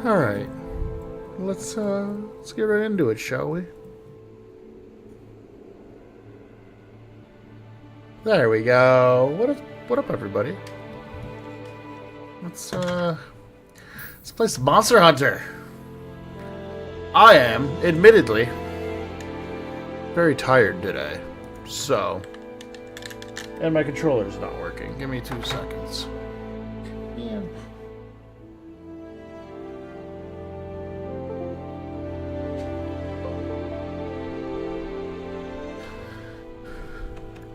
Alright. Let's get right into it, shall we? There we go. What up everybody? Let's play some Monster Hunter. I am, admittedly, very tired today. So, and my controller's not working. Give me 2 seconds. Yeah.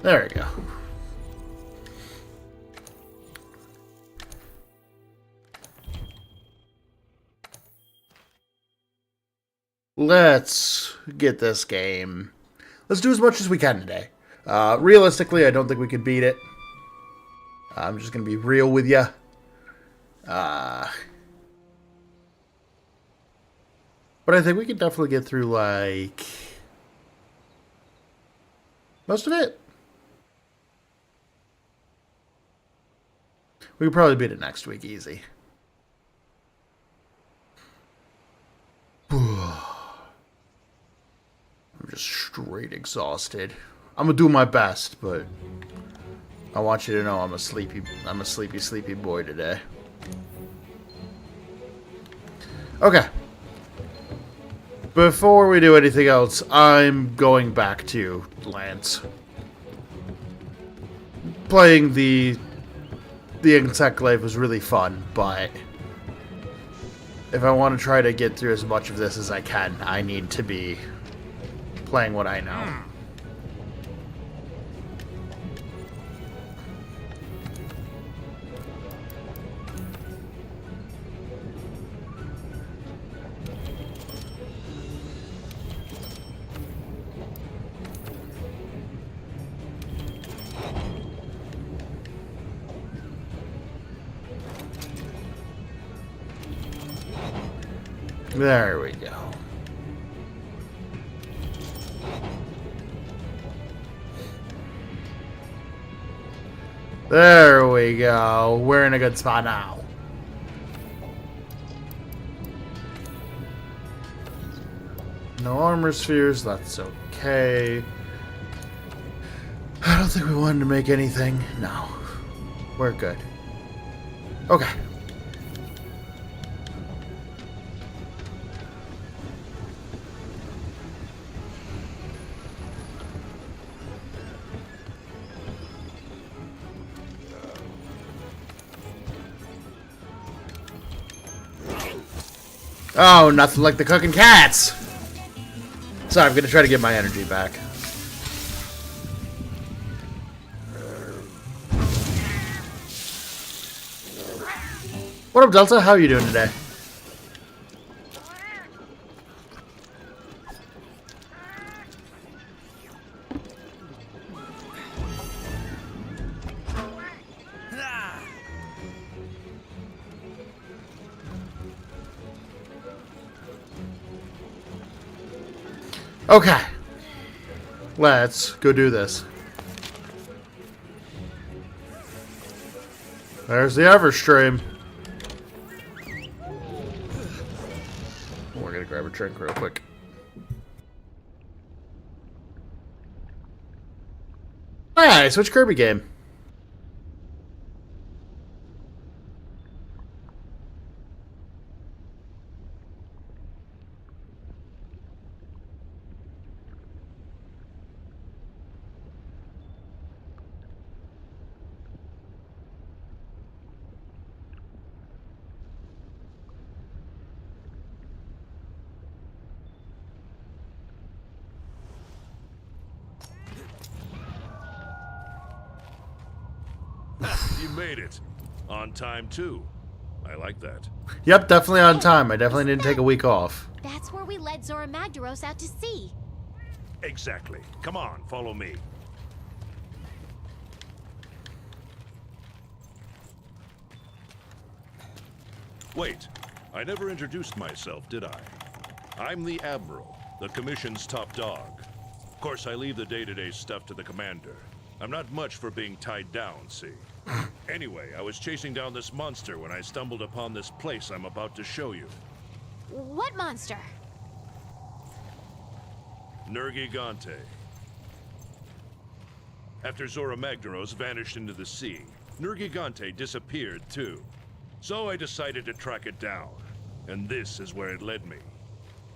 There we go. Let's get this game. Let's do as much as we can today. Realistically, I don't think we could beat it. I'm just going to be real with you. But I think we could definitely get through, like, most of it. We could probably beat it next week, easy. I'm just straight exhausted. I'm gonna do my best, but I want you to know I'm a sleepy boy today. Okay. Before we do anything else, I'm going back to Lance. Playing the Insectglaive was really fun, but if I want to try to get through as much of this as I can, I need to be playing what I know. There we go. There we go. We're in a good spot now. No armor spheres, that's okay. I don't think we wanted to make anything. No. We're good. Okay. Oh, nothing like the cooking cats! Sorry, I'm gonna try to get my energy back. What up, Delta? How are you doing today? Okay. Let's go do this. There's the Everstream. We're gonna grab a drink real quick. Hey, switch Kirby game. You made it. On time, too. I like that. Yep, definitely on time. I definitely didn't take a week off. That's where we led Zora Magdaros out to sea. Exactly. Come on, follow me. Wait, I never introduced myself, did I? I'm the Admiral, the Commission's top dog. Of course, I leave the day-to-day stuff to the Commander. I'm not much for being tied down, see? Anyway, I was chasing down this monster when I stumbled upon this place I'm about to show you. What monster? Nergigante. After Zora Magdaros vanished into the sea, Nergigante disappeared too. So I decided to track it down. And this is where it led me.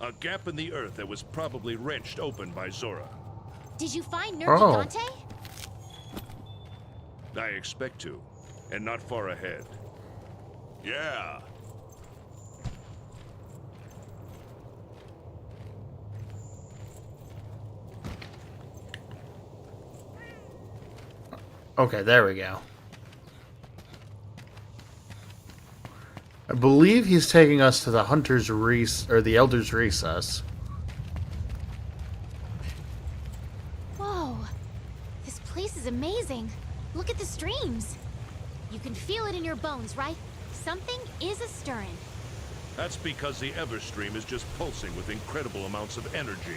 A gap in the earth that was probably wrenched open by Zora. Did you find Nergigante? I expect to, and not far ahead. Yeah. Okay, there we go. I believe he's taking us to the Hunter's or the Elder's Recess. Whoa. This place is amazing. Look at the streams. You can feel it in your bones, right? Something is a-stirring. That's because the Everstream is just pulsing with incredible amounts of energy.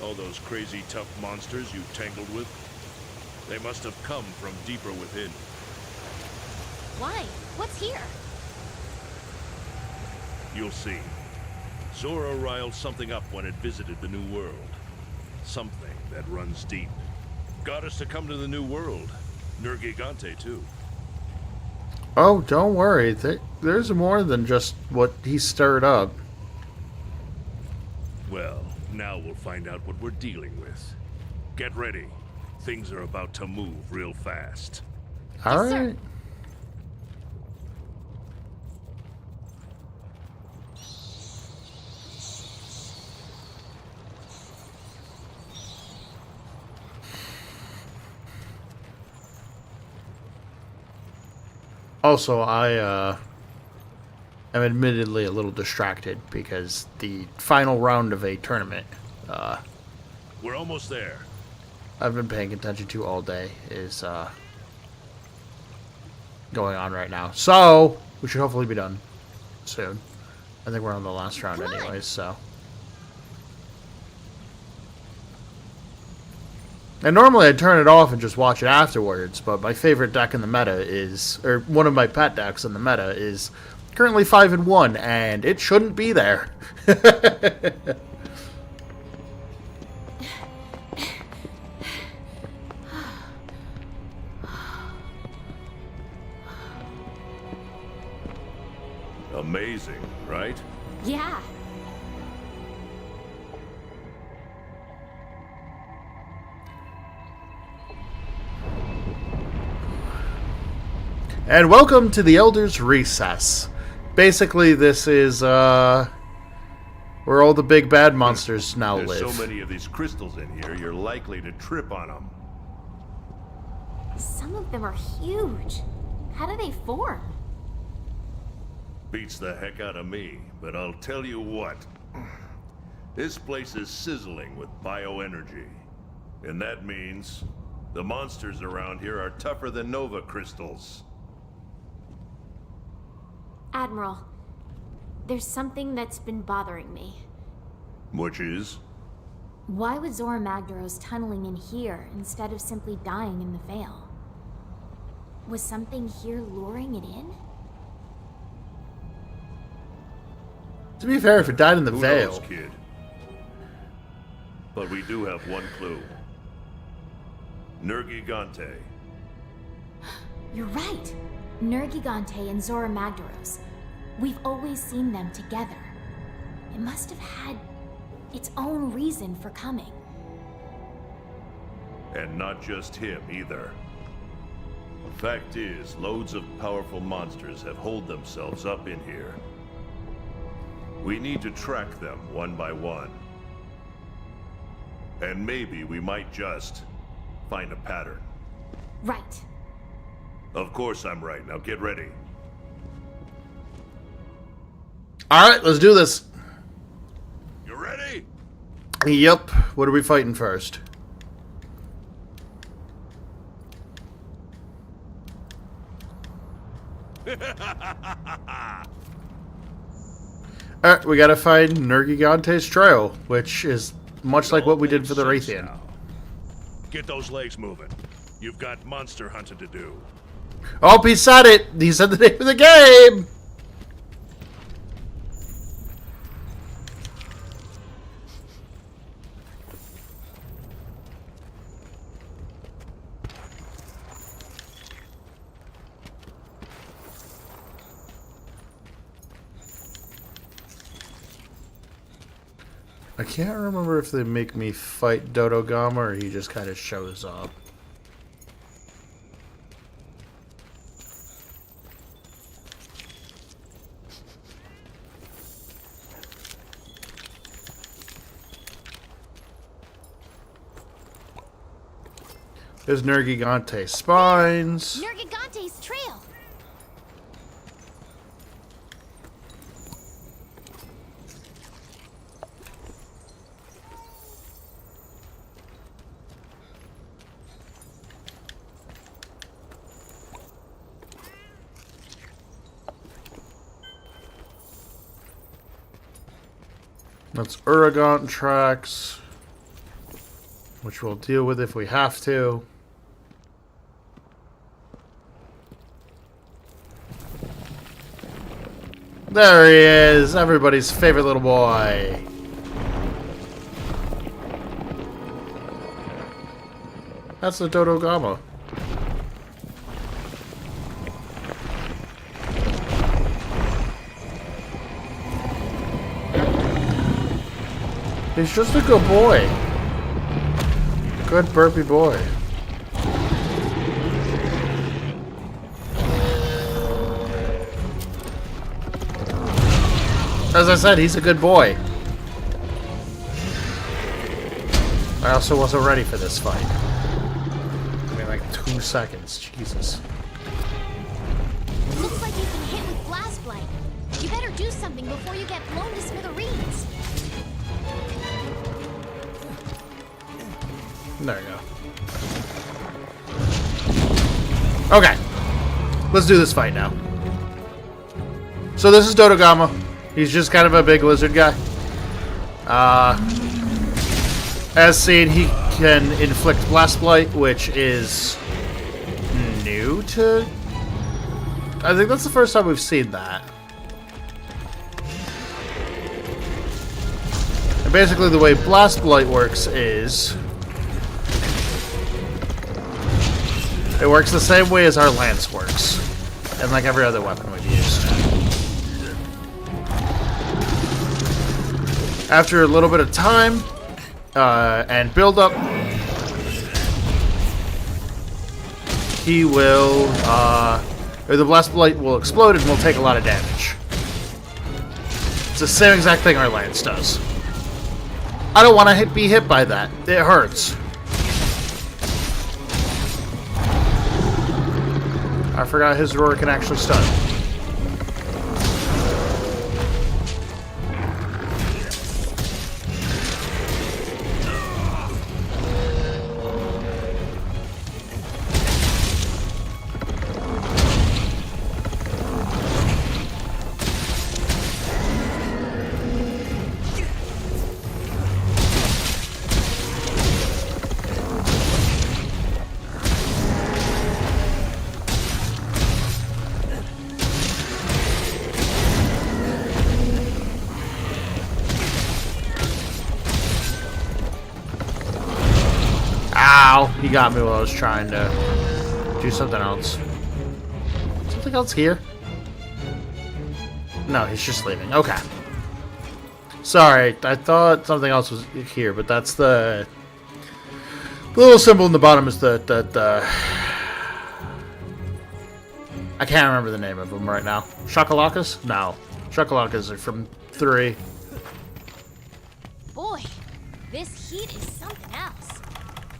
All those crazy tough monsters you tangled with, they must have come from deeper within. Why? What's here? You'll see. Zora riled something up when it visited the New World. Something that runs deep. Got us to come to the New World. Nergigante, too. Oh, don't worry. There's more than just what he stirred up. Well, now we'll find out what we're dealing with. Get ready. Things are about to move real fast. All Yes, sir. right. Also, I am admittedly a little distracted because the final round of a tournament We're almost there. I've been paying attention to all day is going on right now. So, we should hopefully be done soon. I think we're on the last round Come on. anyways, so. And normally I'd turn it off and just watch it afterwards, but my favorite deck in the meta is, or one of my pet decks in the meta is currently 5-1, and it shouldn't be there. Amazing, right? Yeah. And welcome to the Elder's Recess. Basically, this is where all the big bad monsters now There's live. so many of these crystals in here, you're likely to trip on them. Some of them are huge. How do they form? Beats the heck out of me, but I'll tell you what. This place is sizzling with bioenergy. And that means the monsters around here are tougher than Nova crystals. Admiral, there's something that's been bothering me. Which is? Why was Zora Magdaros tunneling in here instead of simply dying in the Vale? Was something here luring it in? To be fair, if it died in the Who Vale, knows, kid? But we do have one clue. Nergigante. You're right. Nergigante and Zora Magdaros. We've always seen them together. It must have had its own reason for coming. And not just him either. Fact is, loads of powerful monsters have holed themselves up in here. We need to track them one by one. And maybe we might just find a pattern. Right. Of course I'm right. Now get ready. alright, let's do this. You ready? Yep, what are we fighting first? Alright, we gotta find Nergigante's trail, which is much like what we did for the Makes sense Raytheon. now. Get those legs moving. You've got monster hunting to do. Oh, he said it! He said the name of the game! I can't remember if they make me fight Dodogama or he just kind of shows up. There's Nergigante spines. Nergigante's trail! That's Uragant tracks, which we'll deal with if we have to. There he is, everybody's favorite little boy. That's the Dodogama. He's just a good boy. Good burpy boy. As I said, he's a good boy. I also wasn't ready for this fight. I mean, like 2 seconds. Jesus. Looks like you've been hit with blast blight. You better do something before you get blown to smithereens. There you go. Okay. Let's do this fight now. So this is Dodogama. He's just kind of a big lizard guy. As seen, he can inflict Blast Blight, which is new to... I think that's the first time we've seen that. And basically the way Blast Blight works is... it works the same way as our Lance works. And like every other weapon we've used. After a little bit of time and build up, he will, or the Blast Blight will explode and will take a lot of damage. It's the same exact thing our Lance does. I don't want to be hit by that. It hurts. I forgot his roar can actually stun. Ow! He got me while I was trying to do something else. Something else here? No, he's just leaving. Okay. Sorry, I thought something else was here, but that's the little symbol in the bottom is the I can't remember the name of them right now. Shakalakas? No. Shakalakas are from 3. Boy, this heat is something else.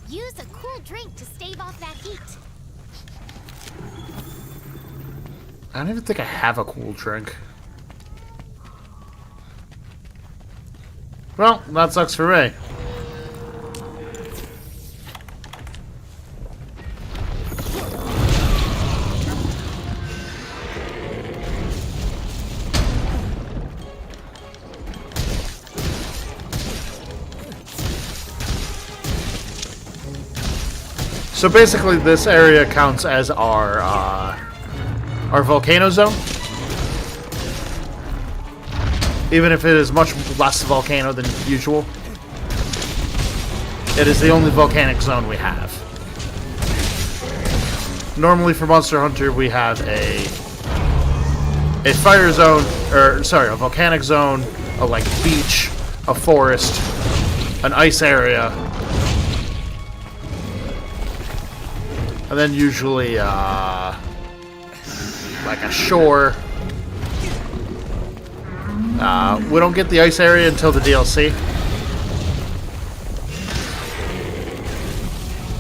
Use a cool drink to stave off that heat. I don't even think I have a cool drink. Well, that sucks for me. So basically, this area counts as our volcano zone. Even if it is much less volcano than usual, it is the only volcanic zone we have. Normally, for Monster Hunter, we have a fire zone, or sorry, a volcanic zone, a like beach, a forest, an ice area, and then usually like a shore. We don't get the ice area until the DLC.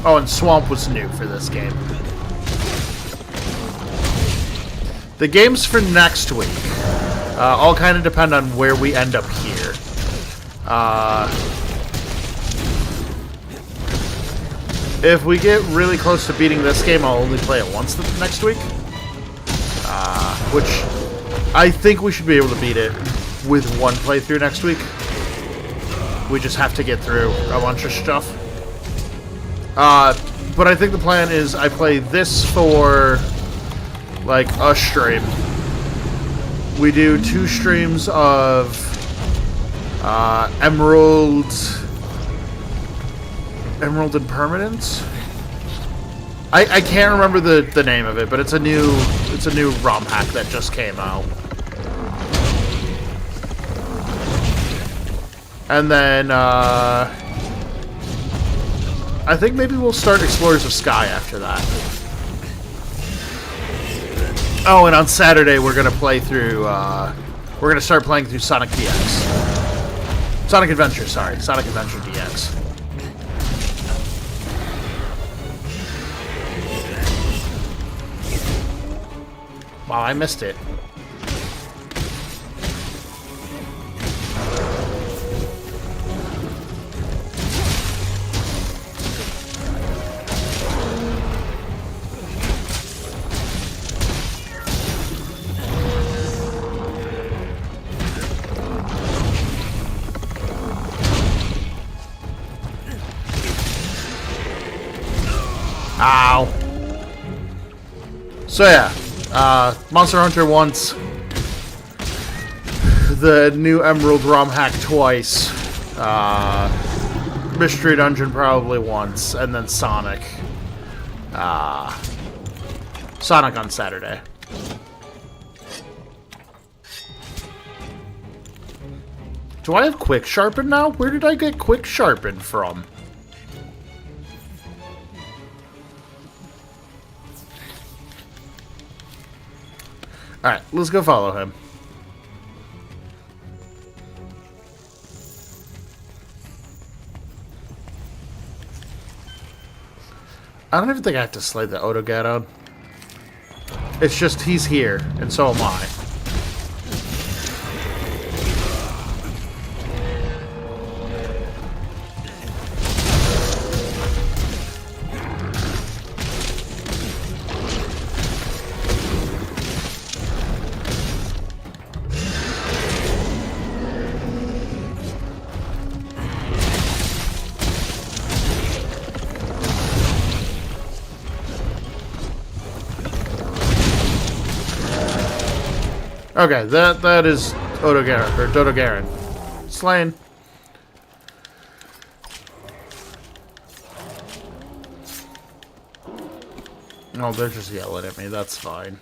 Oh, and Swamp was new for this game. The games for next week all kind of depend on where we end up here. If we get really close to beating this game, I'll only play it once next week. Which I think we should be able to beat it with one playthrough next week. We just have to get through a bunch of stuff. But I think the plan is I play this for like a stream. We do 2 streams of Emerald and Permanence. I can't remember the name of it, but it's a new ROM hack that just came out. And then I think maybe we'll start Explorers of Sky after that. Oh, and on Saturday we're gonna play through. We're gonna start playing through Sonic DX. Sonic Adventure, sorry, Sonic Adventure DX. Wow, I missed it. Ow. So yeah, Monster Hunter once, the new Emerald ROM hack twice, Mystery Dungeon probably once, and then Sonic. Sonic on Saturday. Do I have Quick Sharpen now? Where did I get Quick Sharpen from? Alright, let's go follow him. I don't even think I have to slay the Odogaron. It's just he's here, and so am I. Okay, that is Odogaron, or Dodogaron. Slain. Oh, they're just yelling at me, that's fine.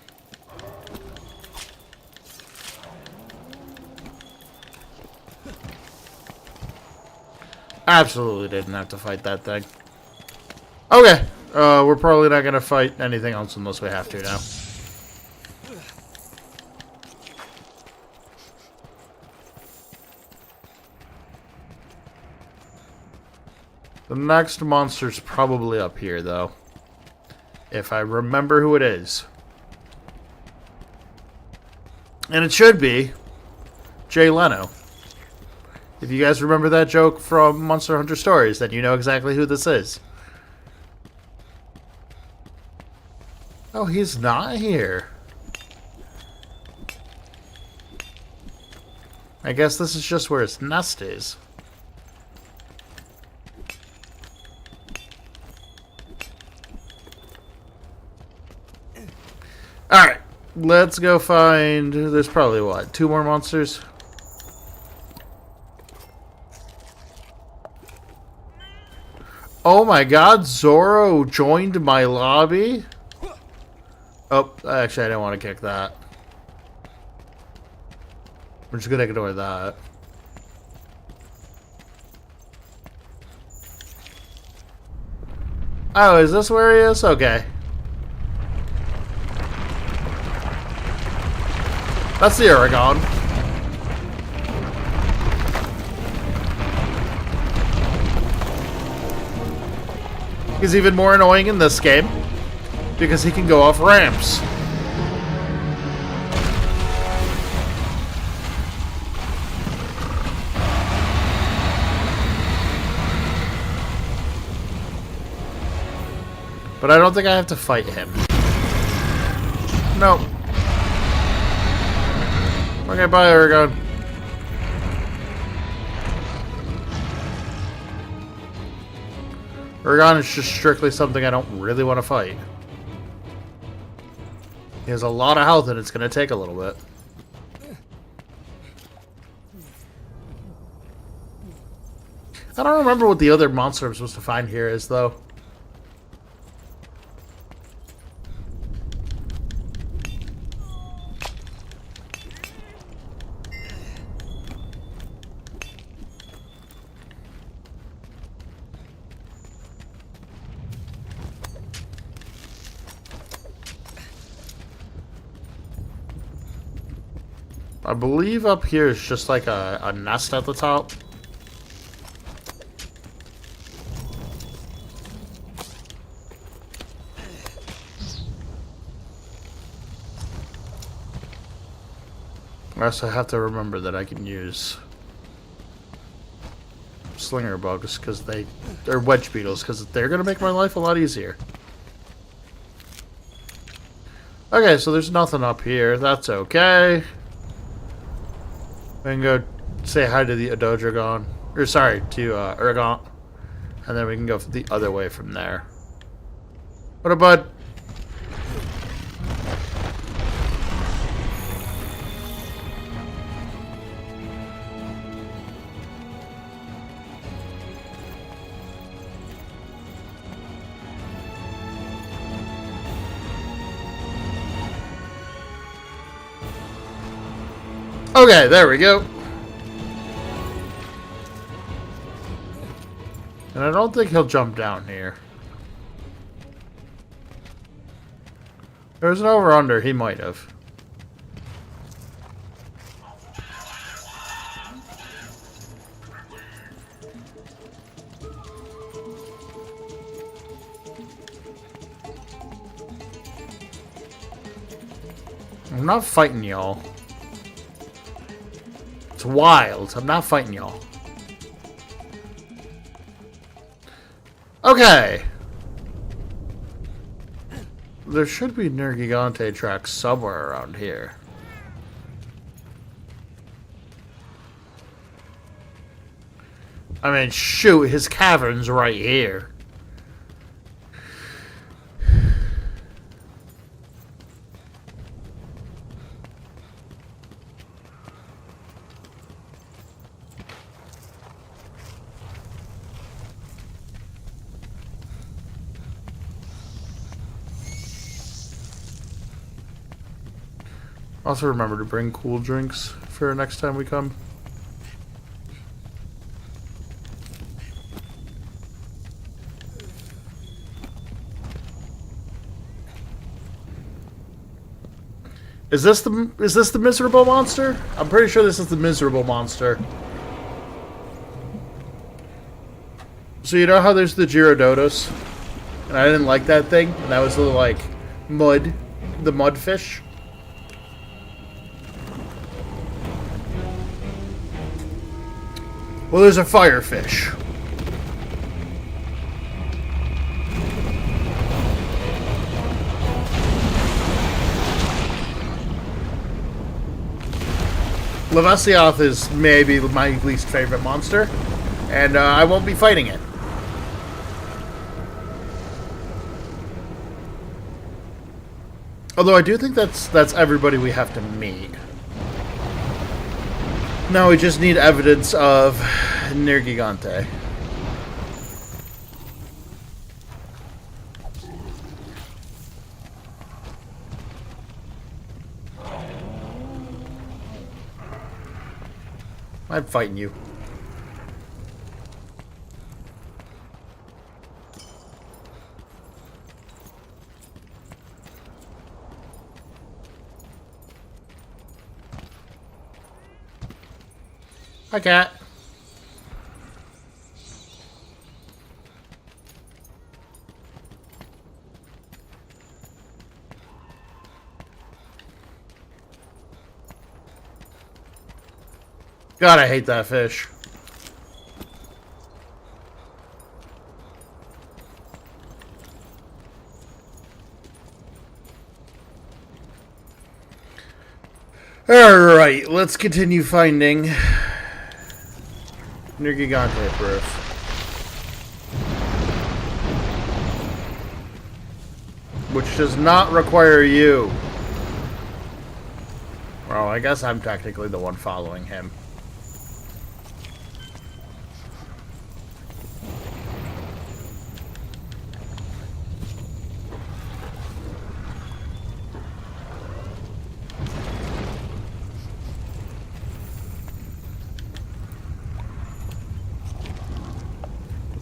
Absolutely didn't have to fight that thing. Okay, we're probably not gonna fight anything else unless we have to now. The next monster's probably up here, though. If I remember who it is. And it should be Jay Leno. If you guys remember that joke from Monster Hunter Stories, then you know exactly who this is. Oh, he's not here. I guess this is just where his nest is. Alright, let's go find... There's probably, what, 2 more monsters? Oh my god, Zoro joined my lobby? Oh, actually I didn't want to kick that. We're just gonna ignore that. Oh, is this where he is? Okay. That's the Aragon. He's even more annoying in this game because he can go off ramps. But I don't think I have to fight him. No. Okay, bye, Aragon. Aragon is just strictly something I don't really want to fight. He has a lot of health and it's going to take a little bit. I don't remember what the other monster I'm supposed to find here is, though. I believe up here is just like a nest at the top. I also have to remember that I can use slinger bugs because they're wedge beetles because they're gonna make my life a lot easier. Okay, so there's nothing up here. That's okay. We can go say hi to the Ododragon. Or sorry, to Aragon. And then we can go the other way from there. What a bud. Okay, there we go. And I don't think he'll jump down here. There's an over-under, he might have. I'm not fighting y'all. It's wild. I'm not fighting y'all. Okay. There should be Nergigante tracks somewhere around here. I mean, shoot, his cavern's right here. Also remember to bring cool drinks for next time we come. Is this the miserable monster? I'm pretty sure this is the miserable monster. So you know how there's the Gyrododos? And I didn't like that thing? And that was the like the mudfish? Well, there's a firefish. Levasioth is maybe my least favorite monster, and I won't be fighting it. Although I do think that's everybody we have to meet. Now we just need evidence of Nergigante. I'm fighting you. Hi, cat. God, I hate that fish. Alright, let's continue finding Nergigante proof. Which does not require you. Well, I guess I'm technically the one following him.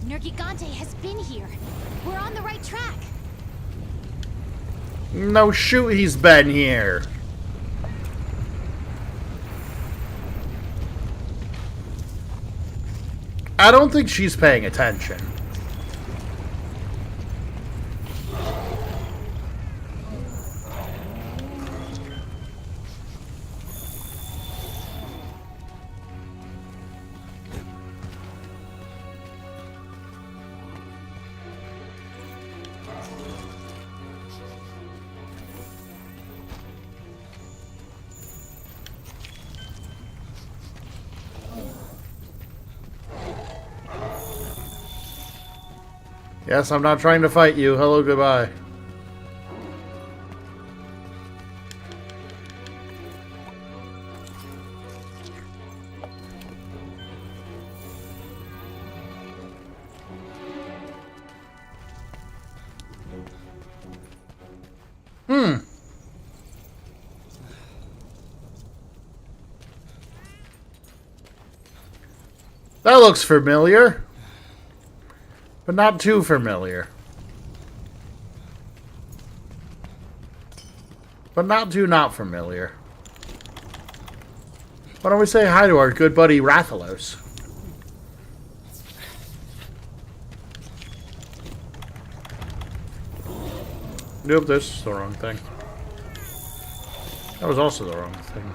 Nergigante has been here. We're on the right track. No shoot, he's been here. I don't think she's paying attention. Yes, I'm not trying to fight you. Hello, goodbye. That looks familiar. But not too familiar. But not too not familiar. Why don't we say hi to our good buddy Rathalos? Nope, this is the wrong thing. That was also the wrong thing.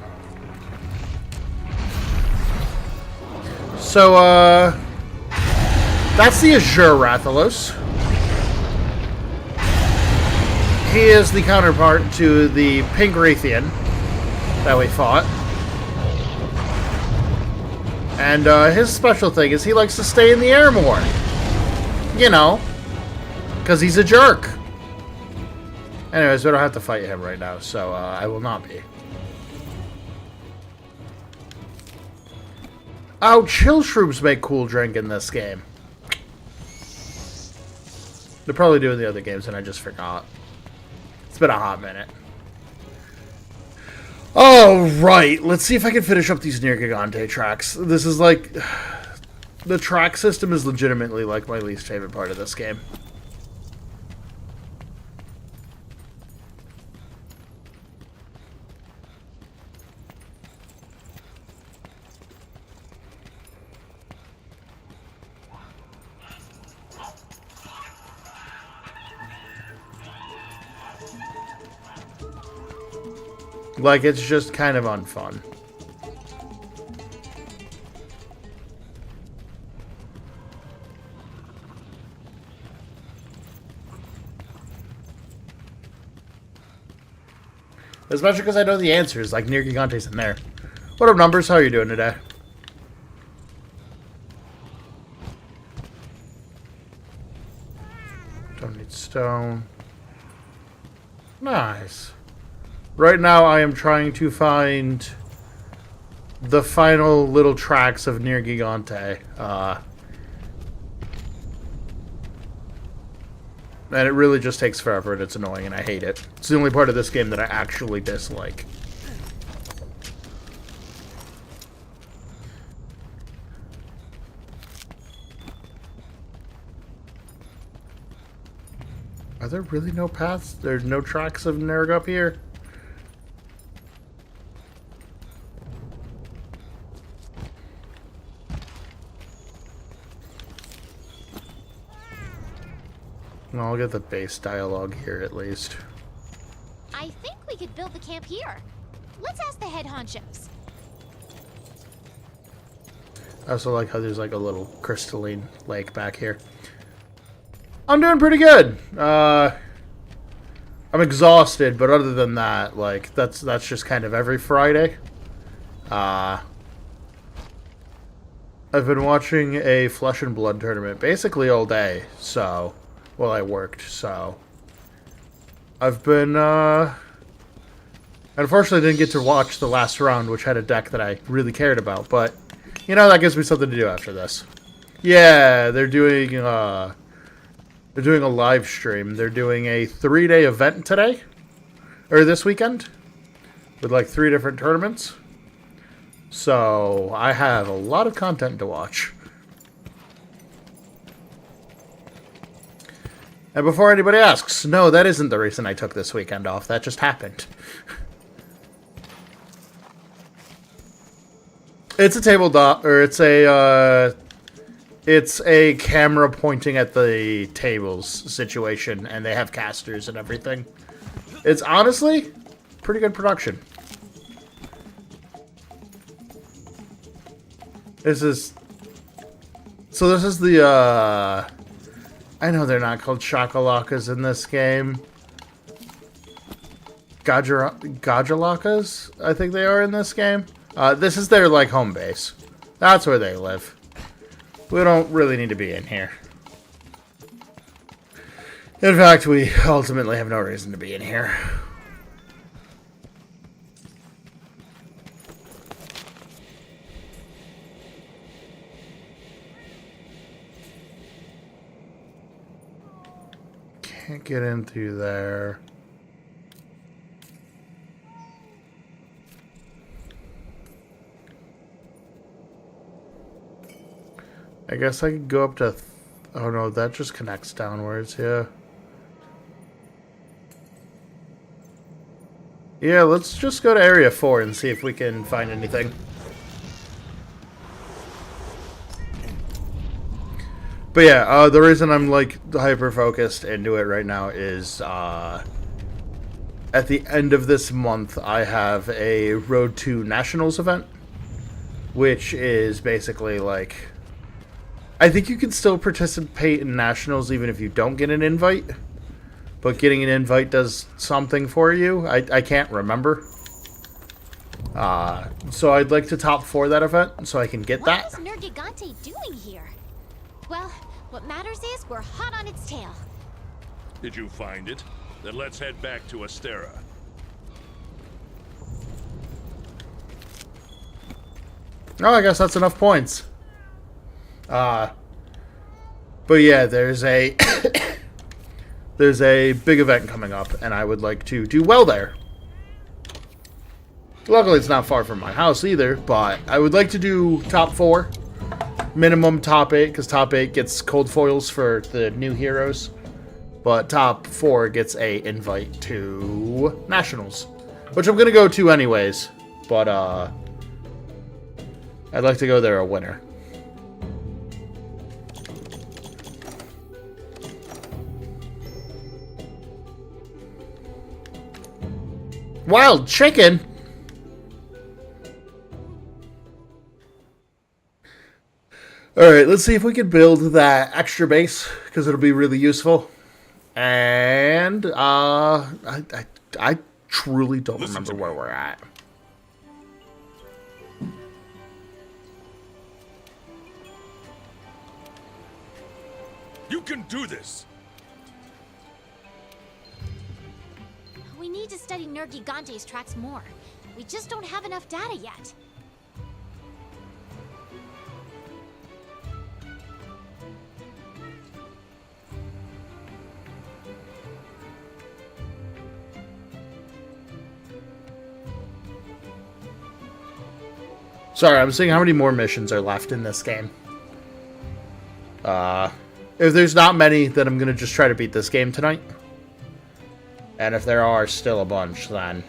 So, that's the Azure Rathalos. He is the counterpart to the Pink Raytheon that we fought. And his special thing is he likes to stay in the air more. You know, because he's a jerk. Anyways, we don't have to fight him right now, so I will not be. Oh, chill shrooms make cool drink in this game. They're probably doing the other games and I just forgot. It's been a hot minute. Alright, let's see if I can finish up these Nergigante tracks. This is like... The track system is legitimately like my least favorite part of this game. Like, it's just kind of unfun. Especially because I know the answers, like Nergigante's in there. What up, Numbers? How are you doing today? Don't need stone. Nice. Right now, I am trying to find the final little tracks of Nergigante. And it really just takes forever, and it's annoying, and I hate it. It's the only part of this game that I actually dislike. Are there really no paths? There's no tracks of Nerg up here? I'll get the base dialogue here at least. I think we could build the camp here. Let's ask the head honchos. I also like how there's like a little crystalline lake back here. I'm doing pretty good. I'm exhausted, but other than that, like that's just kind of every Friday. I've been watching a Flesh and Blood tournament basically all day, so well I worked, so I've been unfortunately didn't get to watch the last round, which had a deck that I really cared about, but you know, that gives me something to do after this. Yeah, they're doing a live stream. They're doing a 3-day event today, or this weekend, with like 3 different tournaments. So I have a lot of content to watch. And before anybody asks, no, that isn't the reason I took this weekend off. That just happened. It's a tabletop, or it's a camera pointing at the tables situation, and they have casters and everything. It's honestly pretty good production. This is the, I know they're not called Shakalakas in this game. Gajalakas, I think they are in this game. This is their, like, home base. That's where they live. We don't really need to be in here. In fact, we ultimately have no reason to be in here. Can't get in through there. I guess I could go up to... oh no, that just connects downwards, yeah. Yeah, let's just go to Area 4 and see if we can find anything. But yeah, the reason I'm like hyper-focused into it right now is at the end of this month I have a Road to Nationals event, which is basically like... I think you can still participate in Nationals even if you don't get an invite, but getting an invite does something for you. I can't remember. So I'd like to top 4 that event so I can get that. What is Nergigante doing here? Well, what matters is we're hot on its tail. Did you find it? Then let's head back to Astera. Oh, I guess that's enough points. But yeah, there's a there's a big event coming up, and I would like to do well there. Luckily, it's not far from my house either, but I would like to do top 4. Minimum top 8, because top 8 gets cold foils for the new heroes. But top 4 gets a invite to Nationals, which I'm going to go to anyways. But, I'd like to go there a winner. Wild chicken? Alright, let's see if we can build that extra base, because it'll be really useful. And, I truly don't remember where we're at. You can do this! We need to study Nergigante's tracks more. We just don't have enough data yet. Sorry, I'm seeing how many more missions are left in this game. If there's not many, then I'm going to just try to beat this game tonight. And if there are still a bunch, then...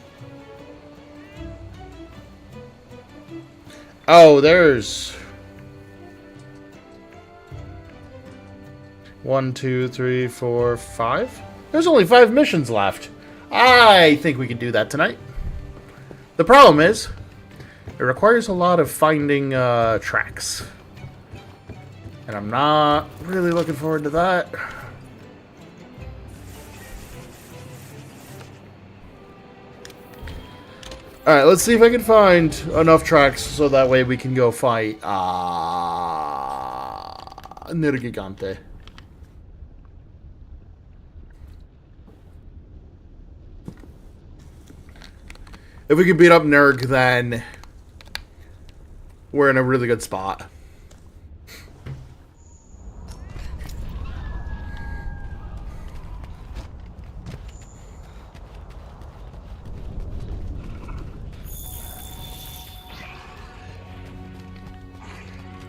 oh, there's... 1, 2, 3, 4, 5. There's only 5 missions left. I think we can do that tonight. The problem is, it requires a lot of finding tracks. And I'm not really looking forward to that. Alright, let's see if I can find enough tracks so that way we can go fight Nergigante. If we can beat up Nerg, then we're in a really good spot.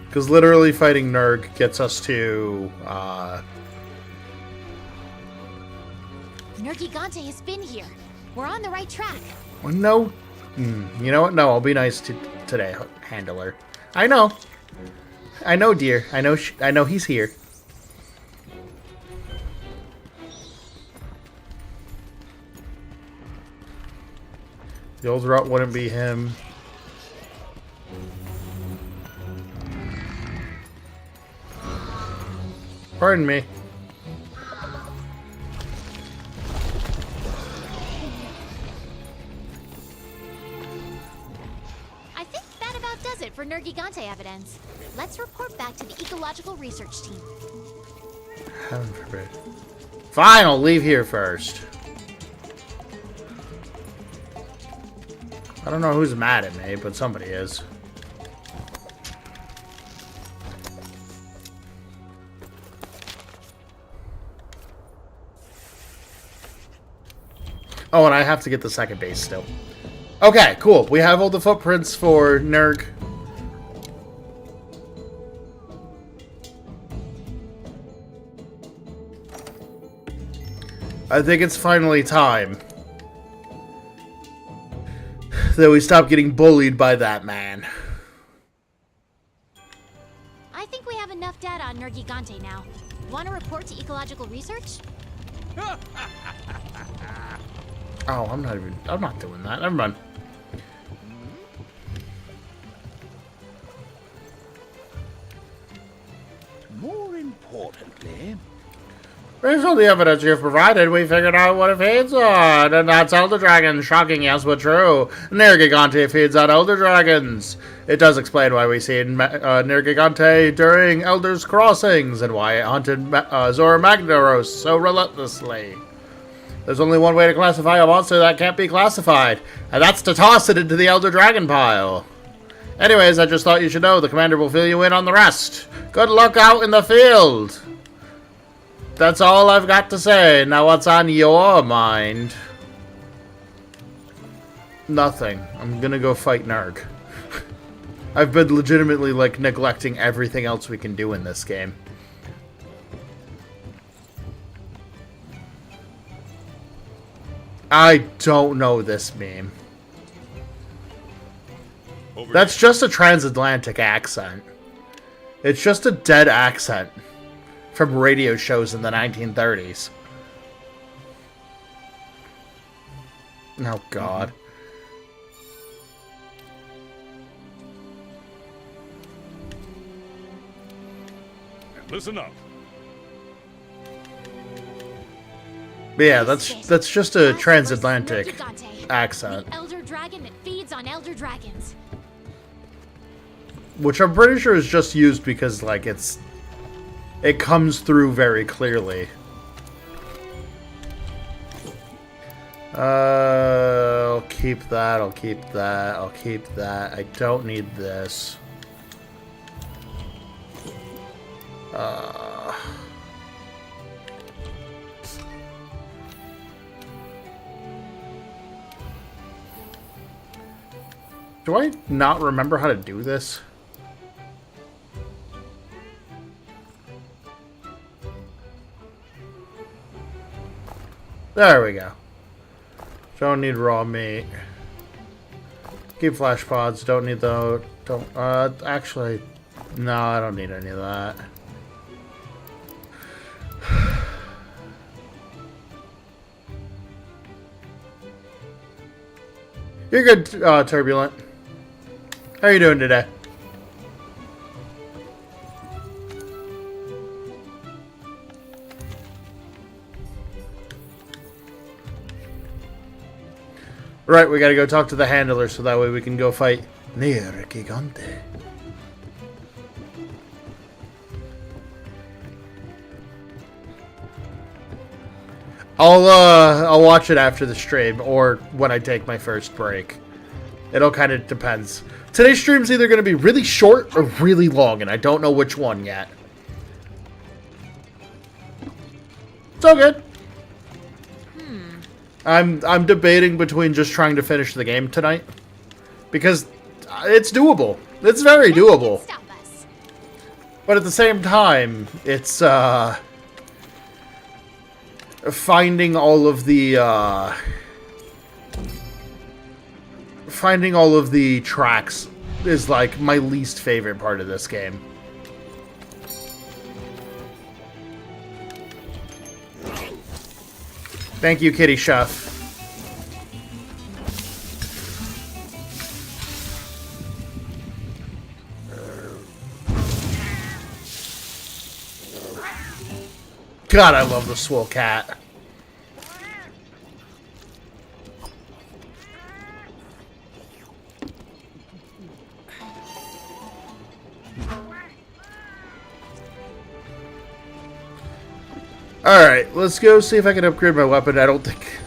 Because literally fighting Nerg gets us to, Nergigante has been here. We're on the right track. well, no. You know what? No, I'll be nice today, handler. I know. I know, dear. I know he's here. The old route wouldn't be him. Pardon me. I think that about does it for Nergigante evidence. Let's report back to the Ecological Research Team. Heaven forbid. Fine, I'll leave here first. I don't know who's mad at me, but somebody is. Oh, and I have to get the second base still. Okay, cool. We have all the footprints for Nerg. I think it's finally time that we stop getting bullied by that man. I think we have enough data on Nergigante now. Want to report to Ecological Research? Oh, I'm not doing that. Never mind. More importantly, Based on the evidence you've provided, we figured out what it feeds on, and that's Elder Dragons. Shocking, yes, but true. Nergigante feeds on Elder Dragons. It does explain why we see Nergigante during Elder's Crossings, and why it hunted Zora Magdaros so relentlessly. There's only one way to classify a monster that can't be classified, and that's to toss it into the Elder Dragon pile. Anyways, I just thought you should know the commander will fill you in on the rest. Good luck out in the field. That's all I've got to say. Now what's on your mind? Nothing. I'm gonna go fight Nerg. I've been legitimately, like, neglecting everything else we can do in this game. I don't know this meme. That's just a transatlantic accent. It's just a dead accent from radio shows in the 1930s. Oh, God. Listen up. But yeah, that's just a transatlantic Nergigante, accent. the Elder Dragon that feeds on Elder Dragons. Which I'm pretty sure is just used because, like, it comes through very clearly. I'll keep that, I'll keep that, I'll keep that. I don't need this. Do I not remember how to do this? There we go. Don't need raw meat. Keep flash pods. Don't need those. Actually, no, I don't need any of that. You're good, Turbulent. How are you doing today? Right, we gotta go talk to the handler so that way we can go fight Nergigante. I'll watch it after the stream or when I take my first break. It'll kind of depends. Today's stream's either going to be really short or really long, and I don't know which one yet. It's all good. I'm debating between just trying to finish the game tonight because it's doable. It's very doable. Stop us. But at the same time, it's finding all of the tracks is like my least favorite part of this game. Thank you, Kitty Chef. God, I love the swole cat. Alright, let's go see if I can upgrade my weapon. I don't think...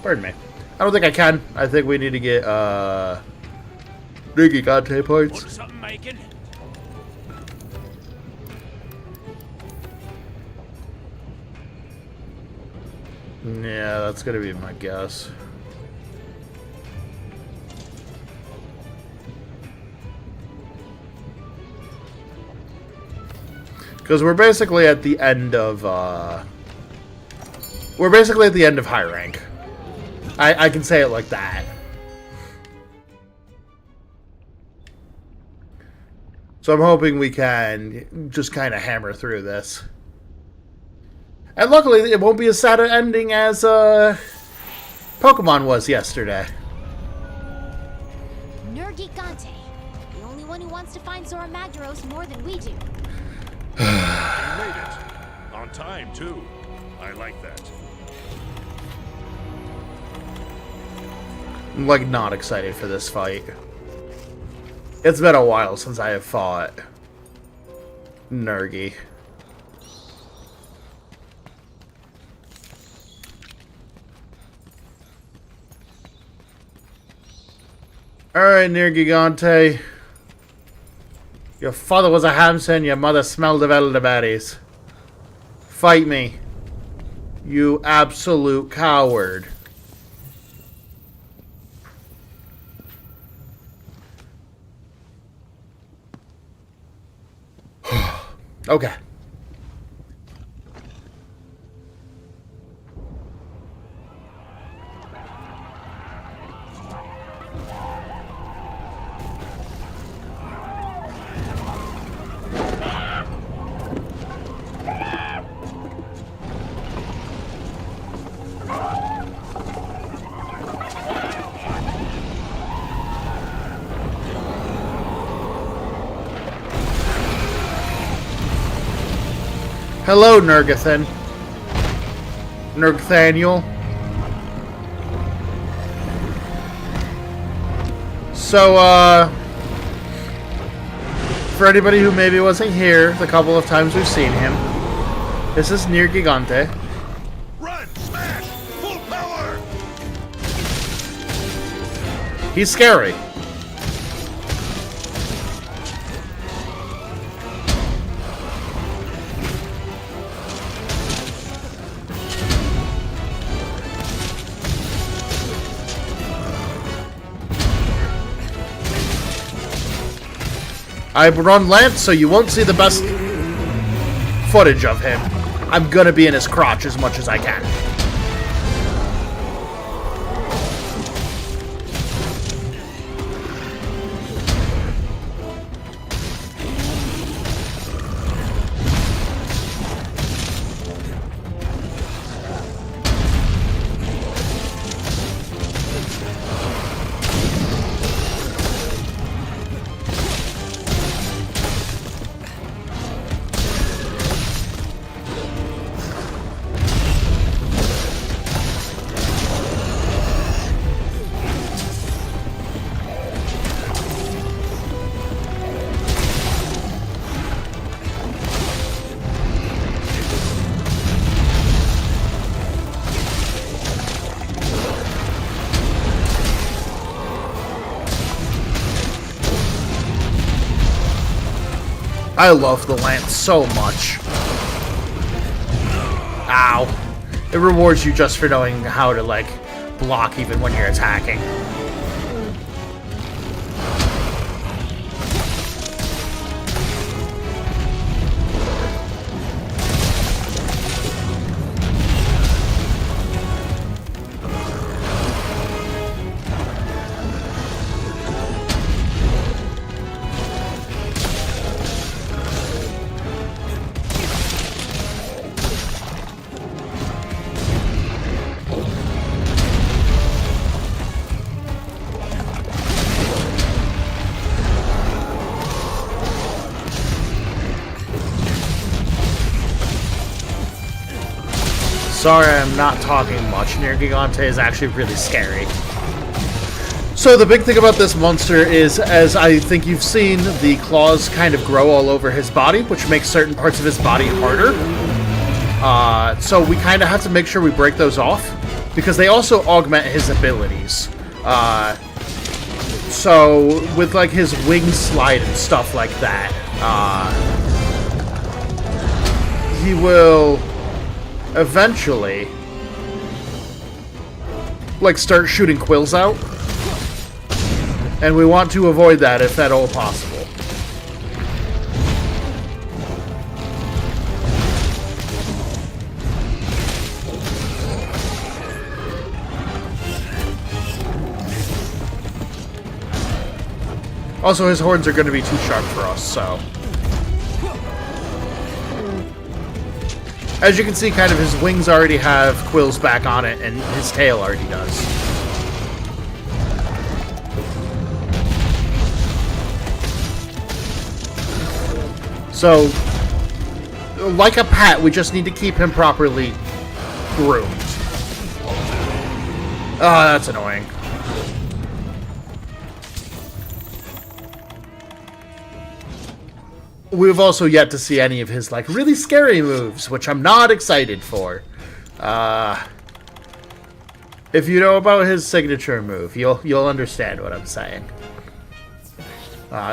Pardon me. I don't think I can. I think we need to get, Nergigante parts. Want something making? Yeah, that's gonna be my guess. Because we're basically at the end of, we're basically at the end of high rank. I can say it like that. So I'm hoping we can just kind of hammer through this. And luckily, it won't be as sad an ending as, Pokemon was yesterday. Nergigante. The only one who wants to find Zora Magdaros more than we do. You made it. On time, too. I like that. I'm, like, not excited for this fight. It's been a while since I have fought Nergi. Alright, Nergigante. Your father was a hamster and your mother smelled of elderberries. Fight me. You absolute coward. Okay. Hello, Nergathan. Nergathaniel. So, for anybody who maybe wasn't here the couple of times we've seen him, this is Nergigante. Run! Smash! Full power! He's scary. I run Lance, so you won't see the best footage of him. I'm gonna be in his crotch as much as I can. I love the lance so much. Ow. It rewards you just for knowing how to, like, block even when you're attacking. Sorry, I'm not talking much. Nergigante is actually really scary. So the big thing about this monster is, as I think you've seen, the claws kind of grow all over his body, which makes certain parts of his body harder. So we kind of have to make sure we break those off, because they also augment his abilities. So with like his wing slide and stuff like that, he will eventually like start shooting quills out, and we want to avoid that if at all possible. Also, his horns are going to be too sharp for us, so as you can see, kind of his wings already have quills back on it, and his tail already does. So, like a pet, we just need to keep him properly groomed. Ah, that's annoying. We've also yet to see any of his, like, really scary moves, which I'm not excited for. If you know about his signature move, you'll understand what I'm saying.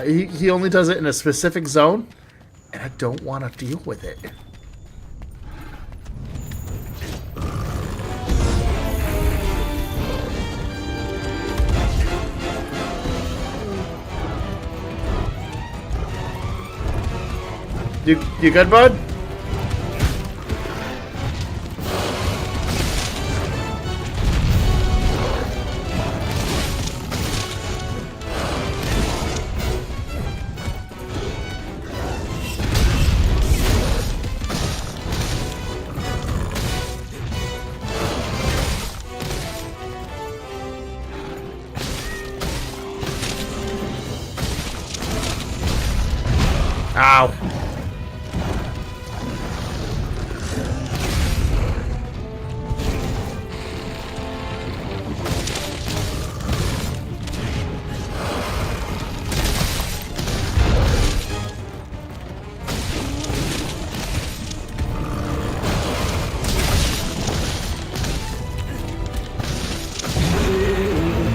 He only does it in a specific zone, and I don't want to deal with it. You good, bud? Ow.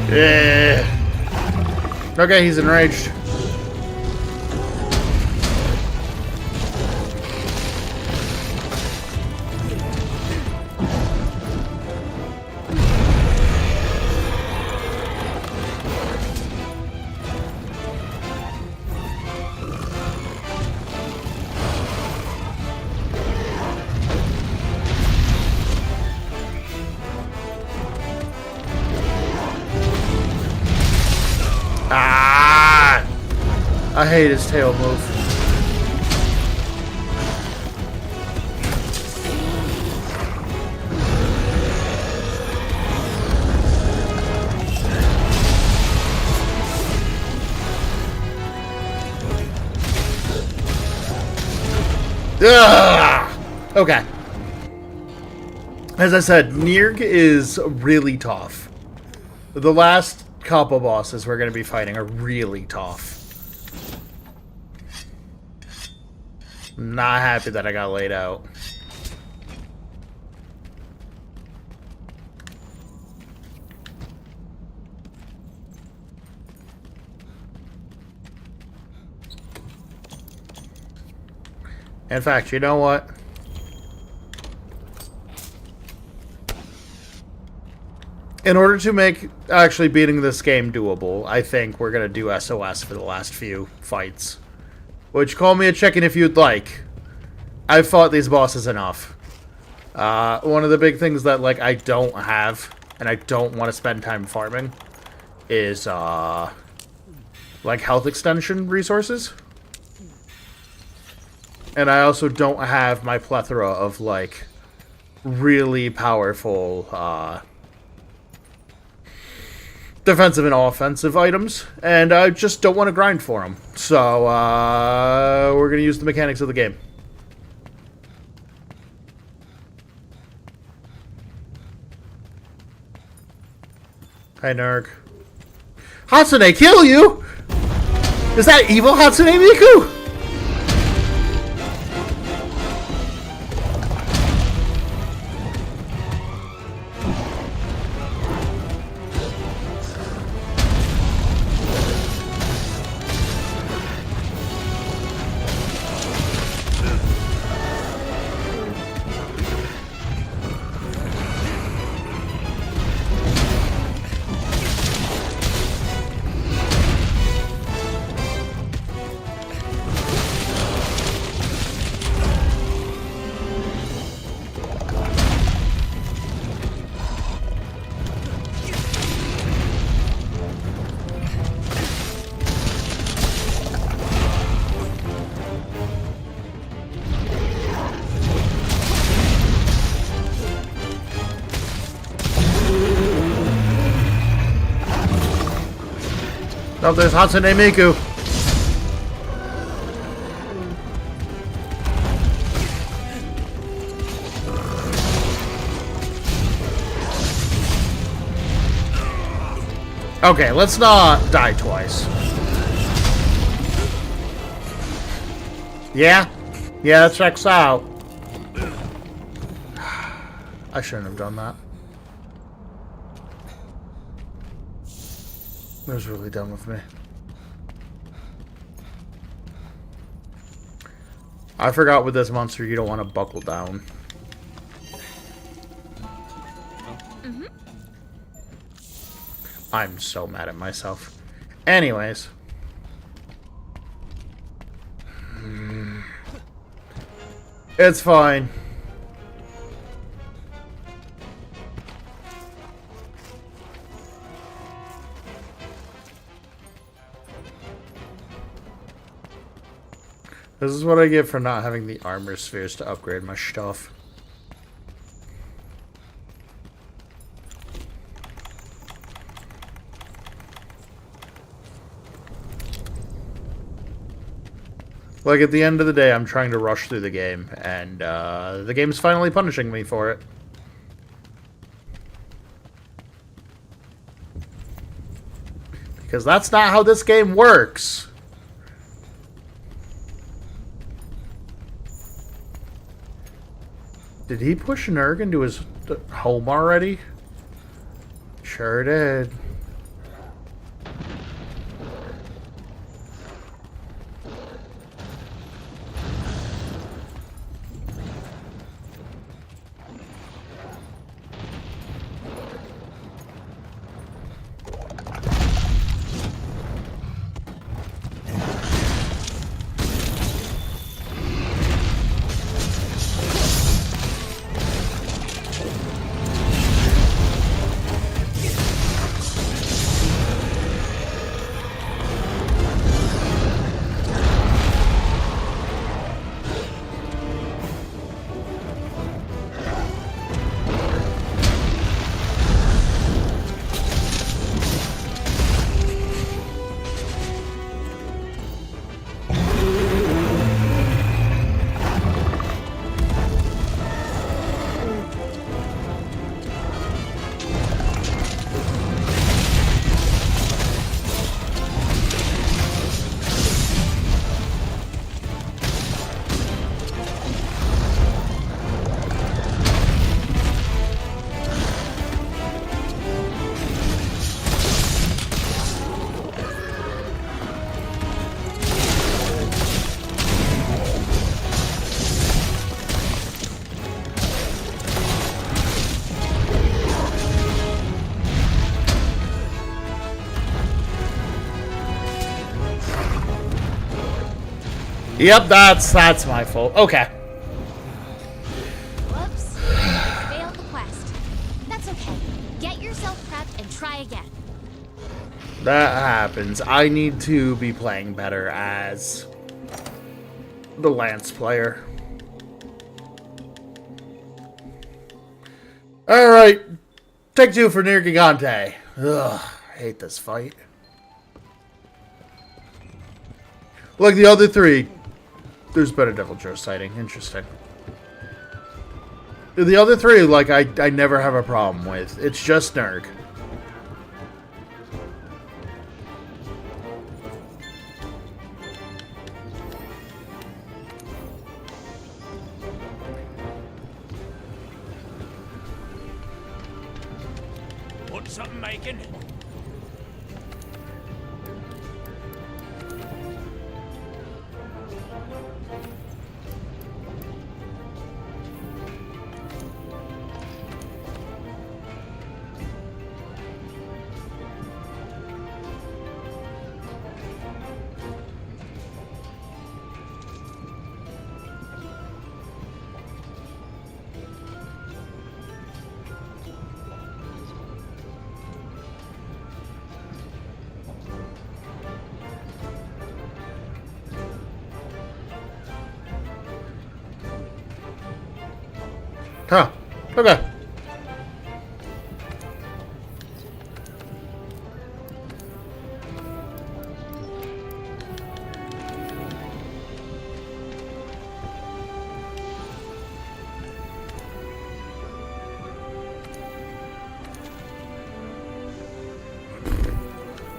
Yeah. Okay, he's enraged. Ah! I hate his tail move. Ugh! Okay. As I said, Nirg is really tough. The last couple bosses we're going to be fighting are really tough. Not happy that I got laid out. In fact, you know what? In order to make actually beating this game doable, I think we're going to do SOS for the last few fights. Which, call me a chicken if you'd like. I've fought these bosses enough. One of the big things that, like, I don't have, and I don't want to spend time farming, is, like, health extension resources. And I also don't have my plethora of, like, really powerful, defensive and offensive items, and I just don't want to grind for them. So, we're going to use the mechanics of the game. Hi, Nerg. Hatsune, kill you? Is that evil Hatsune Miku? Oh, there's Hatsune Miku. Okay, let's not die twice. Yeah? Yeah, that checks out. I shouldn't have done that. That was really dumb of me. I forgot with this monster you don't want to buckle down. I'm so mad at myself. Anyways. It's fine. This is what I get for not having the armor spheres to upgrade my stuff. Like, at the end of the day, I'm trying to rush through the game, and the game's finally punishing me for it. Because that's not how this game works. Did he push Nerg into his home already? Sure did. Yep, that's my fault. Okay. Whoops. Failed the quest. That's okay. Get yourself prepped and try again. That happens. I need to be playing better as the Lance player. Alright. Take 2 for Nergigante. Ugh, I hate this fight. Like the other 3, there's been a Deviljho sighting. Interesting. The other 3, like, I never have a problem with. It's just Nerg. Want something making? Huh. Okay.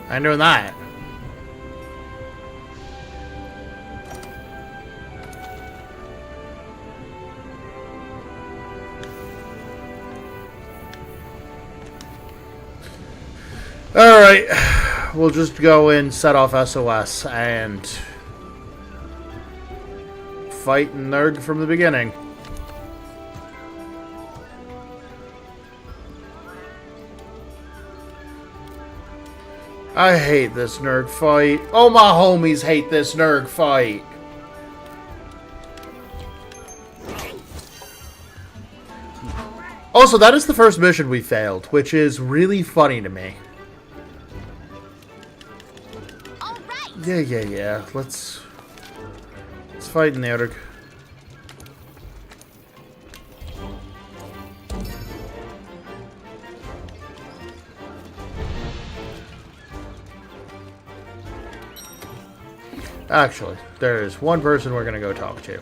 I know that. Alright, we'll just go in, set off SOS, and fight Nerg from the beginning. I hate this Nerg fight. Oh, my homies hate this Nerg fight. Also, that is the first mission we failed, which is really funny to me. Yeah. Let's fight Nerg. Actually, there's one person we're gonna go talk to.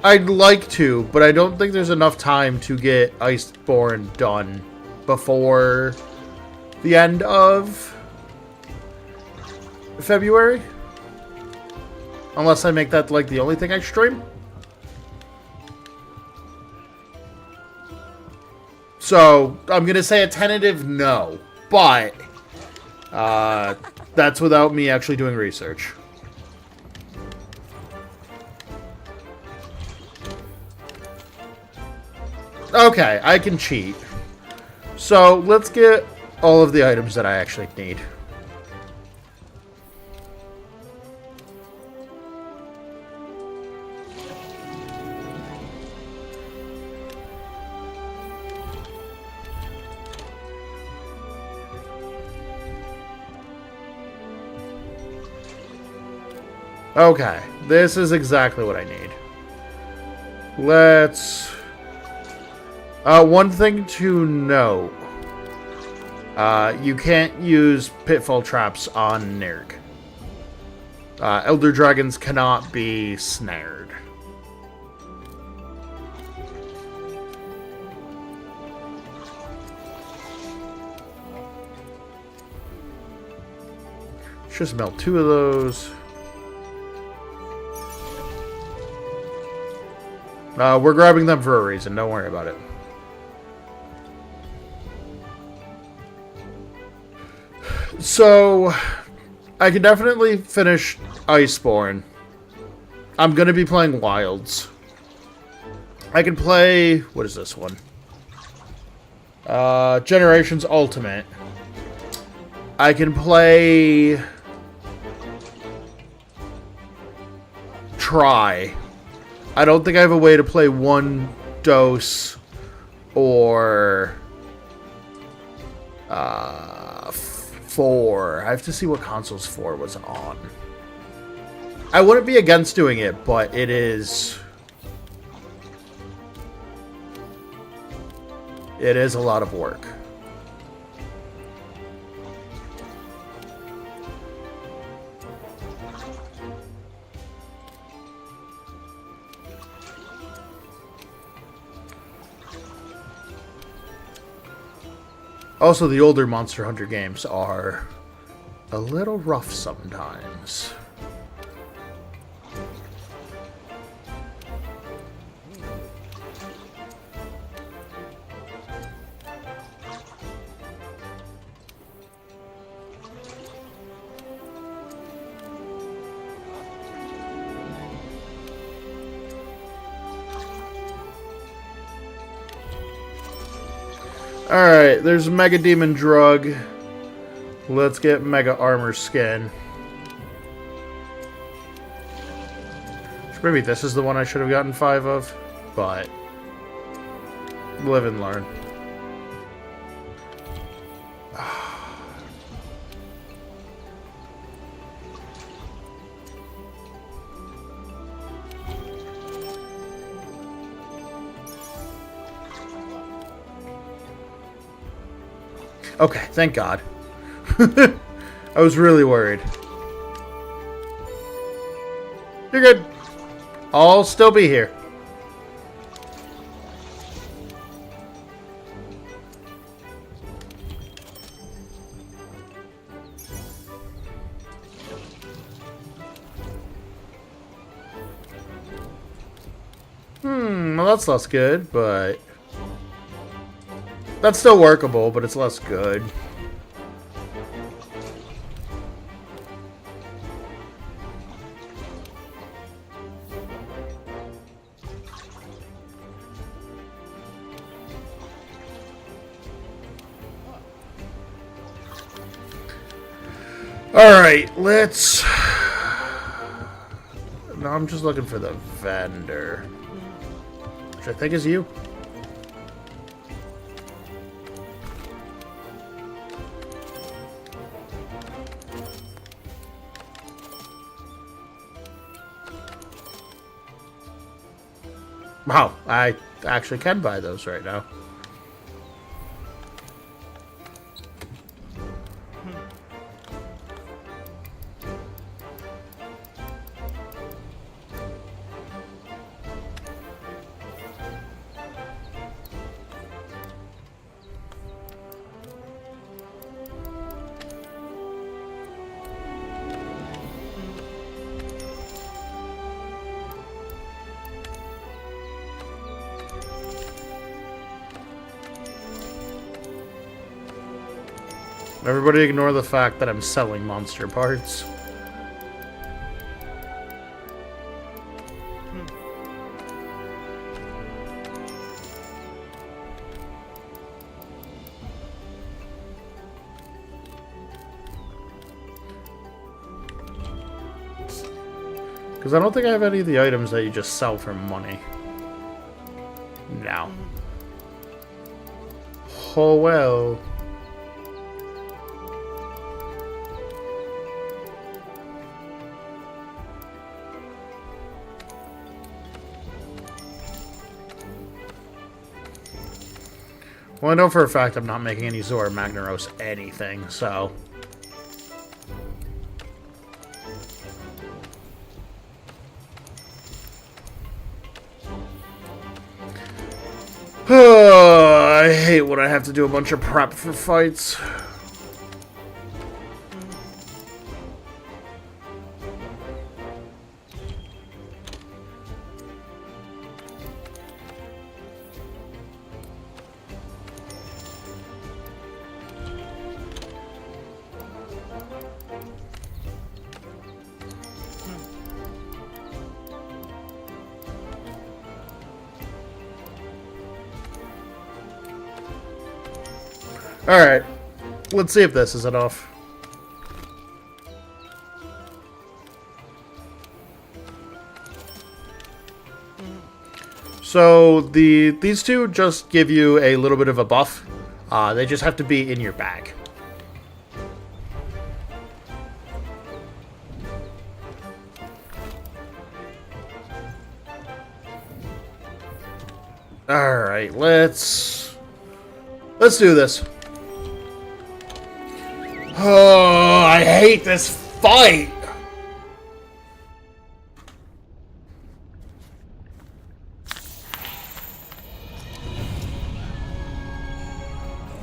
I'd like to, but I don't think there's enough time to get Iceborne done before the end of February. Unless I make that like the only thing I stream. So, I'm going to say a tentative no, but that's without me actually doing research. Okay, I can cheat. So, let's get all of the items that I actually need. Okay, this is exactly what I need. Let's... one thing to note. You can't use pitfall traps on Nerg. Elder dragons cannot be snared. Just melt 2 of those. We're grabbing them for a reason. Don't worry about it. So, I can definitely finish Iceborne. I'm going to be playing Wilds. I can play... What is this one? Generations Ultimate. I can play... Try. I don't think I have a way to play 1 dose or 4. I have to see what consoles 4 was on. I wouldn't be against doing it, but it is... It is a lot of work. Also, the older Monster Hunter games are a little rough sometimes. Alright, there's Mega Demon Drug. Let's get Mega Armor Skin. Maybe this is the one I should have gotten 5 of, but live and learn. Okay, thank God. I was really worried. You're good. I'll still be here. Well, that's less good, but... That's still workable, but it's less good. Alright, let's... No, I'm just looking for the vendor. Which I think is you. Wow, I actually can buy those right now. Everybody ignore the fact that I'm selling monster parts. Because I don't think I have any of the items that you just sell for money. No. Oh well. Well, I know for a fact I'm not making any Zora Magnaros anything, so... I hate when I have to do a bunch of prep for fights. Alright. Let's see if this is enough. So these two just give you a little bit of a buff. They just have to be in your bag. Alright, let's do this. Oh, I hate this fight!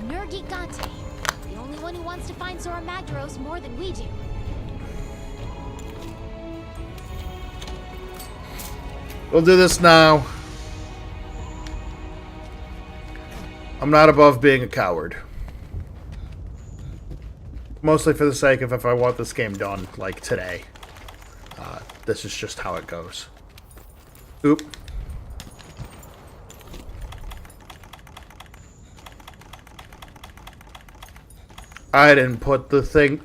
Nergi Gante, the only one who wants to find Zora Magdaros more than we do. We'll do this now. I'm not above being a coward. Mostly for the sake of if I want this game done, like today. This is just how it goes. Oop. I didn't put the thing...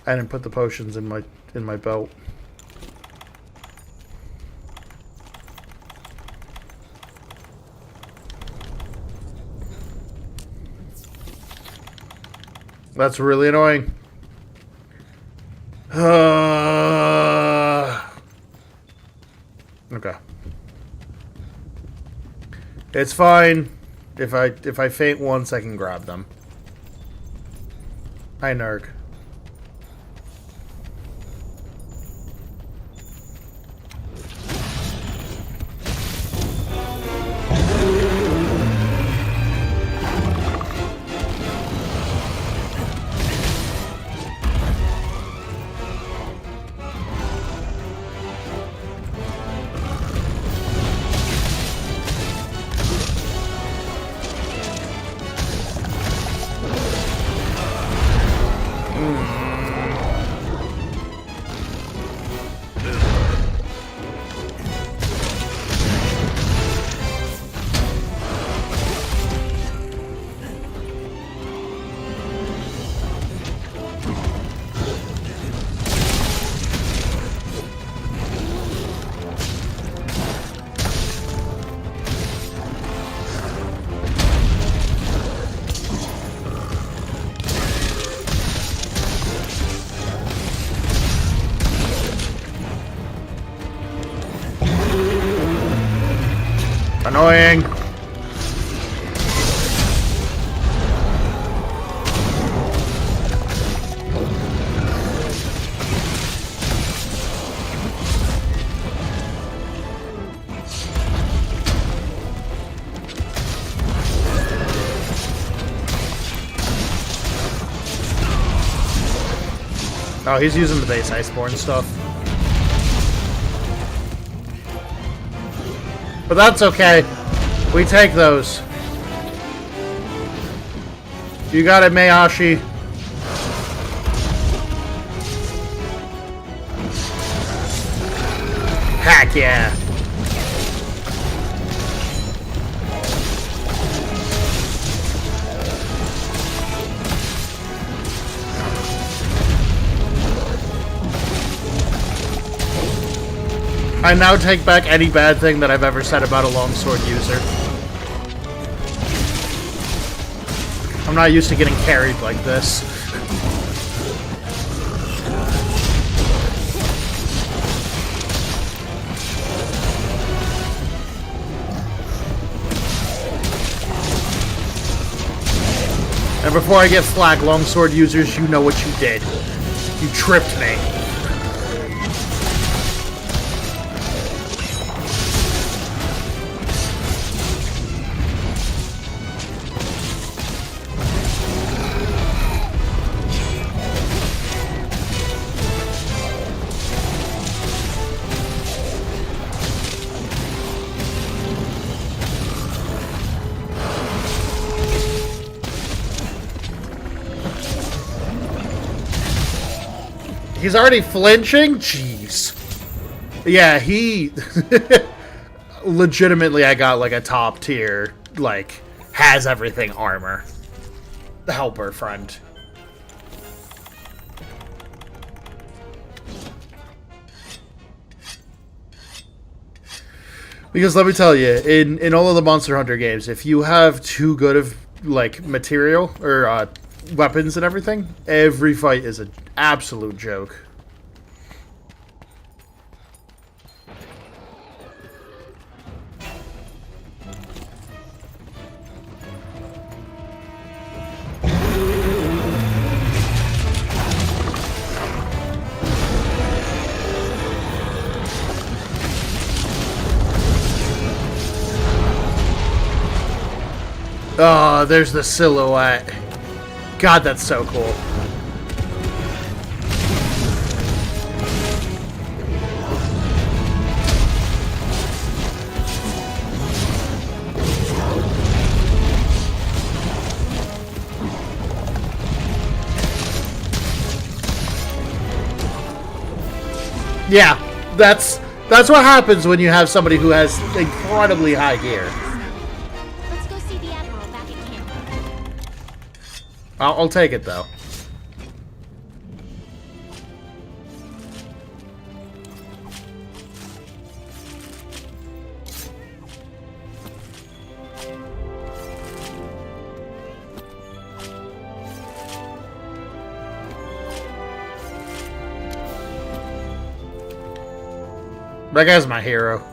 I didn't put the potions in my belt. That's really annoying. Okay. It's fine. If I faint once, I can grab them. Hi, Nerg. Annoying. Oh, he's using the base Iceborne stuff. But that's okay. We take those. You got it, Mayashi. Heck yeah. I now take back any bad thing that I've ever said about a longsword user. I'm not used to getting carried like this. And before I get flack, longsword users, you know what you did. You tripped me. He's already flinching? Jeez. Yeah, he... Legitimately, I got, like, a top tier, like, has everything armor. The helper friend. Because let me tell you, in all of the Monster Hunter games, if you have too good of like material or weapons and everything, every fight is an absolute joke. Oh, there's the silhouette. God, that's so cool. Yeah, that's what happens when you have somebody who has incredibly high gear. Let's go see the Admiral back at camp. I'll take it though. That guy's my hero.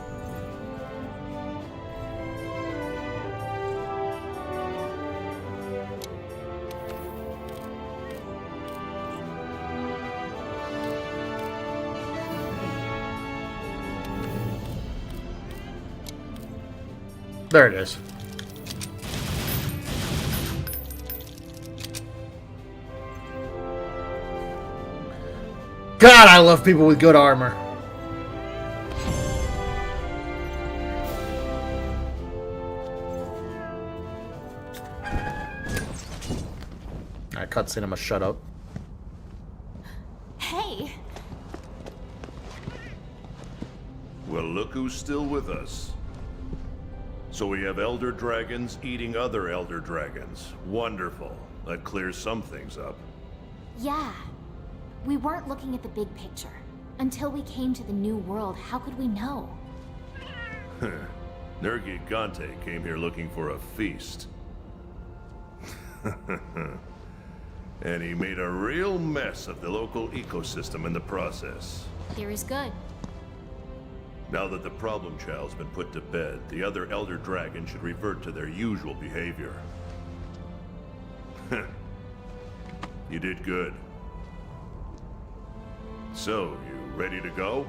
There it is. God, I love people with good armor. Alright, cutscene, I must shut up. Hey! Well, look who's still with us. So we have Elder Dragons eating other Elder Dragons. Wonderful. That clears some things up. Yeah. We weren't looking at the big picture. Until we came to the new world, how could we know? Nergigante came here looking for a feast. And he made a real mess of the local ecosystem in the process. Theory's good. Now that the problem child's been put to bed, the other Elder Dragon should revert to their usual behavior. You did good. So, you ready to go?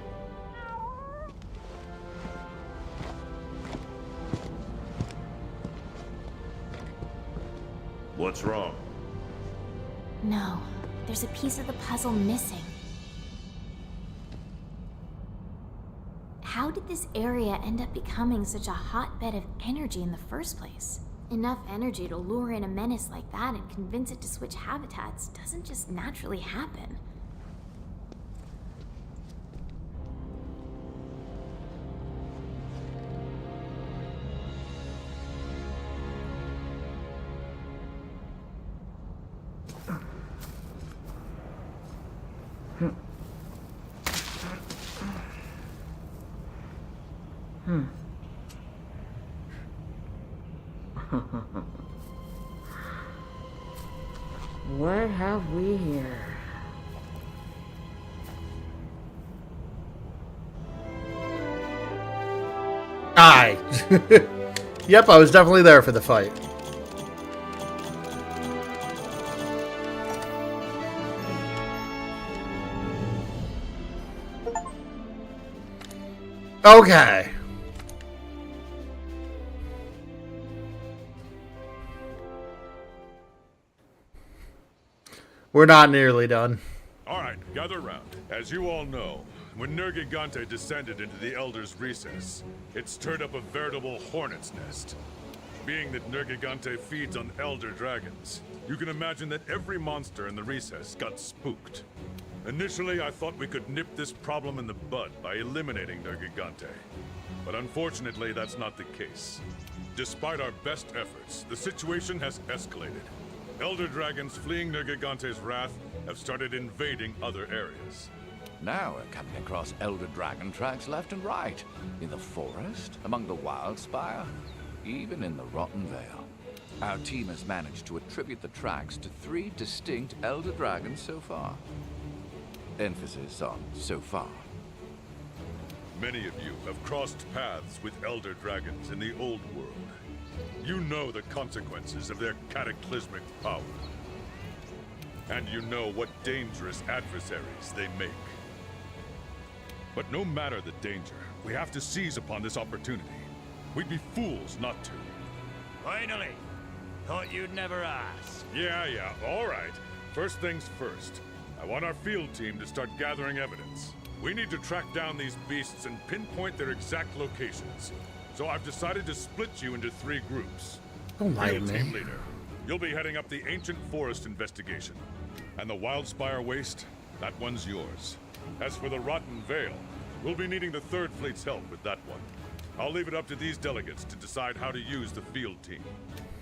What's wrong? No, there's a piece of the puzzle missing. How did this area end up becoming such a hotbed of energy in the first place? Enough energy to lure in a menace like that and convince it to switch habitats doesn't just naturally happen. What have we here? Aye. Yep, I was definitely there for the fight. Okay. We're not nearly done. All right, gather around. As you all know, when Nergigante descended into the Elder's recess, it stirred up a veritable hornet's nest. Being that Nergigante feeds on Elder Dragons, you can imagine that every monster in the recess got spooked. Initially, I thought we could nip this problem in the bud by eliminating Nergigante. But unfortunately, that's not the case. Despite our best efforts, the situation has escalated. Elder dragons fleeing Nergigante's wrath have started invading other areas. Now we're coming across Elder Dragon tracks left and right. In the forest, among the Wildspire, even in the Rotten Vale. Our team has managed to attribute the tracks to 3 distinct Elder Dragons so far. Emphasis on so far. Many of you have crossed paths with Elder Dragons in the Old World. You know the consequences of their cataclysmic power. And you know what dangerous adversaries they make. But no matter the danger, we have to seize upon this opportunity. We'd be fools not to. Finally! Thought you'd never ask. Yeah, all right. First things first. I want our field team to start gathering evidence. We need to track down these beasts and pinpoint their exact locations. So I've decided to split you into 3 groups. Don't lie to Field me. team leader, you'll be heading up the Ancient Forest investigation. And the Wildspire Waste, that one's yours. As for the Rotten Vale, we'll be needing the 3rd Fleet's help with that one. I'll leave it up to these delegates to decide how to use the field team.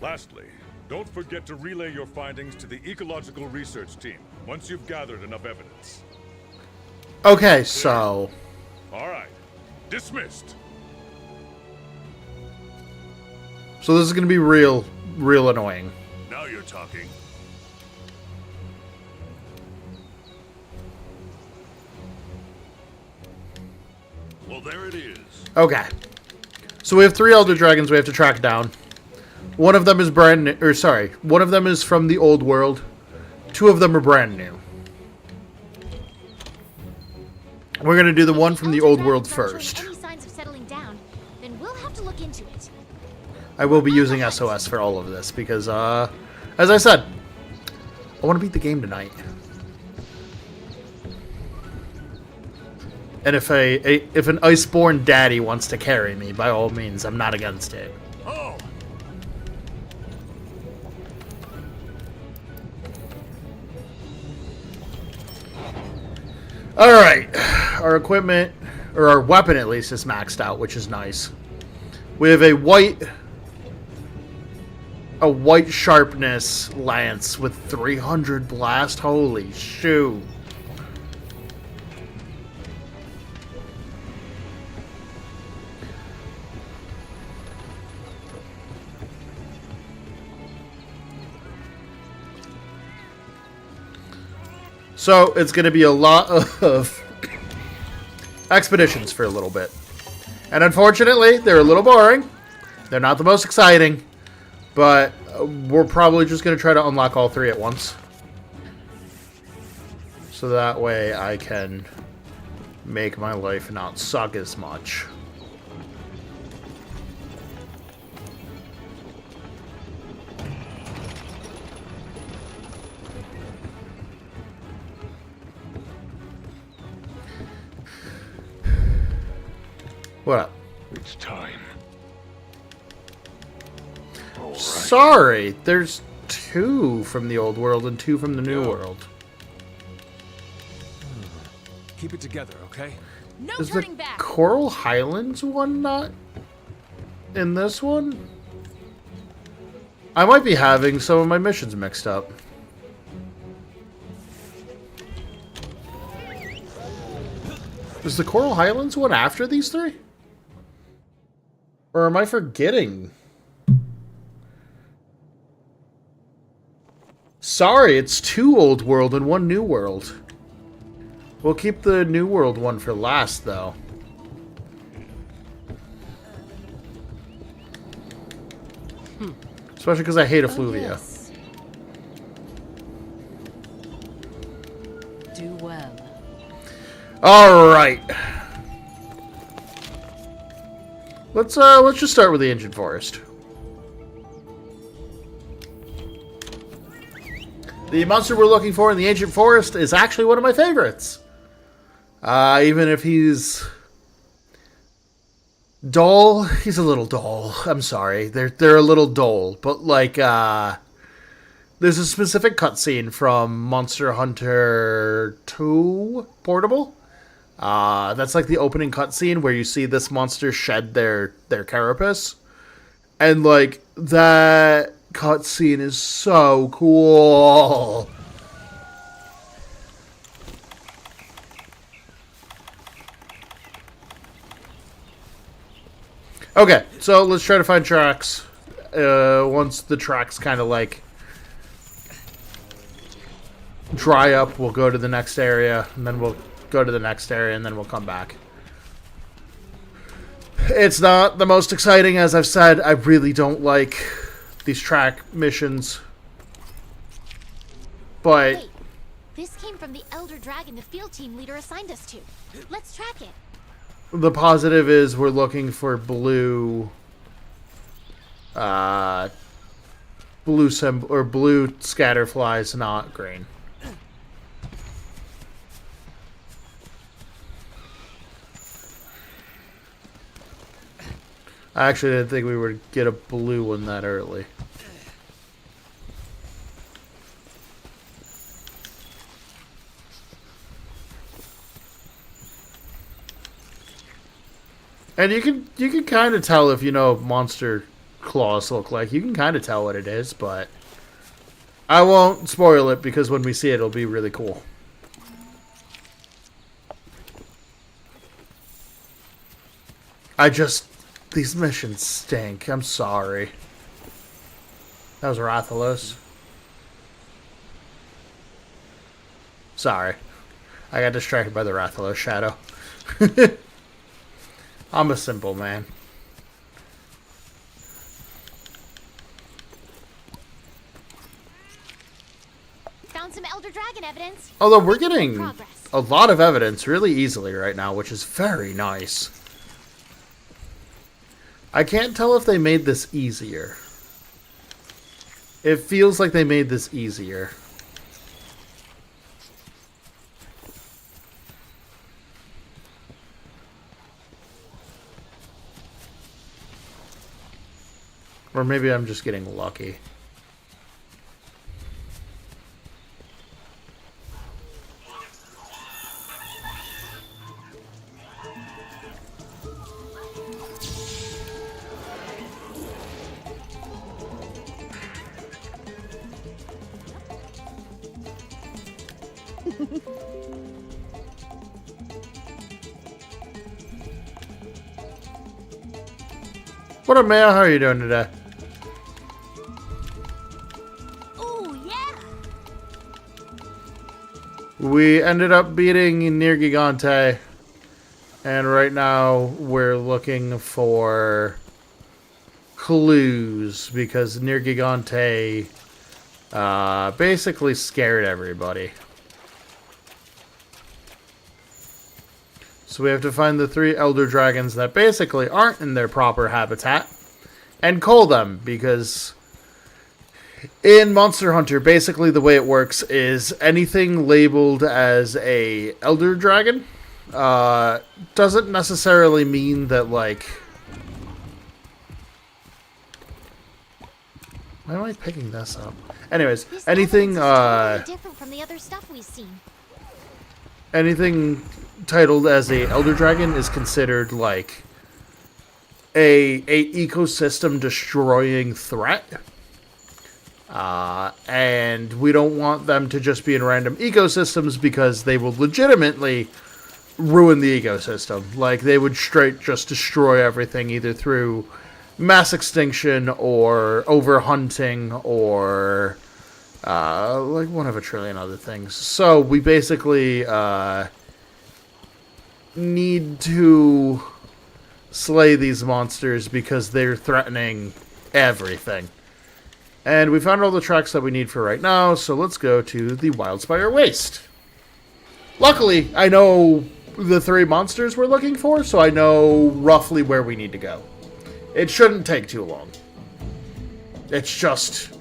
Lastly, don't forget to relay your findings to the Ecological Research Team once you've gathered enough evidence. Okay, so All right. Dismissed. this is gonna be real annoying. Now you're talking. Well, there it is. Okay. So we have 3 Elder Dragons we have to track down. One of them is brand new, or sorry, one of them is from the old world. 2 of them are brand new. We're gonna do the one from the Elder old world dragons aren't first. showing any signs of settling down, then we'll have to look into it. I will be using SOS for all of this because, as I said, I want to beat the game tonight. And if an Iceborne daddy wants to carry me, by all means, I'm not against it. Oh! Alright, our equipment, or our weapon at least, is maxed out, which is nice. We have a white sharpness lance with 300 blast. Holy shoot. So, it's going to be a lot of expeditions for a little bit. And unfortunately, they're a little boring. They're not the most exciting. But we're probably just going to try to unlock all 3 at once. So that way I can make my life not suck as much. What up? It's time. Sorry, there's 2 from the old world and 2 from the new world. Keep it together, okay? No Is the turning back. Coral Highlands one not in this one? I might be having some of my missions mixed up. Is the Coral Highlands one after these 3? Or am I forgetting? Sorry, it's 2 old world and 1 new world. We'll keep the new world one for last, though. Especially because I hate effluvia. Yes. Do well. Alright. Let's just start with the Ancient Forest. The monster we're looking for in the Ancient Forest is actually one of my favorites. Even if he's dull, he's a little dull. I'm sorry. They're a little dull. But, like, there's a specific cutscene from Monster Hunter 2 Portable. That's like the opening cutscene where you see this monster shed their carapace. And, like, that cutscene is so cool. Okay, so let's try to find tracks. Once the tracks kind of, like, dry up, we'll go to the next area, and then we'll go to the next area, and then we'll come back. It's not the most exciting, as I've said. I really don't like these track missions. But Wait, this came from the Elder Dragon the field team leader assigned us to. Let's track it. the positive is we're looking for blue... blue scatterflies, not green. I actually didn't think we would get a blue one that early. And you can kind of tell if you know what monster claws look like. You can kind of tell what it is, but I won't spoil it because when we see it, it'll be really cool. These missions stink. I'm sorry. That was Rathalos. Sorry. I got distracted by the Rathalos shadow. I'm a simple man. Found some Elder Dragon evidence. Although we're getting Progress. a lot of evidence really easily right now, which is very nice. I can't tell if they made this easier. It feels like they made this easier. Or maybe I'm just getting lucky. What up, Maya? How are you doing today? Ooh, yeah. We ended up beating Nergigante, and right now we're looking for clues because Nergigante basically scared everybody. So we have to find the 3 Elder Dragons that basically aren't in their proper habitat and cull them, because in Monster Hunter, basically the way it works is anything labeled as a Elder Dragon doesn't necessarily mean that, like... Why am I picking this up? Anyways, This anything evidence is totally different from the other stuff we've seen. anything titled as a Elder Dragon is considered like a ecosystem destroying threat. And we don't want them to just be in random ecosystems because they will legitimately ruin the ecosystem. Like, they would straight just destroy everything either through mass extinction or overhunting or like one of a trillion other things. So we basically need to slay these monsters because they're threatening everything. And we found all the tracks that we need for right now, so let's go to the Wildspire Waste. Luckily, I know the 3 monsters we're looking for, so I know roughly where we need to go. It shouldn't take too long. It's just...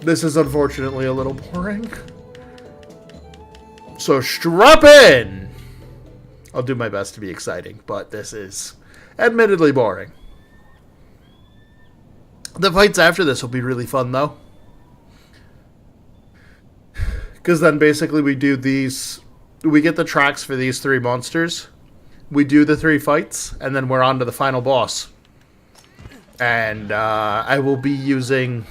this is unfortunately a little boring. So strap in! I'll do my best to be exciting, but this is admittedly boring. The fights after this will be really fun, though. Because then basically we do these... we get the tracks for these 3 monsters. We do the 3 fights, and then we're on to the final boss. And I will be using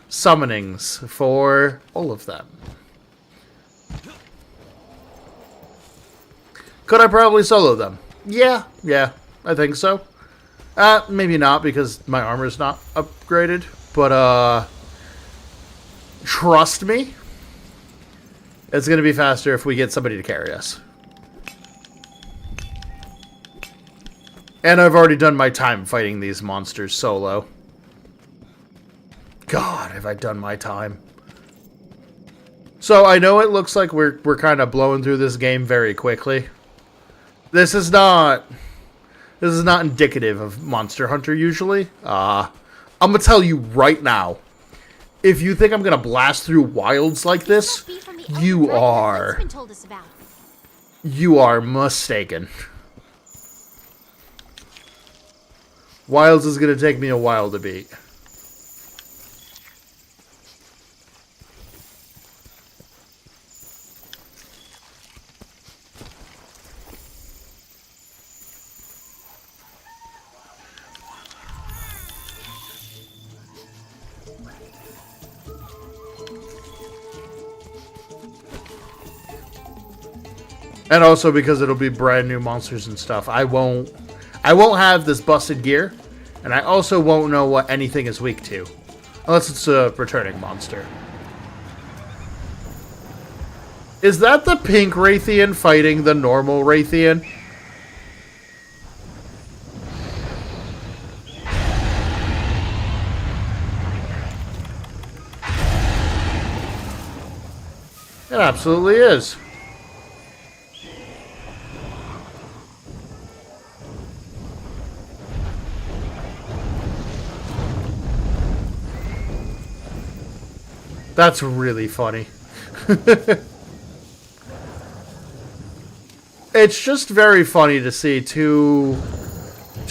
summonings for all of them. Could I probably solo them? Yeah, I think so. Maybe not because my armor's not upgraded, but trust me, it's gonna be faster if we get somebody to carry us. And I've already done my time fighting these monsters solo. God, have I done my time. So I know it looks like we're kind of blowing through this game very quickly. This is not indicative of Monster Hunter usually. I'm gonna tell you right now, if you think I'm gonna blast through wilds like this, you are mistaken. Wilds is gonna take me a while to beat. And also because it'll be brand new monsters and stuff. I won't have this busted gear, and I also won't know what anything is weak to. Unless it's a returning monster. Is that the pink Raytheon fighting the normal Raytheon? It absolutely is. That's really funny. It's just very funny to see two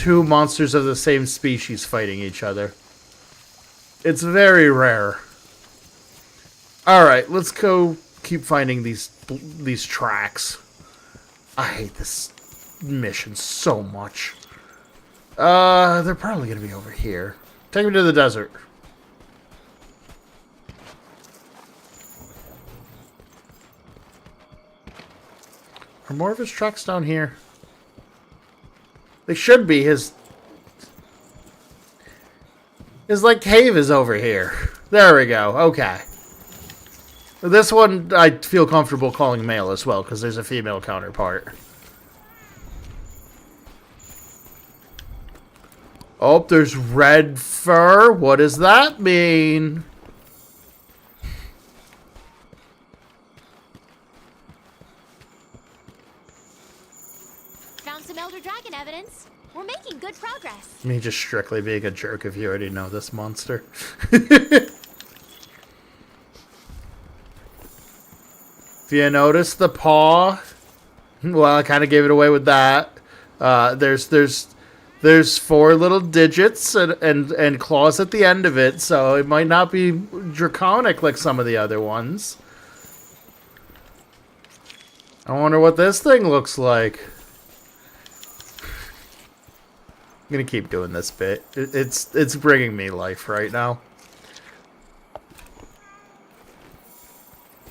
monsters of the same species fighting each other. It's very rare. Alright, let's go keep finding these tracks. I hate this mission so much. They're probably gonna be over here. Take me to the desert. Are more of his tracks down here? They should be. His like cave is over here. There we go. Okay. This one I feel comfortable calling male as well because there's a female counterpart. Oh, there's red fur. What does that mean? Some Elder Dragon evidence. We're making good progress. Me just strictly being a jerk if you already know this monster. If you notice the paw, well, I kind of gave it away with that. There's 4 little digits and claws at the end of it, so it might not be draconic like some of the other ones. I wonder what this thing looks like. I'm gonna keep doing this bit. It's bringing me life right now.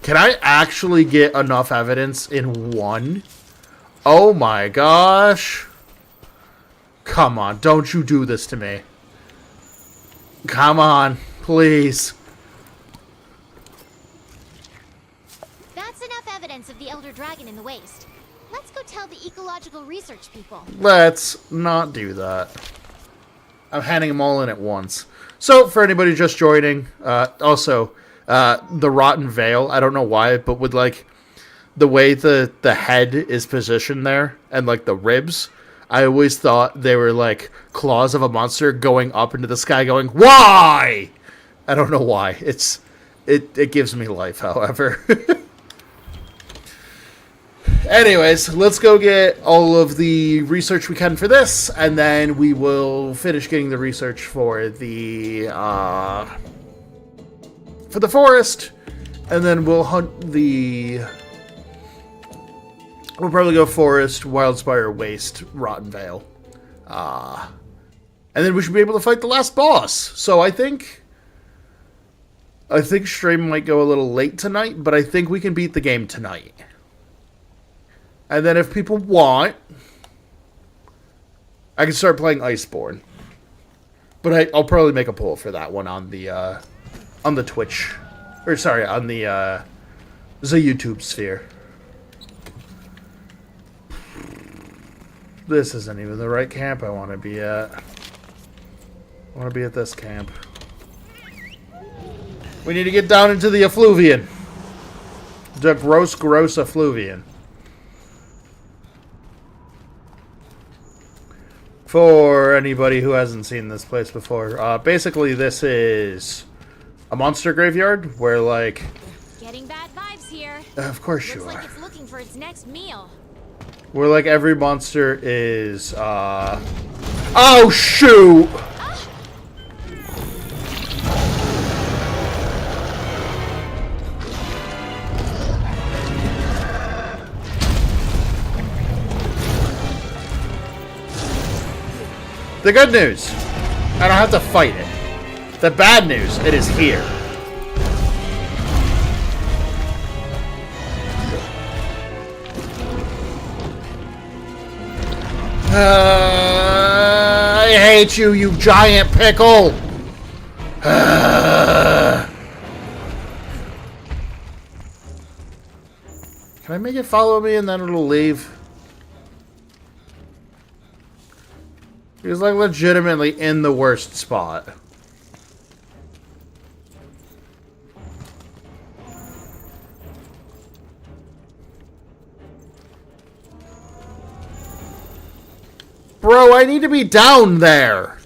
Can I actually get enough evidence in one? Oh my gosh. Come on, don't you do this to me. Come on, please. That's enough evidence of the Elder Dragon in the waste. Let's go tell the ecological research people. Let's not do that. I'm handing them all in at once. So, for anybody just joining, also, the Rotten Veil, I don't know why, but with, like, the way the head is positioned there, and, like, the ribs, I always thought they were, like, claws of a monster going up into the sky going, why? I don't know why. It gives me life, however. Anyways, let's go get all of the research we can for this, and then we will finish getting the research for the forest, and then we'll hunt the... We'll probably go forest, Wildspire, Waste, Rotten Vale. And then we should be able to fight the last boss. So I think stream might go a little late tonight, but I think we can beat the game tonight. And then if people want, I can start playing Iceborne. But I'll probably make a poll for that one on the Twitch. Or sorry, on the YouTube sphere. This isn't even the right camp I want to be at. I want to be at this camp. We need to get down into the effluvian. The gross effluvian. For anybody who hasn't seen this place before, basically this is a monster graveyard where, like... Getting bad vibes here. Of course you Looks are. like it's looking for its next meal. Where, like, every monster is, Oh, shoot! The good news, I don't have to fight it. The bad news, it is here. I hate you, you giant pickle! Can I make it follow me and then it'll leave? He's like legitimately in the worst spot. Bro, I need to be down there.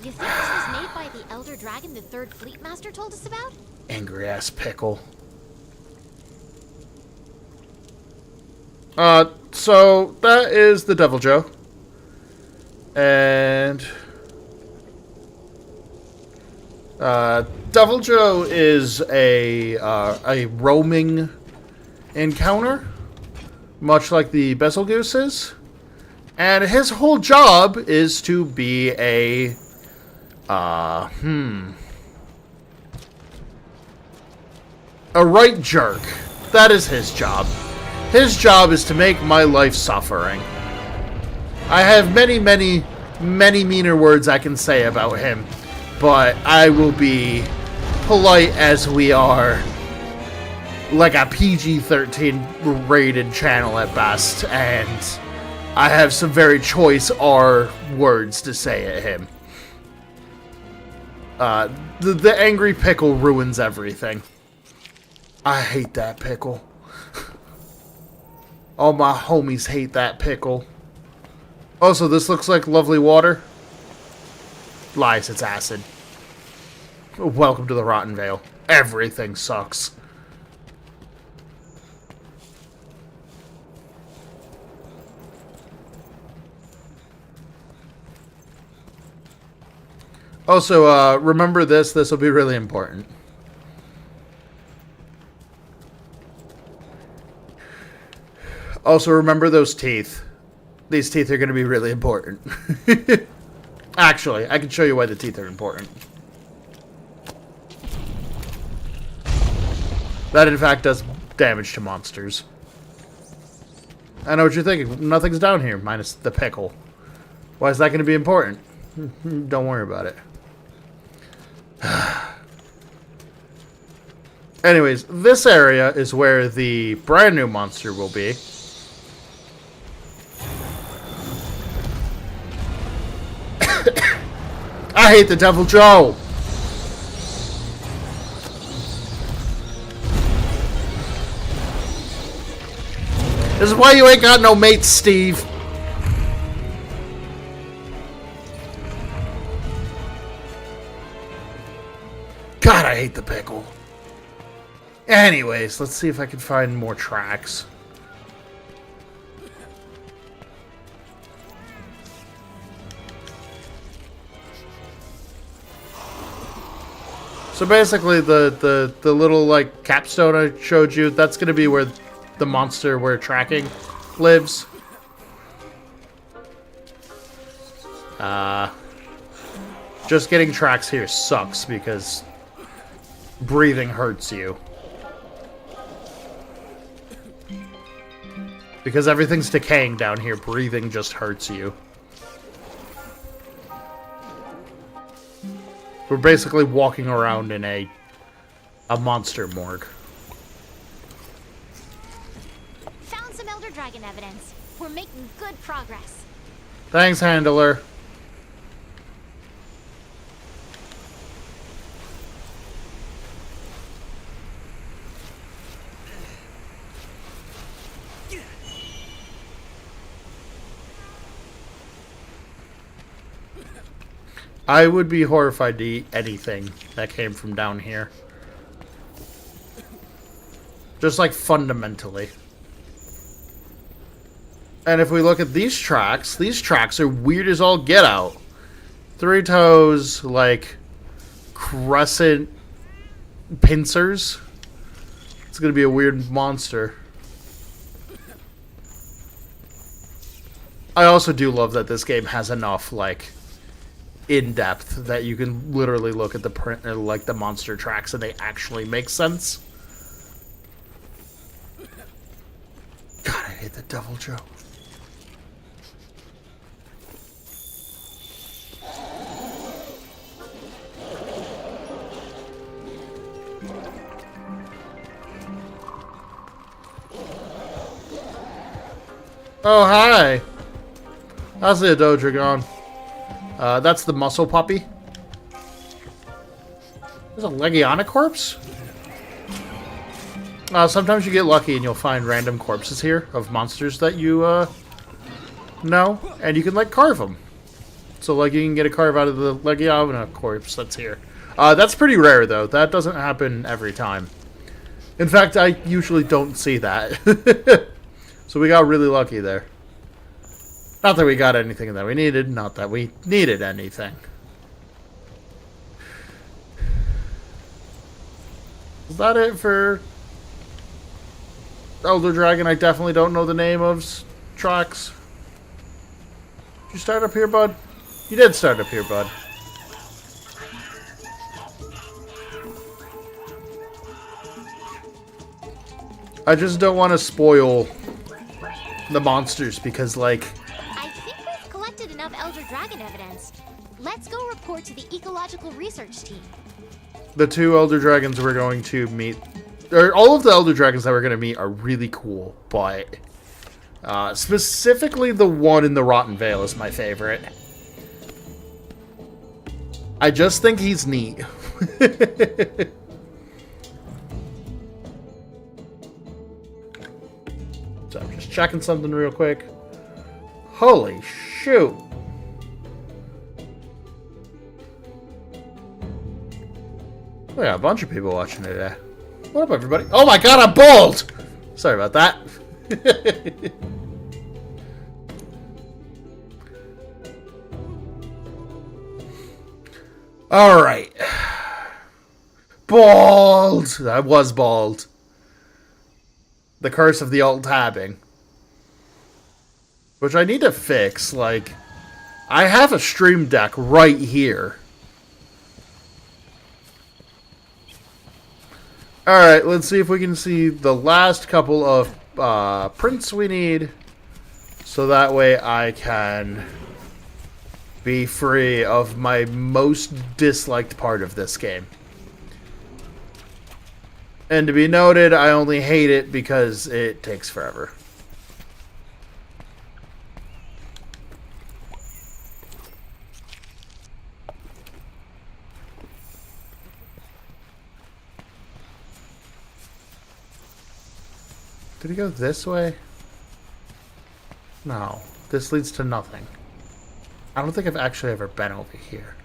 You think this was made by the Elder Dragon the Third Fleet Master told us about? Angry ass pickle. So that is the Devil Joe. And Devil Joe is a roaming encounter, much like the Betelgeuse is, and his whole job is to be a right jerk. That is his job. His job is to make my life suffering. I have many, many, many meaner words I can say about him, but I will be polite as we are like a PG-13 rated channel at best, and I have some very choice R words to say at him. The angry pickle ruins everything. I hate that pickle. All my homies hate that pickle. Also, this looks like lovely water. Lies, it's acid. Welcome to the Rotten Vale. Everything sucks. Also, remember this. This will be really important. Also, remember those teeth. These teeth are going to be really important. Actually, I can show you why the teeth are important. That, in fact, does damage to monsters. I know what you're thinking. Nothing's down here, minus the pickle. Why is that going to be important? Don't worry about it. Anyways, this area is where the brand new monster will be. I hate the Devil Joe! This is why you ain't got no mates, Steve. God, I hate the pickle. Anyways, let's see if I can find more tracks. So basically, the little, like, capstone I showed you, that's going to be where the monster we're tracking lives. Just getting tracks here sucks because breathing hurts you. Because everything's decaying down here, breathing just hurts you. We're basically walking around in a monster morgue. Found some Elder Dragon evidence. We're making good progress. Thanks, Handler. I would be horrified to eat anything that came from down here. Just like fundamentally. And if we look at these tracks are weird as all get out. 3 toes, like crescent pincers. It's gonna be a weird monster. I also do love that this game has enough, like, in-depth that you can literally look at the print, like the monster tracks, and they actually make sense. God, I hate the Devil Joe. Oh, hi! How's the Dodragon? That's the muscle puppy. There's a Legiana corpse? Sometimes you get lucky and you'll find random corpses here of monsters that you, know, and you can, like, carve them. So, like, you can get a carve out of the Legiana corpse that's here. That's pretty rare, though. That doesn't happen every time. In fact, I usually don't see that. So we got really lucky there. Not that we got anything that we needed, not that we needed anything. Is that it for Elder Dragon? I definitely don't know the name of tracks. Did you start up here, bud? You did start up here, bud. I just don't want to spoil the monsters because, like... I think we've collected enough Elder Dragon evidence. Let's go report to the Ecological Research Team. The 2 Elder Dragons we're going to meet... Or all of the Elder Dragons that we're going to meet are really cool, but... specifically the one in the Rotten Vale is my favorite. I just think he's neat. So I'm just checking something real quick. Holy shoot. We got a bunch of people watching today. What up, everybody? Oh my god, I'm bald! Sorry about that. Alright. Bald! I was bald. The curse of the alt-tabbing. Which I need to fix, like... I have a Stream Deck right here. Alright, let's see if we can see the last couple of prints we need. So that way I can be free of my most disliked part of this game. And to be noted, I only hate it because it takes forever. Did he go this way? No. This leads to nothing. I don't think I've actually ever been over here.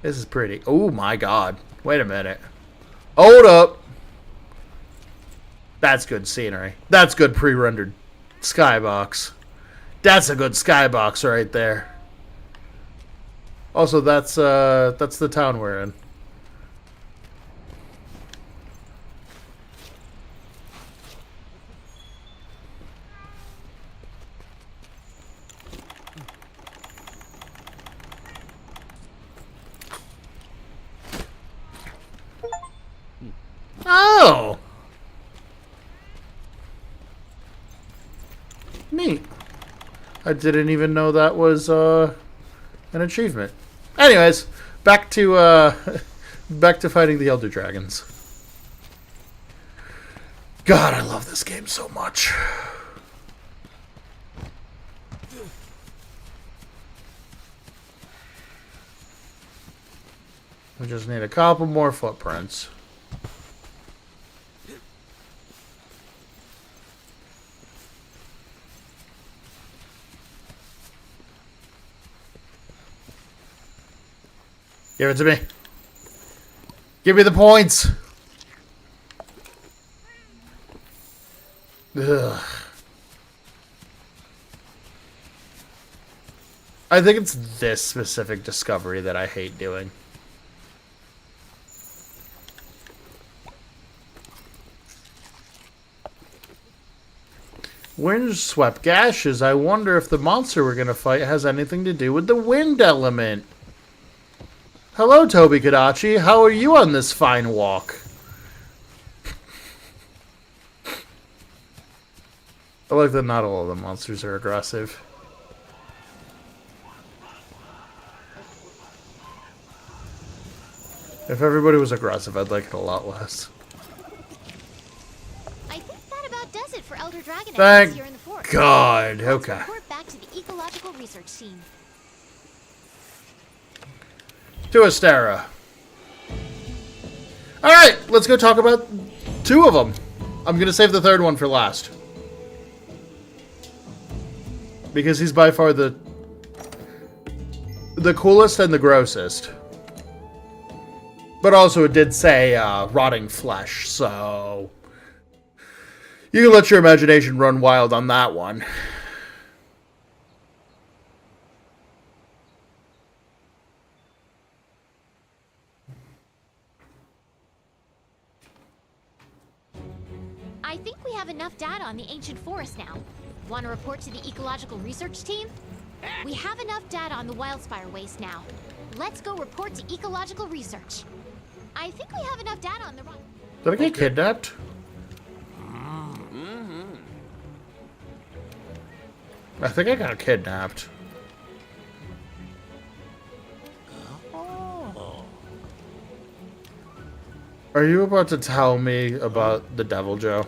This is pretty. Oh my god. Wait a minute. Hold up. That's good scenery. That's good pre-rendered skybox. That's a good skybox right there. Also, that's the town we're in. I didn't even know that was an achievement. Anyways, back to back to fighting the Elder Dragons. God, I love this game so much. We just need a couple more footprints. Give it to me. Give me the points. Ugh. I think it's this specific discovery that I hate doing. Windswept gashes. I wonder if the monster we're gonna fight has anything to do with the wind element. Hello, Toby Kadachi. How are you on this fine walk? I like that not all of the monsters are aggressive. If everybody was aggressive, I'd like it a lot less. I think that about does it for Elder Dragon Thank here in the fort. God. Let's Okay. report back to the ecological research team. To Astera. Alright, let's go talk about two of them. I'm gonna save the third one for last. Because he's by far the coolest and the grossest. But also it did say rotting flesh, so you can let your imagination run wild on that one. I think we have enough data on the ancient forest now. Want to report to the ecological research team? We have enough data on the Wildspire waste now. Let's go report to ecological research. I think we have enough data on the rock. Did I get kidnapped? I think I got kidnapped. Are you about to tell me about the Devil Joe?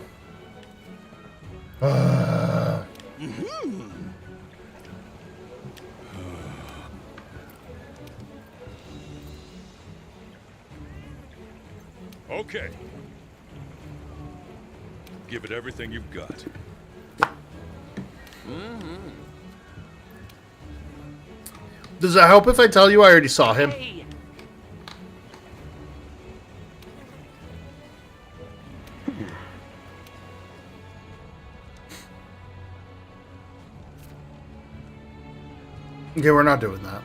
Okay. Give it everything you've got. Does it help if I tell you I already saw him? Okay, we're not doing that.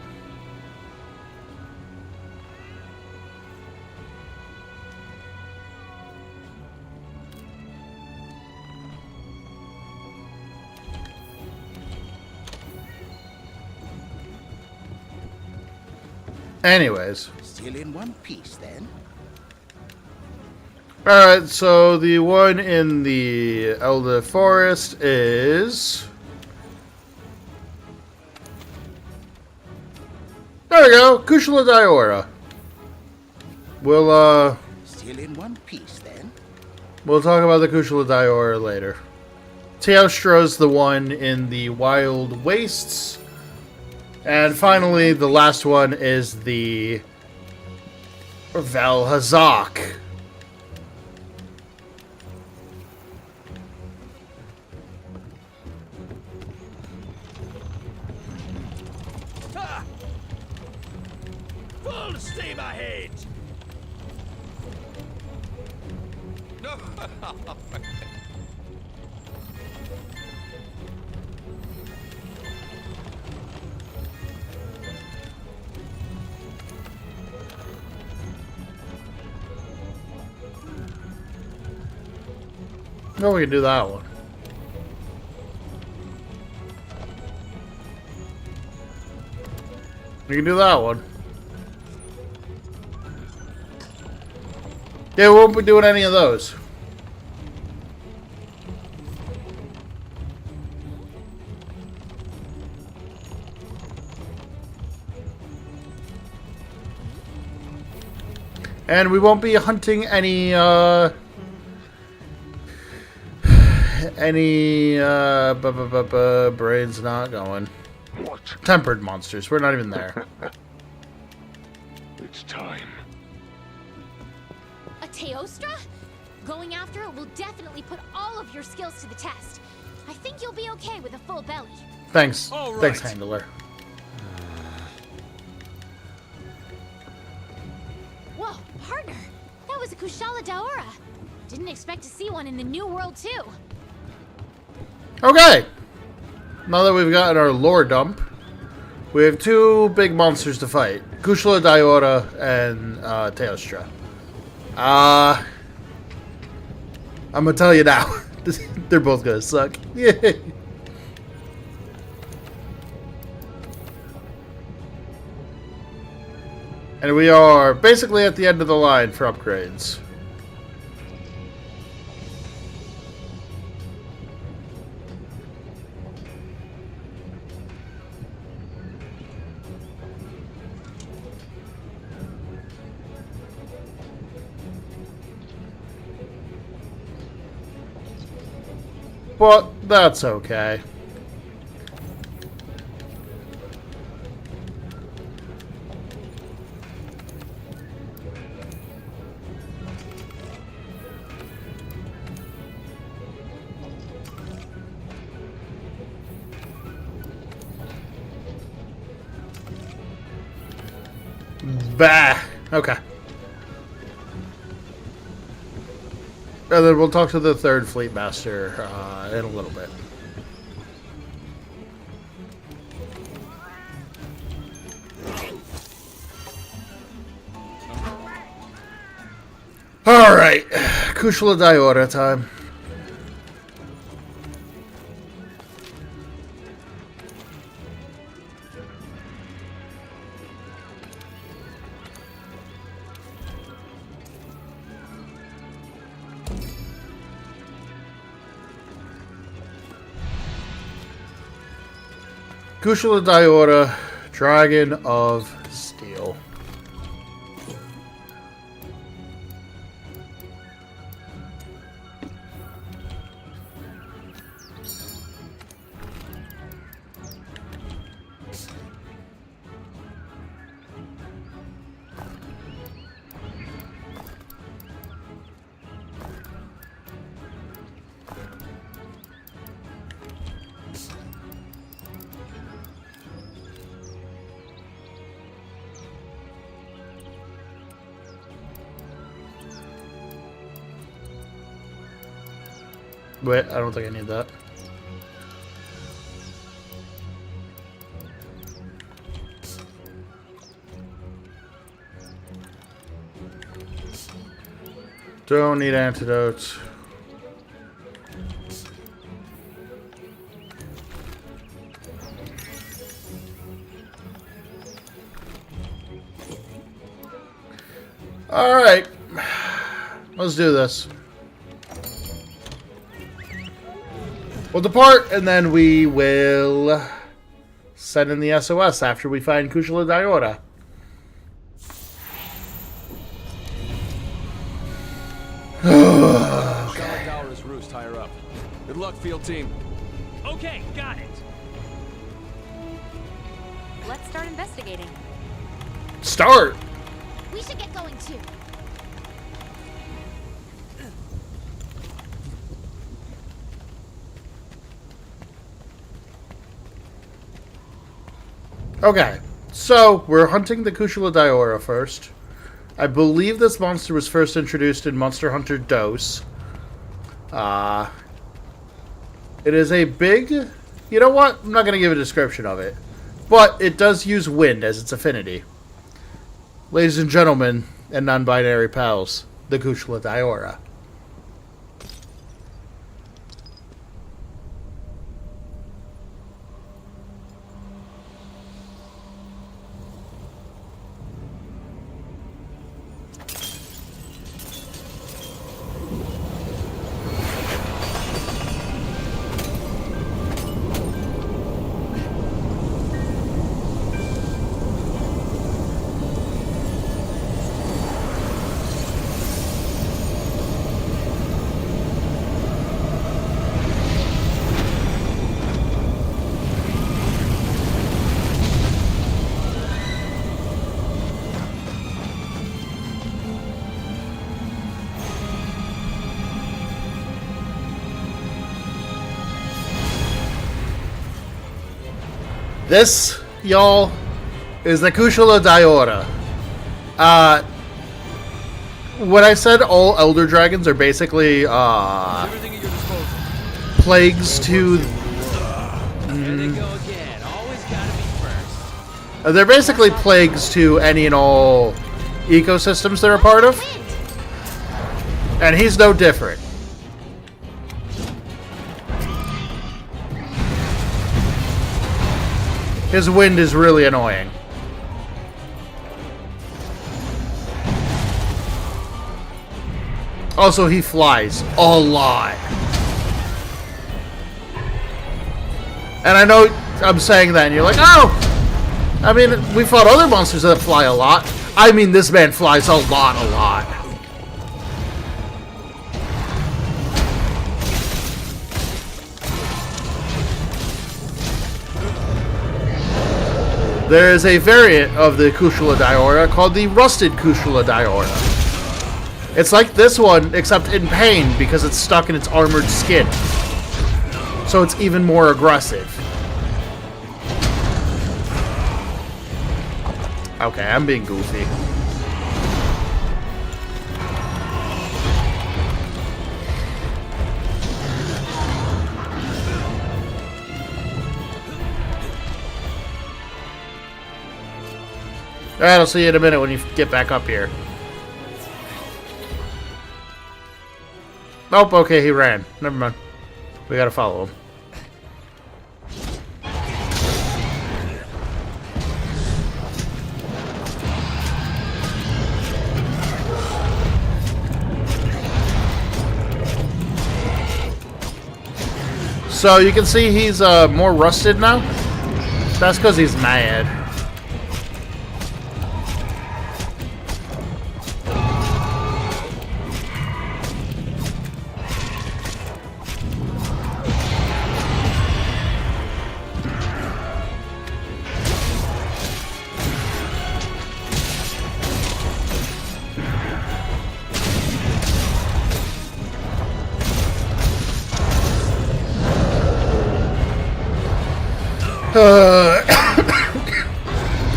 Anyways. Still in one piece, then? Alright, so the one in the Elder Forest is... There we go, Kushala Diora. We'll, Still in one piece, then? we'll talk about the Kushala Diora later. Teostro's the one in the Wild Wastes. And finally, the last one is the Valhazak. Full steam ahead! Oh, we can do that one. We can do that one. Yeah, we won't be doing any of those. And we won't be hunting any brain's not going. What? Tempered monsters. We're not even there. It's time. A Teostra? Going after it will definitely put all of your skills to the test. I think you'll be okay with a full belly. Thanks. All right. Thanks, Handler. Whoa, partner! That was a Kushala Daora. Didn't expect to see one in the New World, too. Okay. Now that we've gotten our lore dump, we have two big monsters to fight. Kushala Daora and Teostra. I'm gonna tell you now. They're both gonna suck. Yay. And we are basically at the end of the line for upgrades. But that's okay. Bah. Okay. And then we'll talk to the third fleet master in a little bit. All right, Kushala Daora time. Kushala Daora, Dragon of Steel. Wait, I don't think I need that. Don't need antidotes. All right, let's do this. We'll depart, and then we will send in the SOS after we find Kushala Daora. Okay. Daora's roost higher up. Good luck, field team. Okay, got it. Let's start investigating. Start! We should get going, too. Okay, so we're hunting the Kushala Daora first. I believe this monster was first introduced in Monster Hunter DOS. It is a big... You know what? I'm not going to give a description of it. But it does use wind as its affinity. Ladies and gentlemen, and non-binary pals, the Kushala Daora. This, y'all, is the Cushula Diora. When I said all Elder Dragons are basically Everything at your disposal. plagues to... There they go again. Always gotta be first. They're basically plagues to any and all ecosystems they're a part of. And he's no different. His wind is really annoying. Also, he flies a lot. And I know I'm saying that and you're like, oh! I mean, we fought other monsters that fly a lot. I mean, this man flies a lot. There is a variant of the Cushula Diora called the Rusted Cushula Diora. It's like this one, except in pain because it's stuck in its armored skin. So it's even more aggressive. Okay, I'm being goofy. Alright, I'll see you in a minute when you get back up here. Nope, okay, he ran. Never mind. We gotta follow him. So you can see he's more rusted now. That's because he's mad.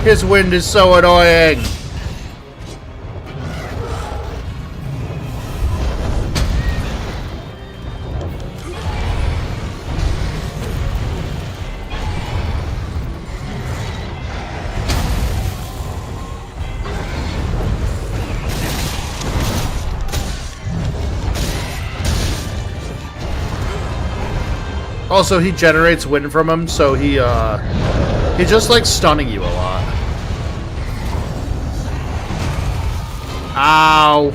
His wind is so annoying. Also, he generates wind from him, so he just likes stunning you a lot. Ow.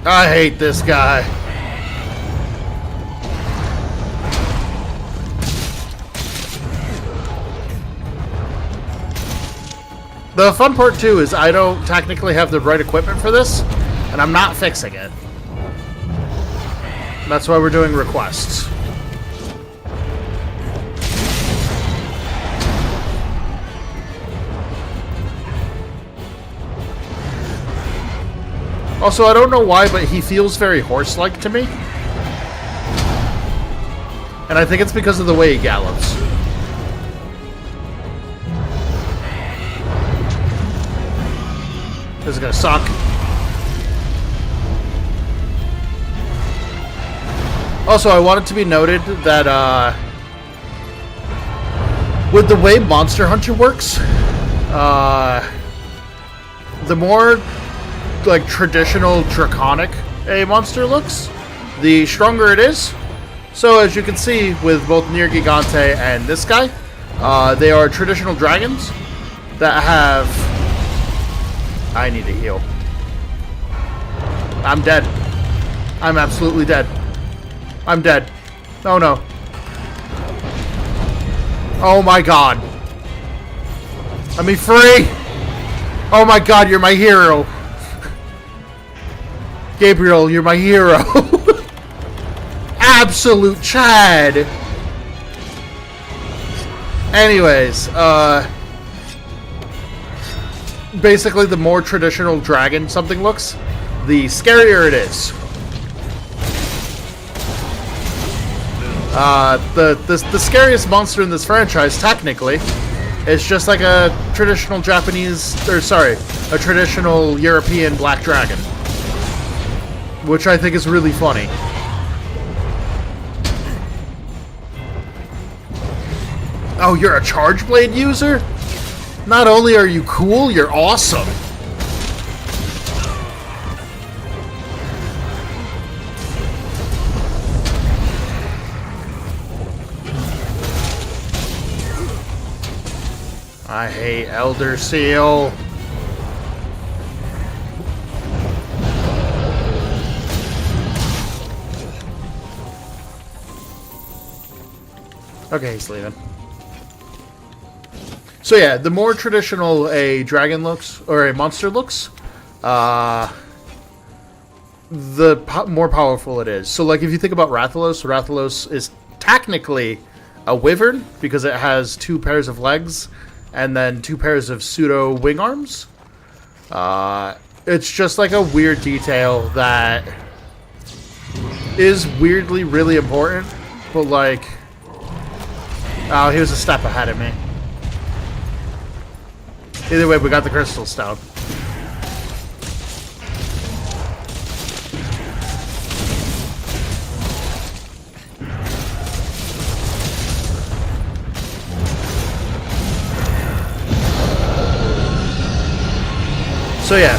I hate this guy. The fun part, too, is I don't technically have the right equipment for this, and I'm not fixing it. That's why we're doing requests. Also, I don't know why, but he feels very horse-like to me. And I think it's because of the way he gallops. This is gonna suck. Also, I want it to be noted that, with the way Monster Hunter works, the more, like, traditional draconic a monster looks, the stronger it is. So, as you can see with both Nergigante and this guy, they are traditional dragons that have... I need to heal. I'm dead. I'm absolutely dead. I'm dead. Oh no. Oh my god. Let me free! Oh my god, you're my hero. Gabriel, you're my hero. Absolute Chad. basically the more traditional dragon something looks, the scarier it is. The scariest monster in this franchise, technically, is just like a traditional Japanese, or sorry, a traditional European black dragon, which I think is really funny. Oh, you're a Charge Blade user? Not only are you cool, you're awesome. I hate Elder Seal. Okay, he's leaving. So yeah, the more traditional a dragon looks, or a monster looks, the more powerful it is. So like if you think about Rathalos, Rathalos is technically a wyvern because it has 2 pairs of legs and then 2 pairs of pseudo wing arms. It's just like a weird detail that is weirdly really important, but like, oh, he was a step ahead of me. Either way, we got the crystal stone. So yeah,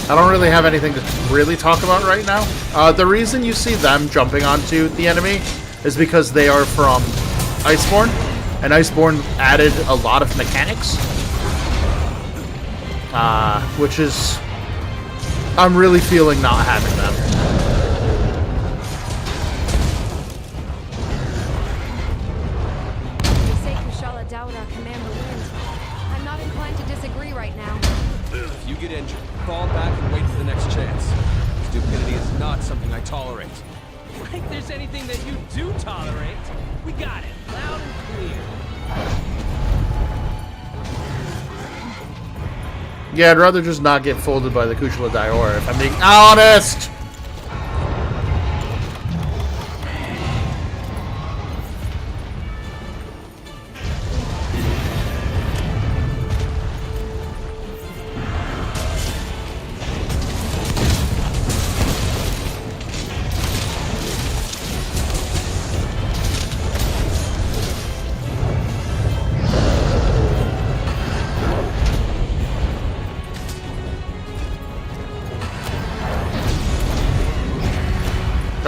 I don't really have anything to really talk about right now. The reason you see them jumping onto the enemy is because they are from Iceborne, and Iceborne added a lot of mechanics, which is, I'm really feeling not having them. They say Kushala Daura command the wind. I'm not inclined to disagree right now. If you get injured, fall back and wait for the next chance. Stupidity is not something I tolerate. Like there's anything that you do tolerate. We got it, loud and clear. Yeah, I'd rather just not get folded by the Kushala Daora, if I'm being honest!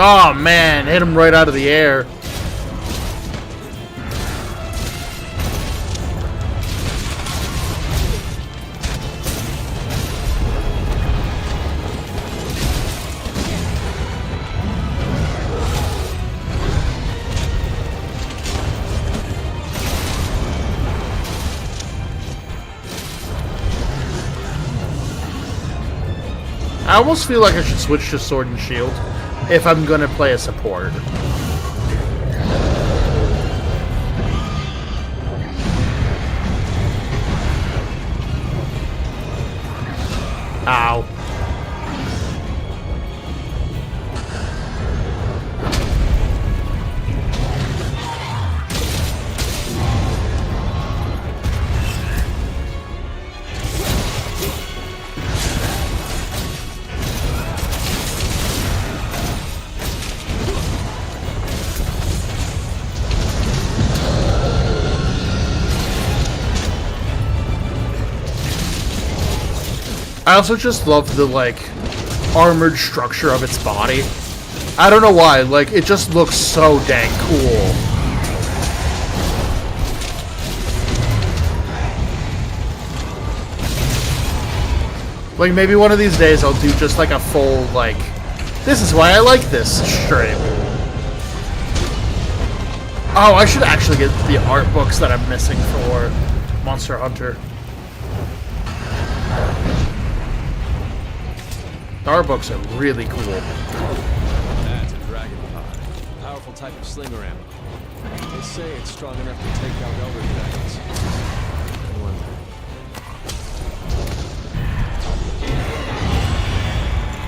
Oh man, hit him right out of the air. I almost feel like I should switch to Sword and Shield if I'm gonna play a support. Ow. I also just love the, like, armored structure of its body. I don't know why, like, it just looks so dang cool. Like, maybe one of these days I'll do just, like, a full, like, this is why I like this stream. Oh, I should actually get the art books that I'm missing for Monster Hunter. Our books are really cool. That's a dragon pod. Powerful type of slinger ammo. They say it's strong enough to take out elder dragons.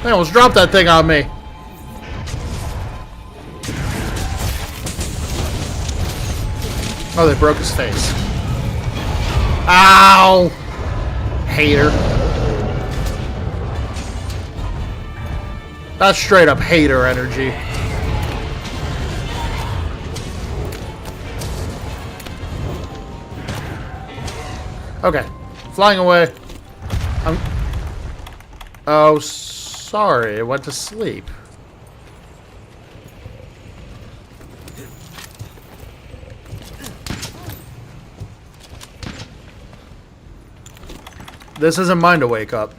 They almost dropped that thing on me. Oh, they broke his face. Ow! Hater. That's straight up hater energy. Okay. Flying away. Oh, sorry. It went to sleep. This isn't mine to wake up.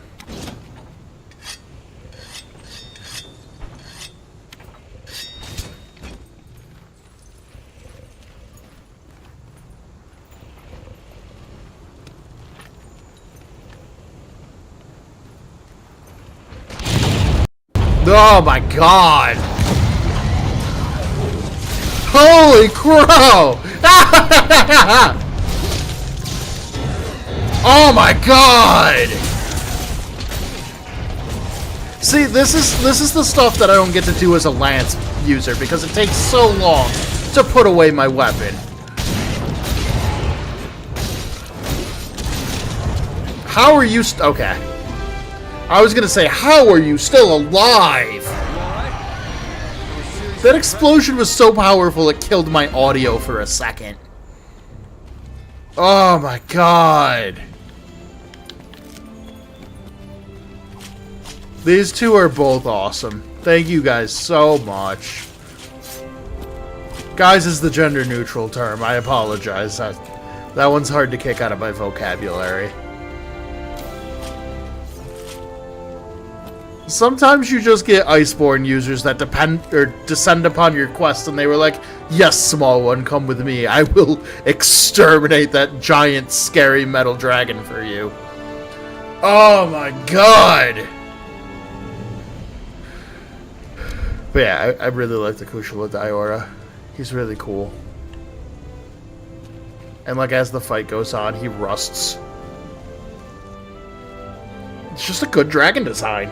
Oh my god! Holy crow! Oh my god! See, this is the stuff that I don't get to do as a Lance user because it takes so long to put away my weapon. How are you okay. I was gonna say, how are you still alive? That explosion was so powerful it killed my audio for a second. Oh my god. These two are both awesome. Thank you guys so much. Guys is the gender neutral term. I apologize. That one's hard to kick out of my vocabulary. Sometimes you just get Iceborne users that descend upon your quest and they were like, yes, small one, come with me. I will exterminate that giant, scary metal dragon for you. Oh my god! But yeah, I really like the Kushala Daora. He's really cool. And like as the fight goes on, he rusts. It's just a good dragon design.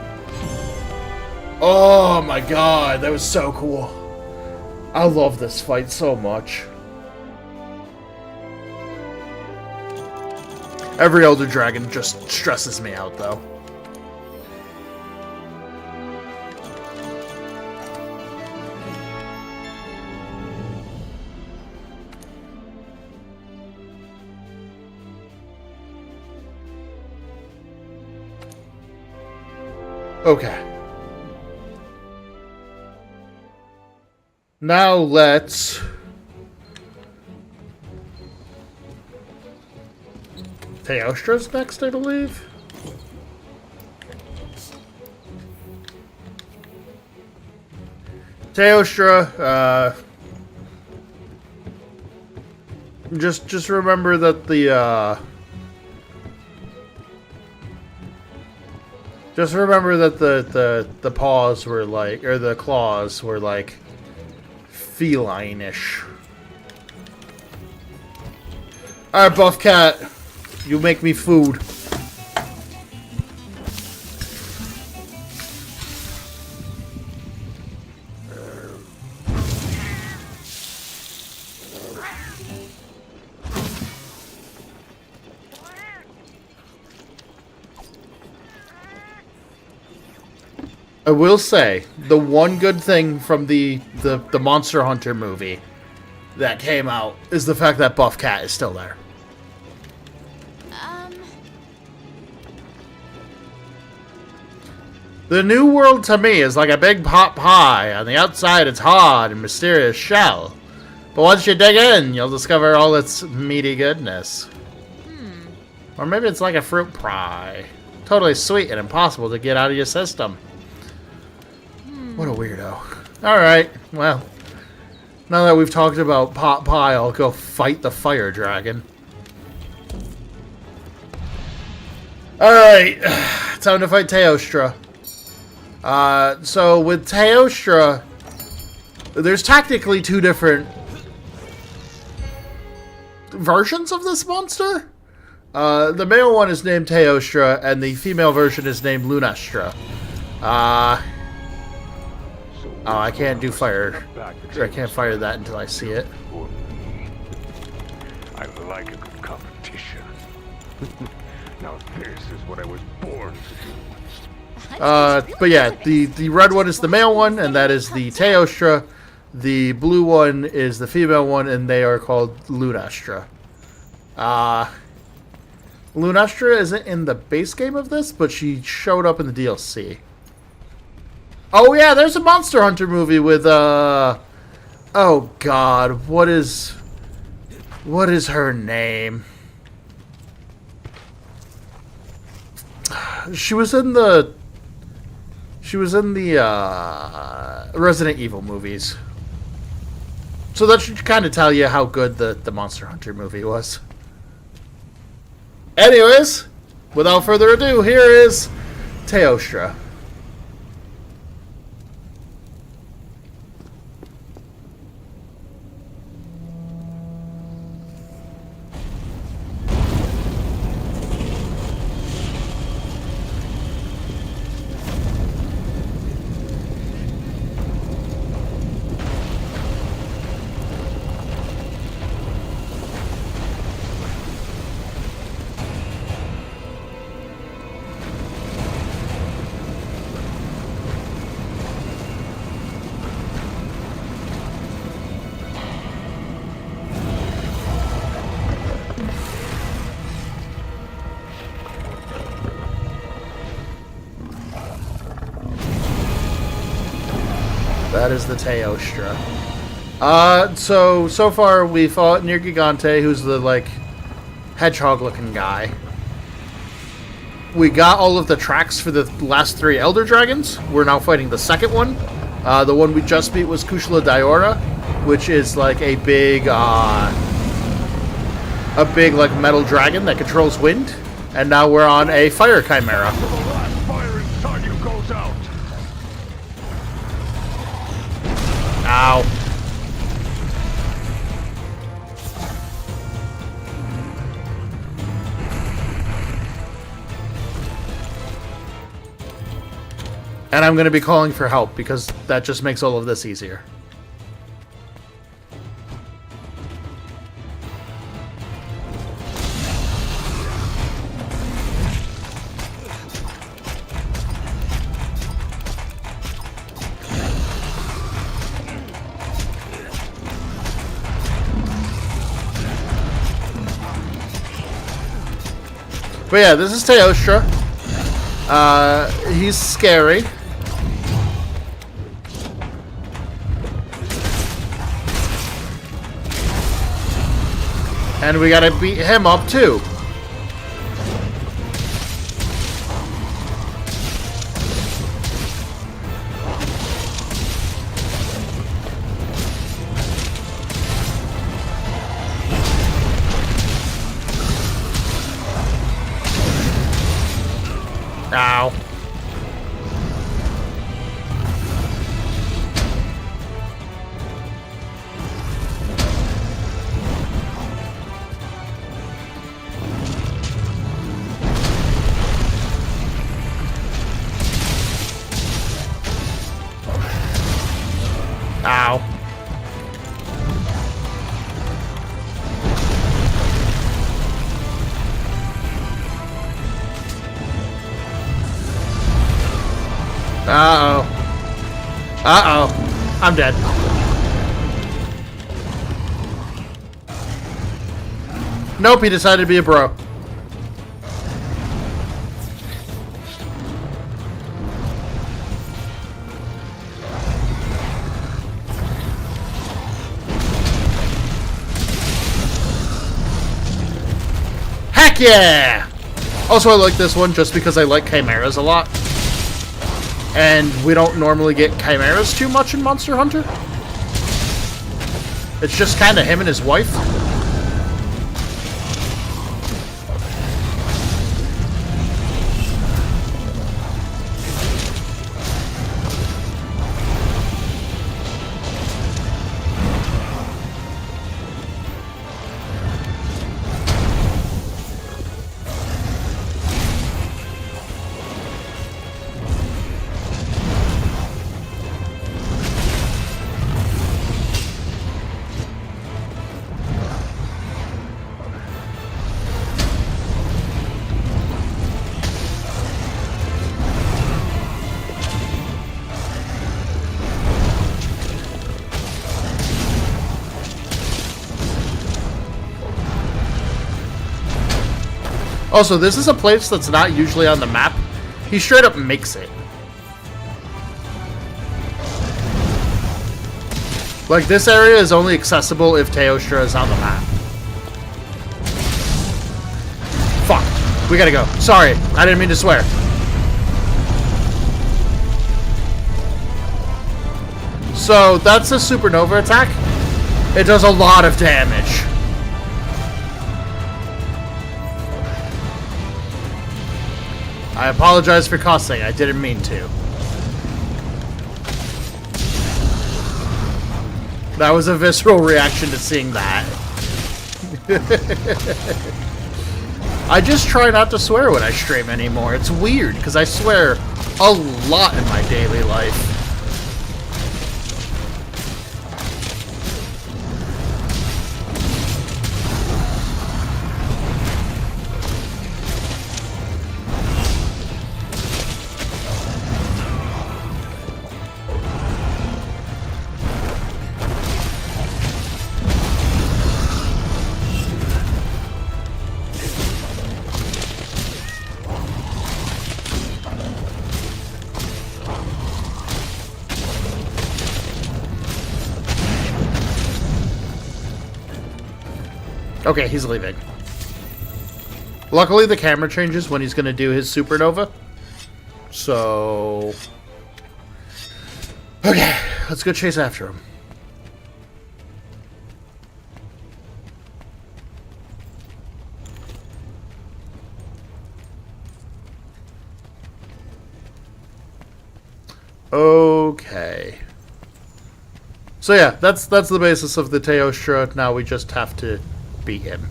Oh my god, that was so cool. I love this fight so much. Every Elder Dragon just stresses me out though. Okay. Now let's... Teostra's next, I believe? Teostra, just remember that just remember that the paws were like, or the claws were like feline-ish. Alright, Buff Cat. You make me food. I will say, the one good thing from the Monster Hunter movie that came out is the fact that Buff Cat is still there. The new world to me is like a big pot pie. On the outside it's hard and mysterious shell. But once you dig in, you'll discover all its meaty goodness. Or maybe it's like a fruit pie. Totally sweet and impossible to get out of your system. What a weirdo. Alright, well. Now that we've talked about pot pie, I'll go fight the fire dragon. Alright, time to fight Teostra. So with Teostra, there's technically two different versions of this monster. The male one is named Teostra, and the female version is named Lunastra. Oh, I can't do fire. I can't fire that until I see it. I like a good competition. Now this is what I was born to do. But yeah, the red one is the male one, and that is the Teostra. The blue one is the female one, and they are called Lunastra. Lunastra isn't in the base game of this, but she showed up in the DLC. Oh yeah, there's a Monster Hunter movie with oh god, what is her name? She was in the Resident Evil movies. So that should kind of tell you how good the Monster Hunter movie was. Anyways, without further ado, here is Teostra. That is the Teostra. So far we fought Nergigante, who's the, like, hedgehog-looking guy. We got all of the tracks for the last 3 Elder Dragons. We're now fighting the second one. The one we just beat was Kushala Daora, which is, like, a big, like, metal dragon that controls wind. And now we're on a Fire Chimera. Ow. And I'm going to be calling for help because that just makes all of this easier. But yeah, this is Teostra. He's scary. And we gotta beat him up too. Ow. Ow. Uh-oh. Uh-oh. I'm dead. Nope, he decided to be a bro. Heck yeah! Also, I like this one just because I like chimeras a lot. And we don't normally get chimeras too much in Monster Hunter. It's just kind of him and his wife. Also, this is a place that's not usually on the map. He straight up makes it. Like, this area is only accessible if Teostra is on the map. Fuck. We gotta go. Sorry. I didn't mean to swear. So, that's a supernova attack. It does a lot of damage. I apologize for cussing. I didn't mean to. That was a visceral reaction to seeing that. I just try not to swear when I stream anymore. It's weird, because I swear a lot in my daily life. Okay, he's leaving. Luckily, the camera changes when he's going to do his supernova. So... okay, let's go chase after him. Okay. So yeah, that's the basis of the Teostra. Now we just have to beat him.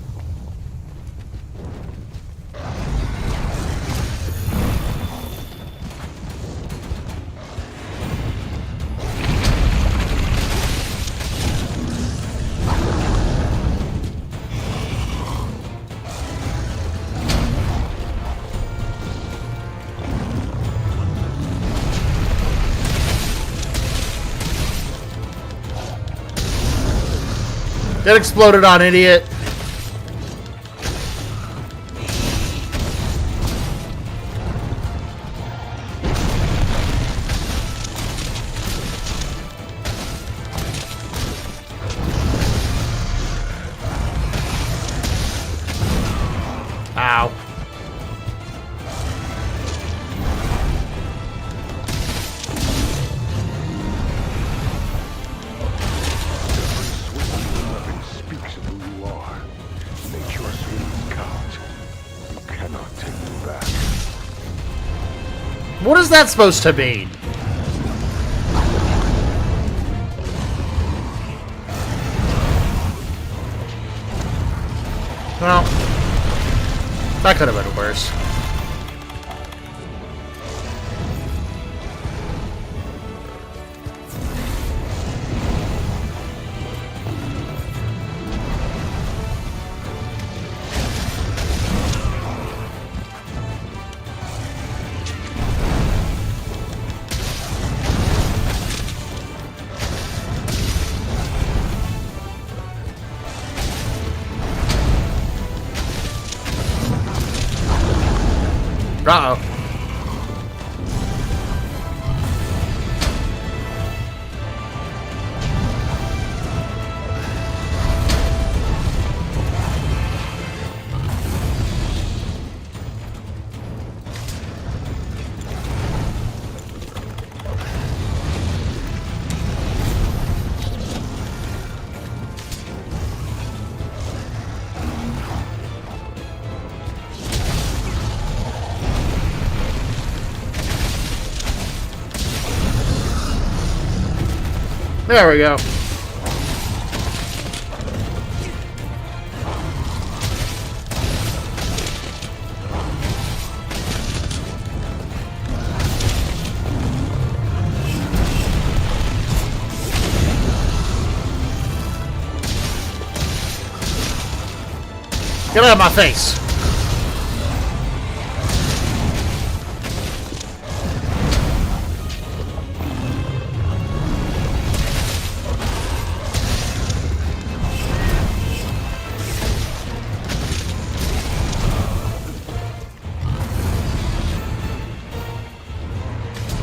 Get exploded on, idiot. Ow. Speaks of who you are. Nature assumes count. You cannot take me back. What is that supposed to mean? Well, that could have been worse. Uh-oh. There we go. Get out of my face.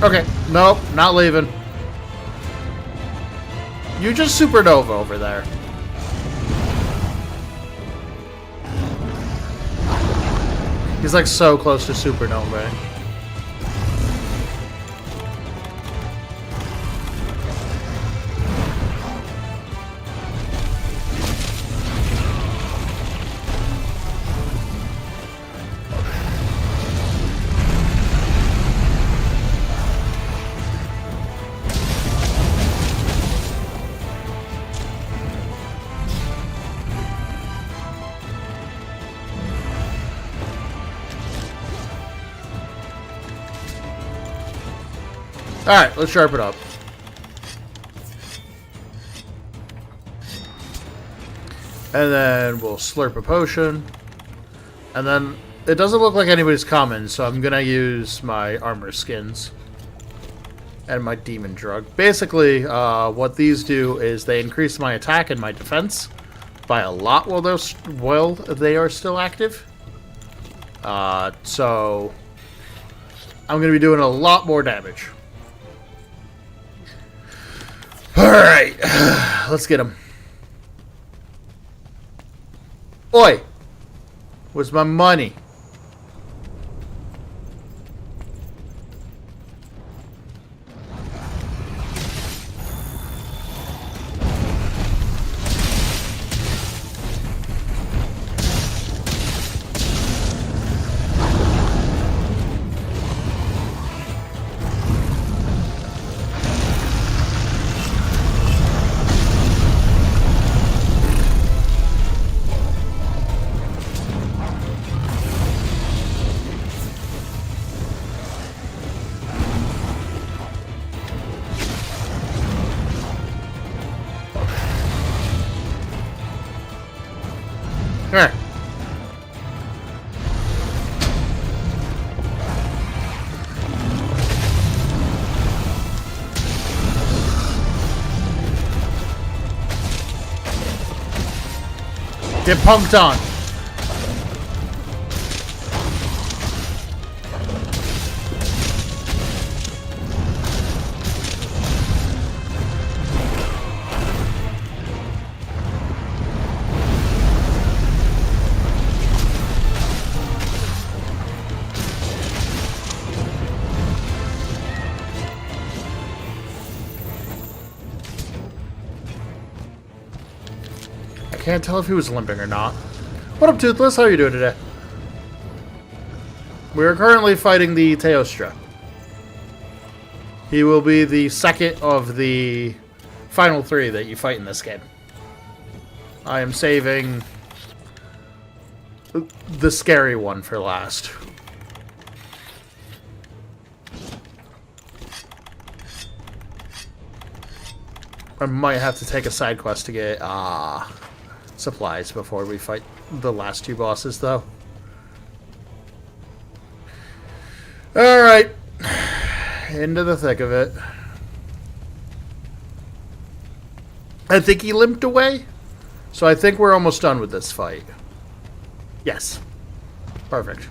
Okay, nope, not leaving. You just supernova over there. He's like so close to supernova. Alright, let's sharpen up. And then we'll slurp a potion. And then it doesn't look like anybody's coming, so I'm gonna use my armor skins. And my demon drug. Basically, what these do is they increase my attack and my defense by a lot while they are still active. So I'm gonna be doing a lot more damage. Alright, let's get him. Oi! Where's my money? Here. Get punked on. Can't tell if he was limping or not. What up, Toothless? How are you doing today? We are currently fighting the Teostra. He will be the second of the final 3 that you fight in this game. I am saving the scary one for last. I might have to take a side quest to get supplies before we fight the last 2 bosses, though. Alright. Into the thick of it. I think he limped away. So I think we're almost done with this fight. Yes. Perfect.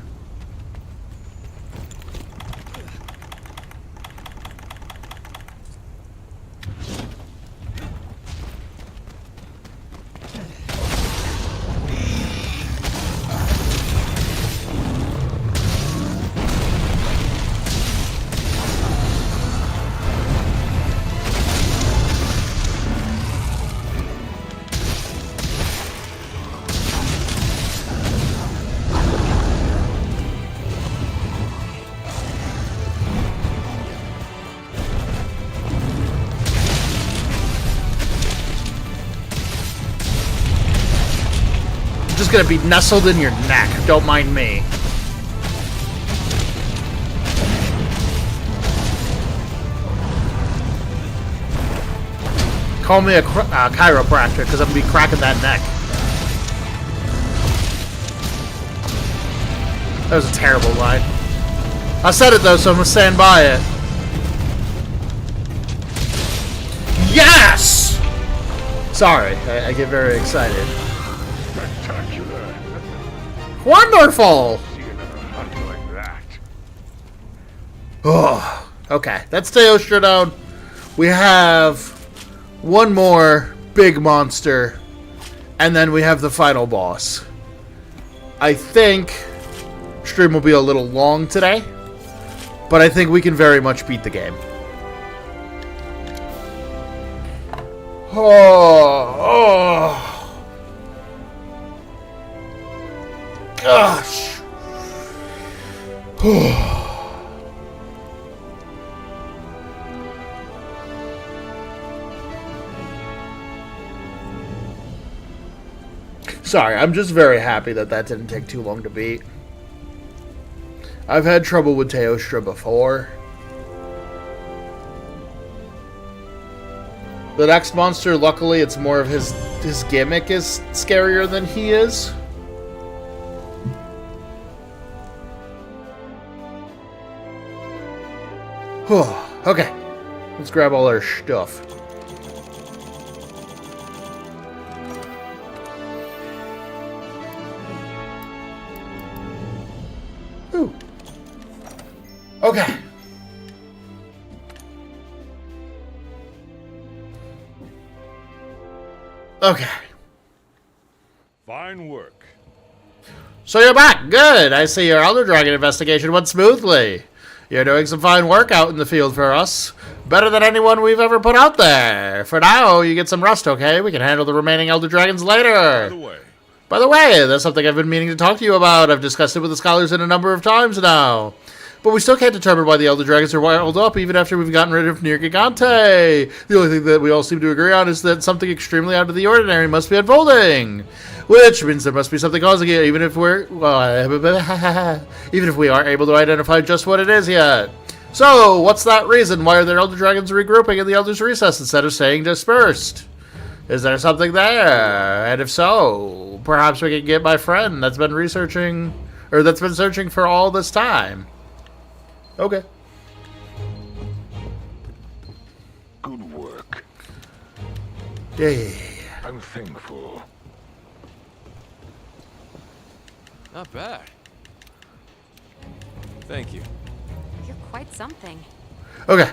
Just gonna be nestled in your neck. Don't mind me. Call me a chiropractor because I'm gonna be cracking that neck. That was a terrible line. I said it though, so I'm gonna stand by it. Yes! Sorry, I get very excited. Spectacular. Wonderful! See another hunt like that. Oh, Okay, that's Teostra down. We have one more big monster, and then we have the final boss. I think stream will be a little long today, but I think we can very much beat the game. Oh, gosh. Sorry, I'm just very happy that that didn't take too long to beat. I've had trouble with Teostra before. The next monster, luckily, it's more of his gimmick is scarier than he is. Okay, let's grab all our stuff. Ooh. Okay. Okay. Fine work. So you're back. Good. I see your Elder Dragon investigation went smoothly. You're doing some fine work out in the field for us. Better than anyone we've ever put out there. For now, you get some rest, okay? We can handle the remaining Elder Dragons later. By the way, that's something I've been meaning to talk to you about. I've discussed it with the scholars a number of times now. But we still can't determine why the Elder Dragons are wild up even after we've gotten rid of Nergigante. The only thing that we all seem to agree on is that something extremely out of the ordinary must be unfolding. Which means there must be something causing it, even if we're... even if we aren't able to identify just what it is yet. So, what's that reason? Why are the Elder Dragons regrouping in the Elder's Recess instead of staying dispersed? Is there something there? And if so, perhaps we can get my friend that's been researching... or that's been searching for all this time. Okay. Good work. Yay. I'm thankful. Not bad. Thank you. You're quite something. Okay.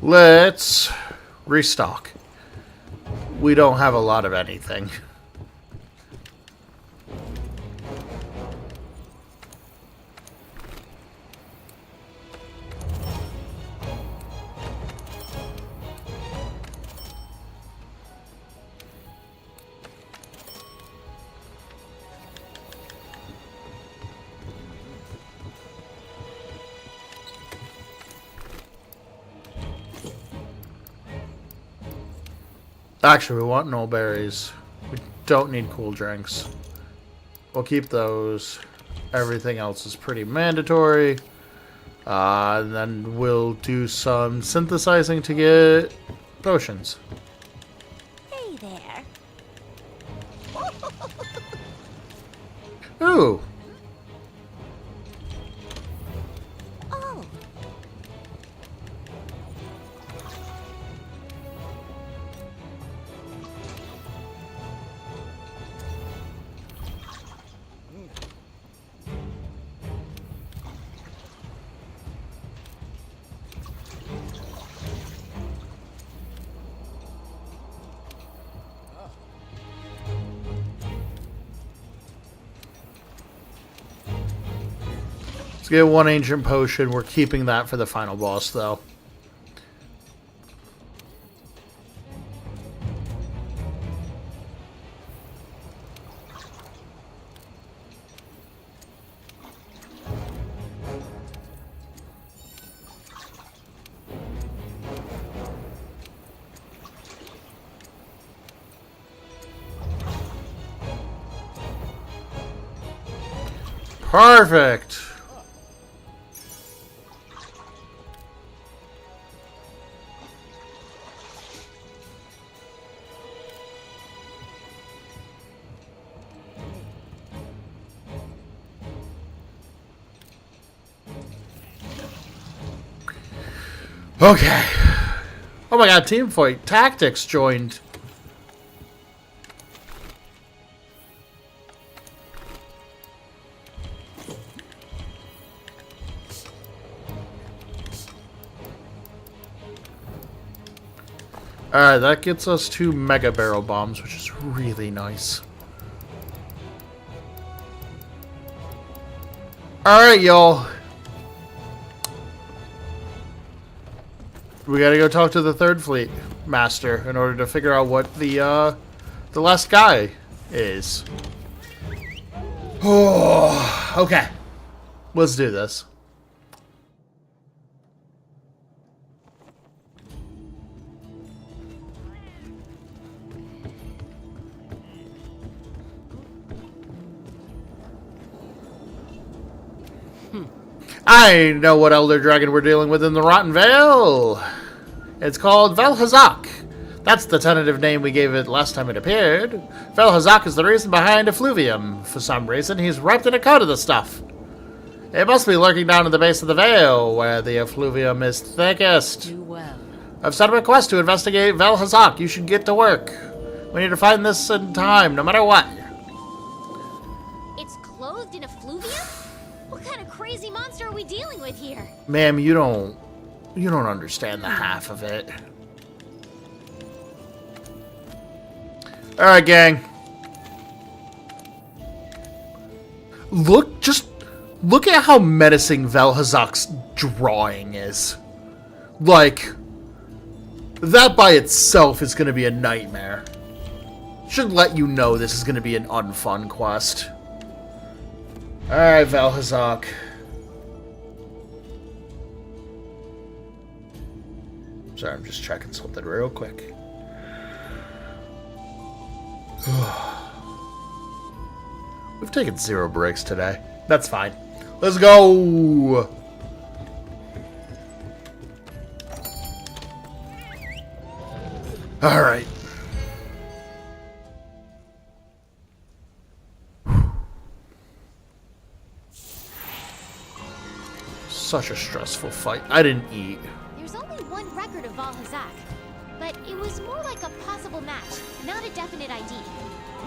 Let's restock. We don't have a lot of anything. Actually, we want no berries. We don't need cool drinks. We'll keep those. Everything else is pretty mandatory. And then we'll do some synthesizing to get potions. Hey there. Ooh. Oh. Let's get one ancient potion. We're keeping that for the final boss, though. Perfect. Okay. Oh my god, Team Fight Tactics joined. Alright, that gets us 2 Mega Barrel Bombs, which is really nice. Alright, y'all. We gotta go talk to the Third Fleet Master in order to figure out what the last guy is. Oh, okay. Let's do this. I know what Elder Dragon we're dealing with in the Rotten Vale. It's called Vel'Hazak. That's the tentative name we gave it last time it appeared. Vel'Hazak is the reason behind Effluvium. For some reason, he's wrapped in a coat of the stuff. It must be lurking down at the base of the Vale, where the effluvium is thickest. Do well. I've sent a request to investigate Vel'Hazak. You should get to work. We need to find this in time, no matter what. It's clothed in effluvium? What kind of crazy monster are we dealing with here? Ma'am, you don't understand the half of it. Alright, gang. Look at how menacing Vel'Hazak's drawing is. Like, that by itself is going to be a nightmare. Should let you know this is going to be an unfun quest. Alright, Vel'Hazak. Sorry, I'm just checking something real quick. We've taken 0 breaks today. That's fine. Let's go! Alright. Such a stressful fight. I didn't eat. There's only one record of Vel'Hazak, but it was more like a possible match, not a definite ID.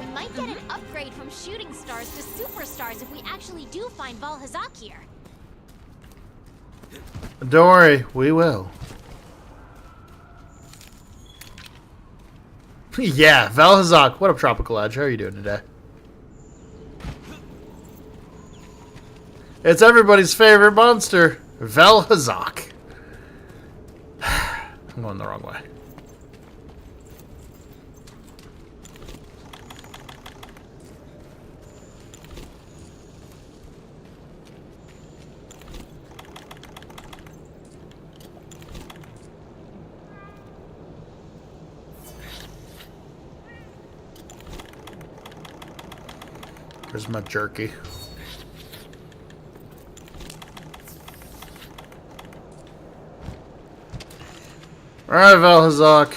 We might get an upgrade from shooting stars to superstars if we actually do find Vel'Hazak here. Don't worry, we will. Yeah, Vel'Hazak. What up, Tropical Edge? How are you doing today? It's everybody's favorite monster, Vel'Hazak. I'm going the wrong way. There's my jerky. Alright, Vel'Hazak.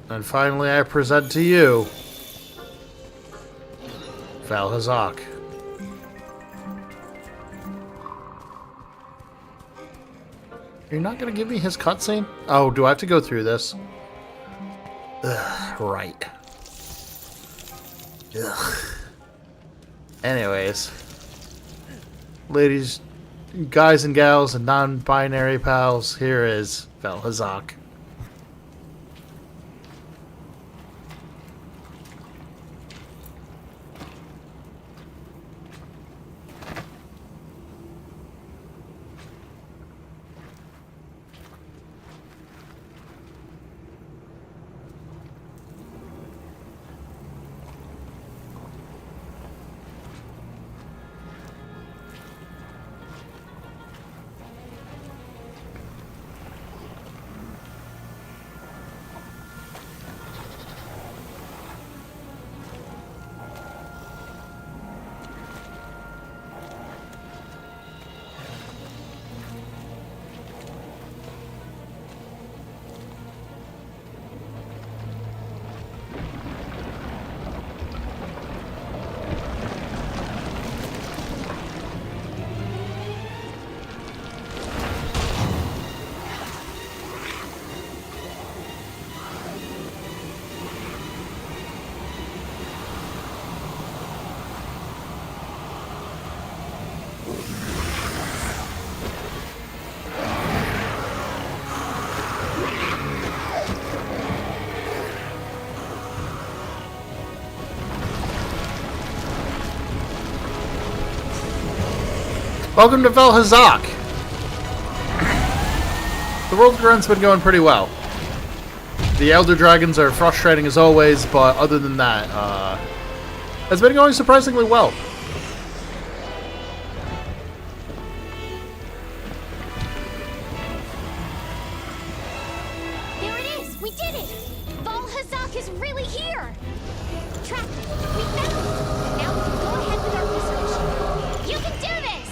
And finally I present to you Vel'Hazak. You're not gonna give me his cutscene? Oh, do I have to go through this? Ugh, right. Ugh. Anyways. Ladies, guys and gals and non-binary pals, here is Vel'Hazak. Welcome to Vel'Hazak. The world run's been going pretty well. The Elder Dragons are frustrating as always, but other than that, it's been going surprisingly well. There it is! We did it! Vel'Hazak is really here! Tracker, we found it! Now we can go ahead with our research. You can do this!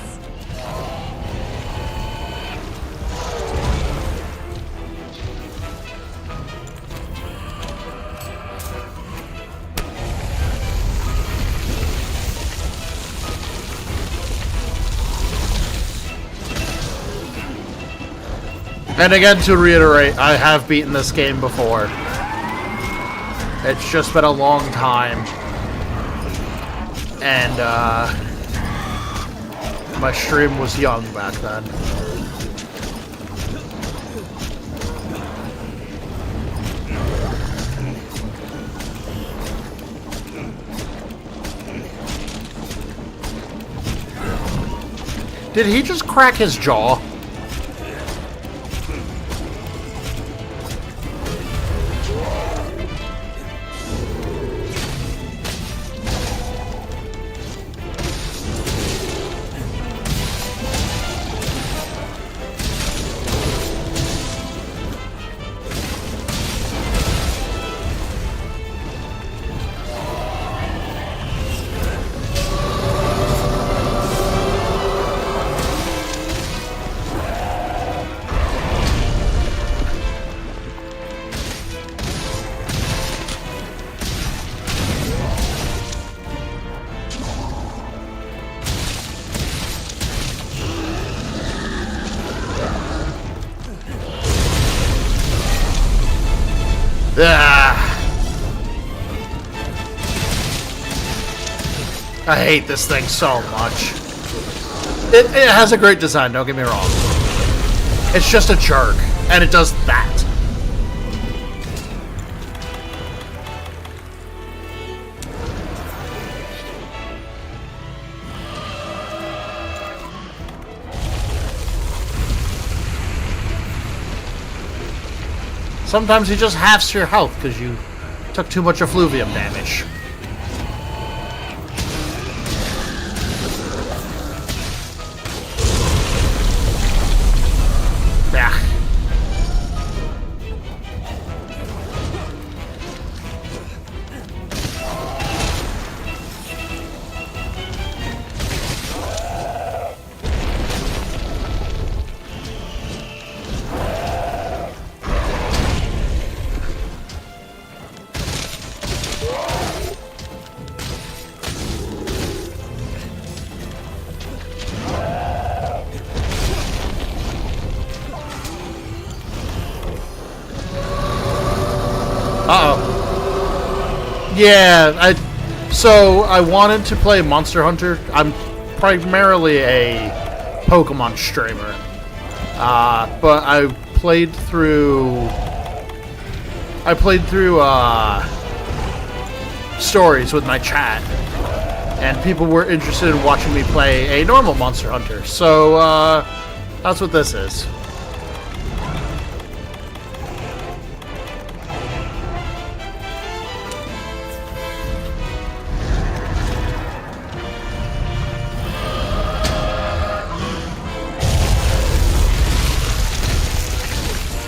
And again, to reiterate, I have beaten this game before. It's just been a long time. And, my stream was young back then. Did he just crack his jaw? I hate this thing so much. It has a great design, don't get me wrong. It's just a jerk, and it does that. Sometimes he just halves your health because you took too much effluvium damage. Yeah, so I wanted to play Monster Hunter. I'm primarily a Pokemon streamer. But I played through stories with my chat, and people were interested in watching me play a normal Monster Hunter. So that's what this is.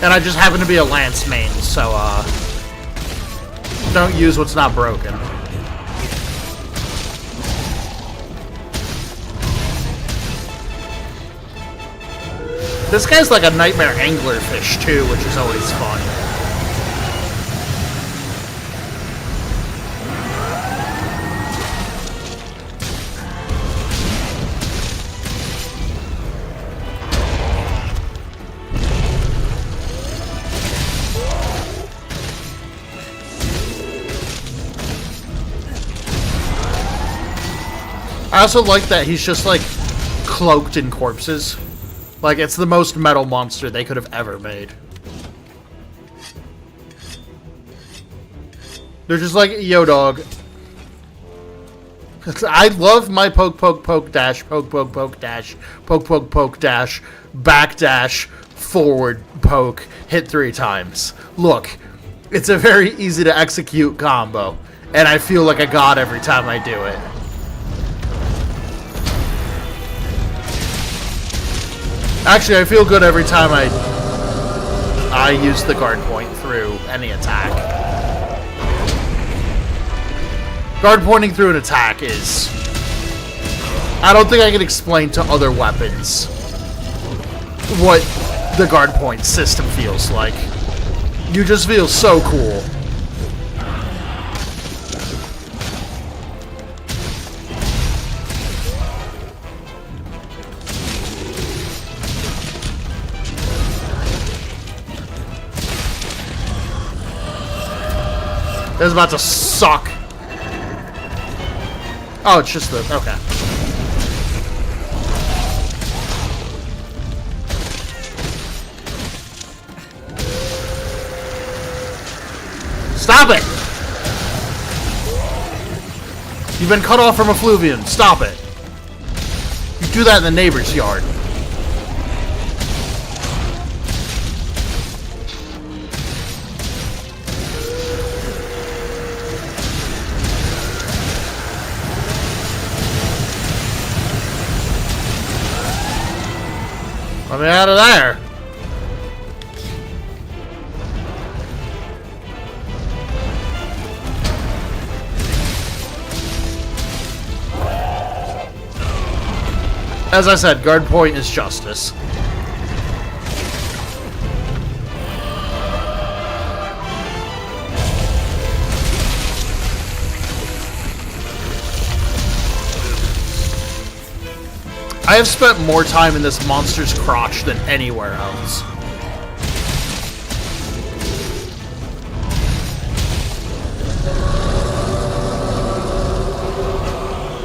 And I just happen to be a Lance main, so, don't use what's not broken. This guy's like a nightmare anglerfish, too, which is always fun. I also like that he's just, like, cloaked in corpses. Like, it's the most metal monster they could have ever made. They're just like, yo, dog. I love my poke, poke, poke, dash, poke, poke, poke, dash, poke, poke, poke, dash, back dash, forward, poke, hit 3 times. Look, it's a very easy to execute combo, and I feel like a god every time I do it. Actually, I feel good every time I use the guard point through any attack. Guard pointing through an attack is... I don't think I can explain to other weapons what the guard point system feels like. You just feel so cool. This is about to suck. Oh, it's just the... okay. Stop it! You've been cut off from Effluvian. Stop it. You do that in the neighbor's yard. Let me out of there. As I said, guard point is justice. I have spent more time in this monster's crotch than anywhere else.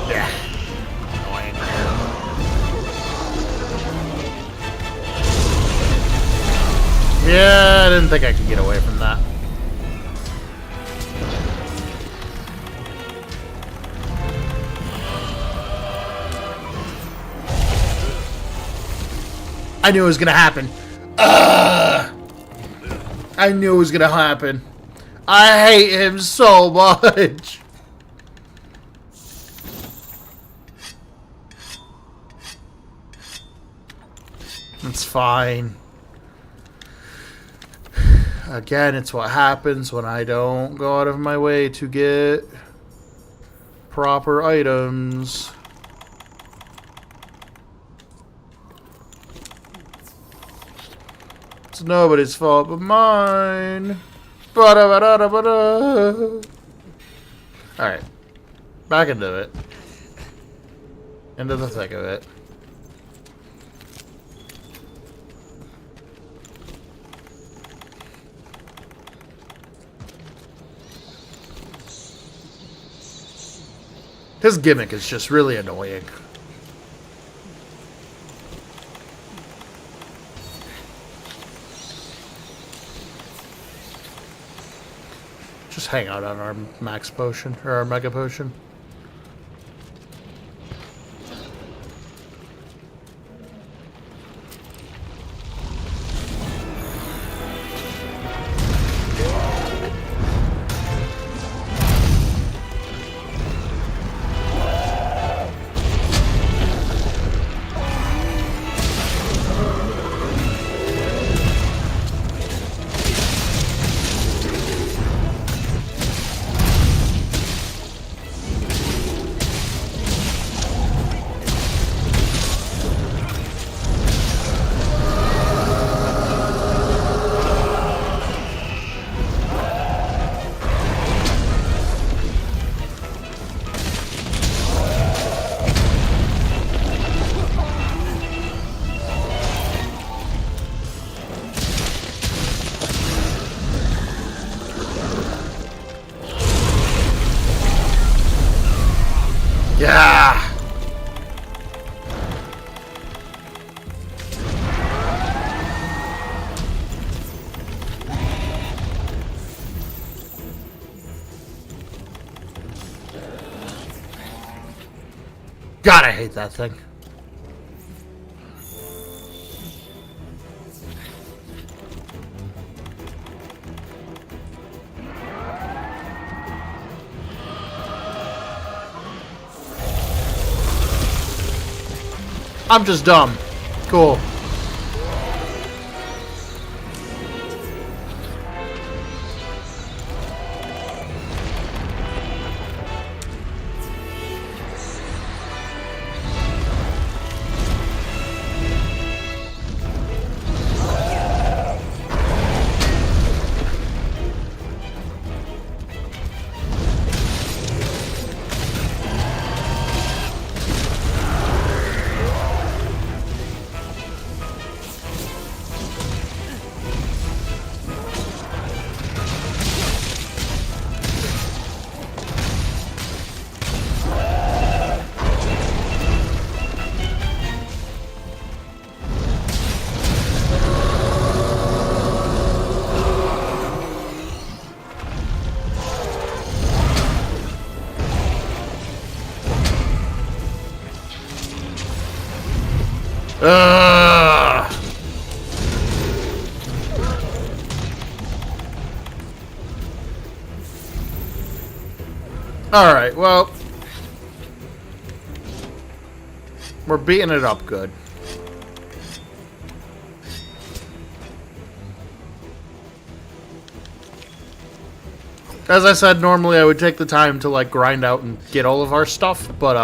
Yeah. Annoying. Yeah, I didn't think I could get away from that. I knew it was gonna happen. I knew it was gonna happen. I hate him so much. It's fine. Again, it's what happens when I don't go out of my way to get proper items. It's nobody's fault but mine. Ba-da-ba-da-da-ba-da. Alright. Back into it. Into the thick of it. His gimmick is just really annoying. Just hang out on our max potion, or our mega potion. God, I hate that thing. I'm just dumb. Cool. Alright, well, we're beating it up good. As I said, normally I would take the time to like grind out and get all of our stuff, but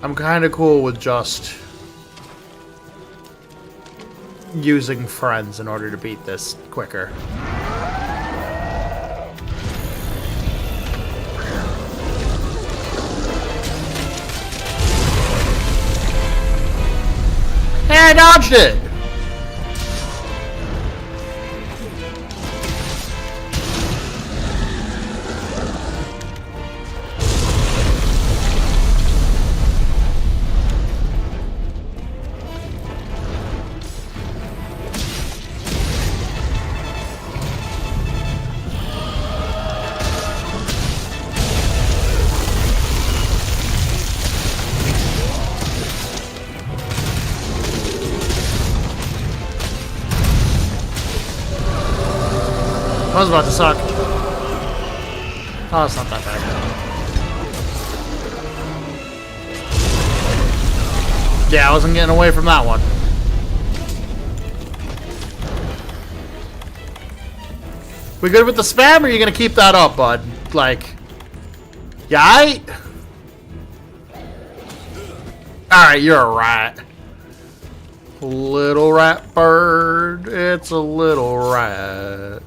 I'm kind of cool with just using friends in order to beat this quicker. Hey, I dodged it! I was about to suck. Oh, it's not that bad. Yeah, I wasn't getting away from that one. We good with the spam, or are you gonna keep that up, bud? Like, yeah, Alright, you're a rat. Little rat bird, it's a little rat.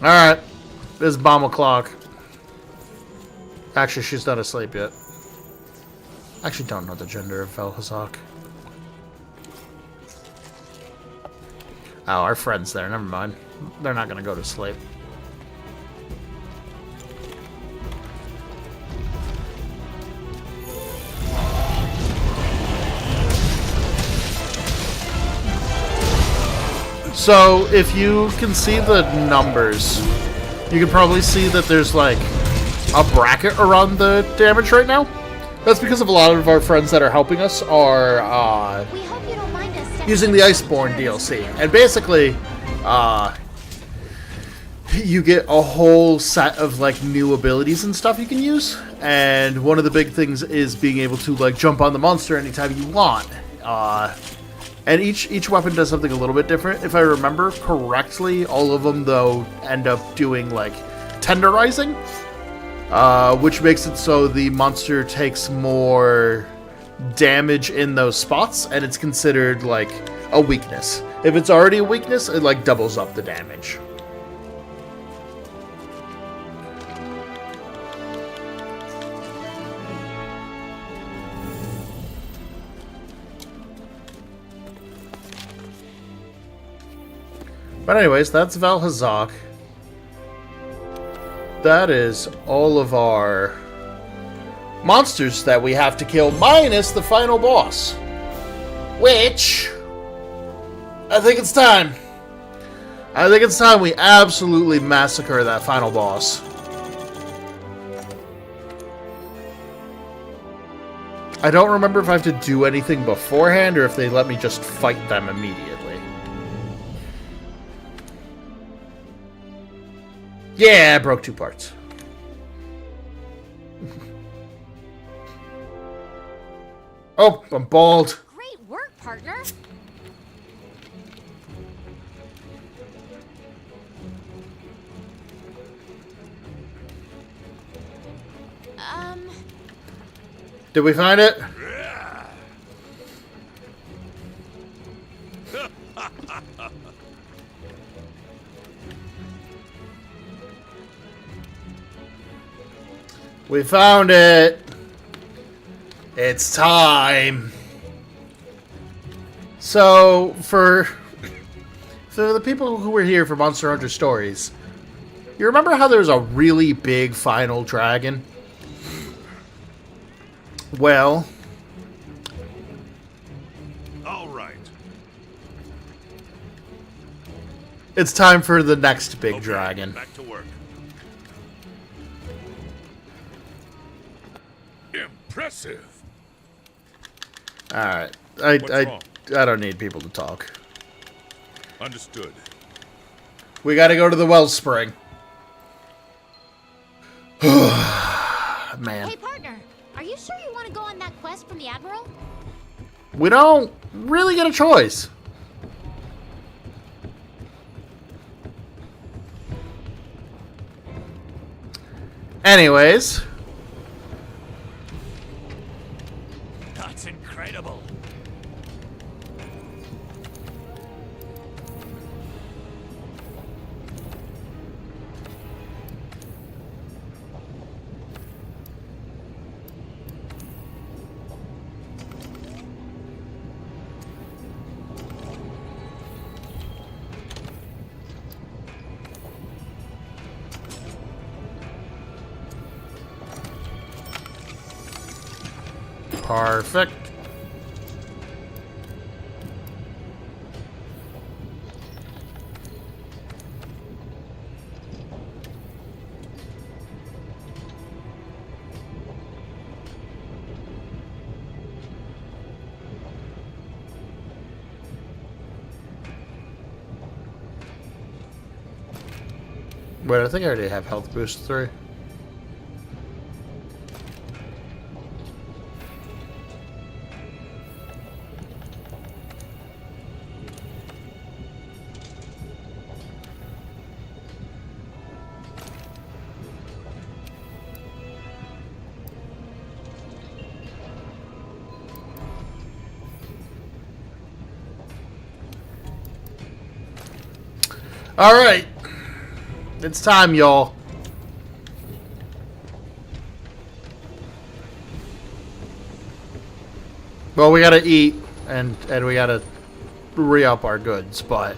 Alright, it's bomb o'clock. Actually, she's not asleep yet. I actually don't know the gender of Vel'Hazak. Oh, our friend's there, never mind. They're not gonna go to sleep. So, if you can see the numbers, you can probably see that there's like a bracket around the damage right now. That's because of a lot of our friends that are helping us are using the Iceborne DLC. And basically, you get a whole set of like new abilities and stuff you can use. And one of the big things is being able to like jump on the monster anytime you want. And each weapon does something a little bit different. If I remember correctly, all of them, though, end up doing, like, tenderizing. Which makes it so the monster takes more damage in those spots, and it's considered, like, a weakness. If it's already a weakness, it, like, doubles up the damage. But anyways, that's Vel'Hazak. That is all of our monsters that we have to kill, minus the final boss. Which, I think it's time. I think it's time we absolutely massacre that final boss. I don't remember if I have to do anything beforehand or if they let me just fight them immediately. Yeah, I broke 2 parts. Oh, I'm bald. Great work, partner. Did we find it? We found it. It's time. So, for the people who were here for Monster Hunter Stories, you remember how there was a really big final dragon? Well, All right. it's time for the next big Okay, dragon. Back to work. Impressive. Alright. What's wrong? I don't need people to talk. Understood. We gotta go to the wellspring. Man. Hey, partner. Are you sure you want to go on that quest from the Admiral? We don't really get a choice. Anyways. That's incredible. Perfect. Wait, I think I already have health boost 3. All right. It's time, y'all. Well, we gotta eat, and we gotta re-up our goods, but...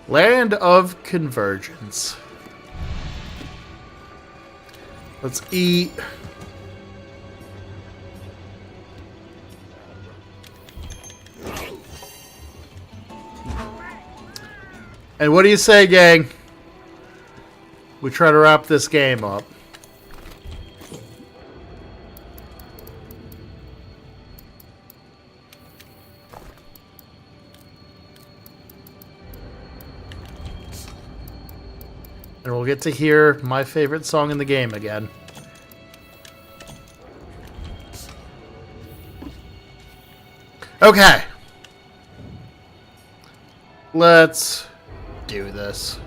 Land of Convergence. Let's eat. And what do you say, gang? We try to wrap this game up. And we'll get to hear my favorite song in the game again. Okay. Let's do this.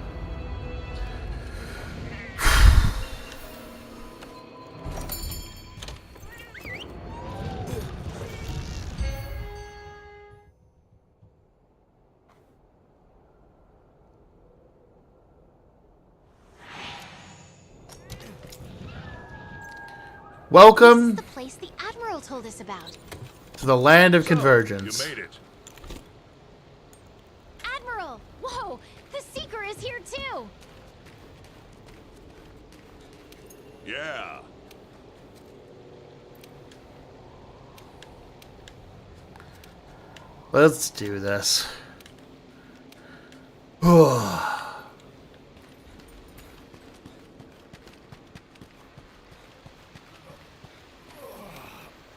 Welcome This is the place the Admiral told us about. to the land of So, convergence. You made it. Admiral! Whoa! The Seeker is here too! Yeah. Let's do this.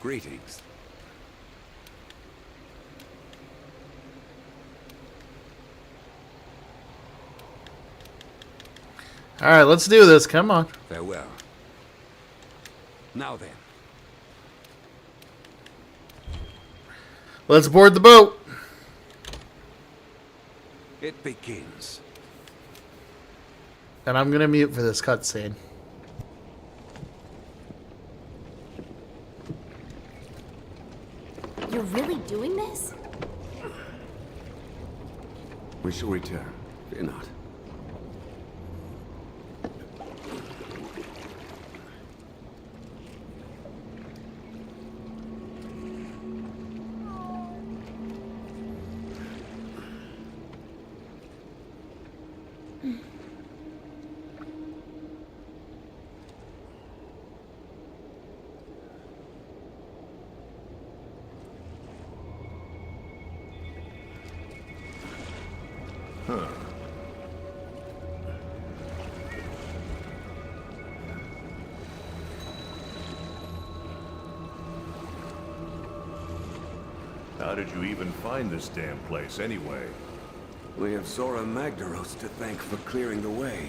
Greetings. Alright, let's do this. Come on. Farewell. Now then. Let's board the boat. It begins. And I'm gonna mute for this cutscene. You're really doing this? We shall return. Fear not. How did you even find this damn place, anyway? We have Zora Magdaros to thank for clearing the way.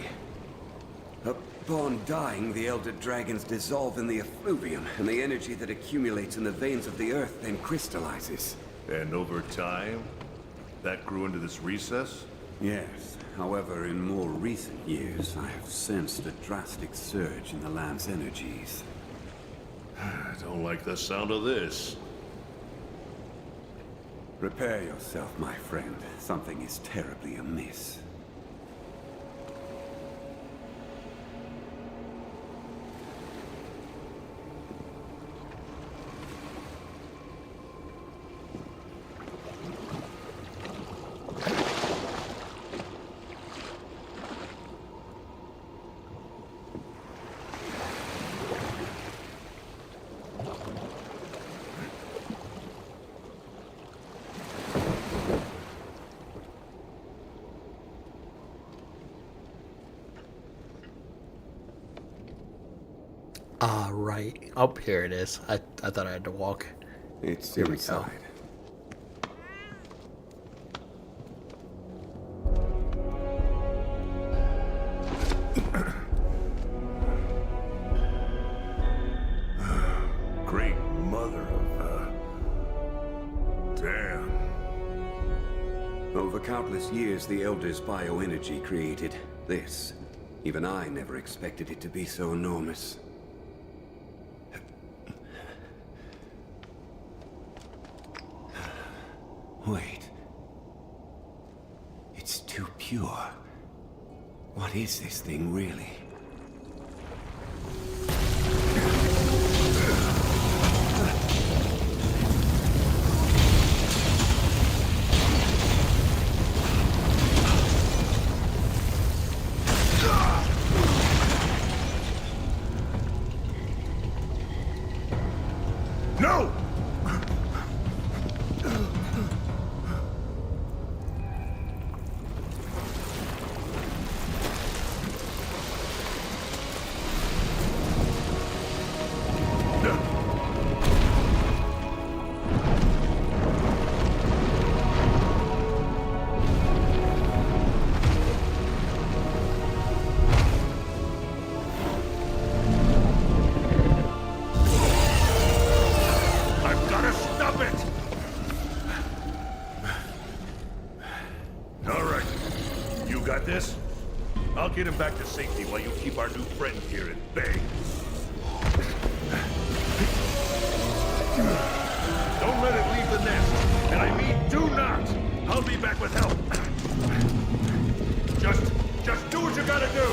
Upon dying, the Elder Dragons dissolve in the effluvium, and the energy that accumulates in the veins of the earth then crystallizes. And over time, that grew into this recess? Yes. However, in more recent years, I have sensed a drastic surge in the land's energies. I don't like the sound of this. Prepare yourself, my friend. Something is terribly amiss. Right. Oh, here it is. I thought I had to walk. It's Here we go. inside. Great mother of, damn. Over countless years, the Elders' bioenergy created this. Even I never expected it to be so enormous. Wait. It's too pure. What is this thing, really? No! I've got to stop it! All right. You got this? I'll get him back to safety while you keep our new friend here at bay. Don't let it leave the nest. And I mean do not! I'll be back with help. Just do what you gotta do!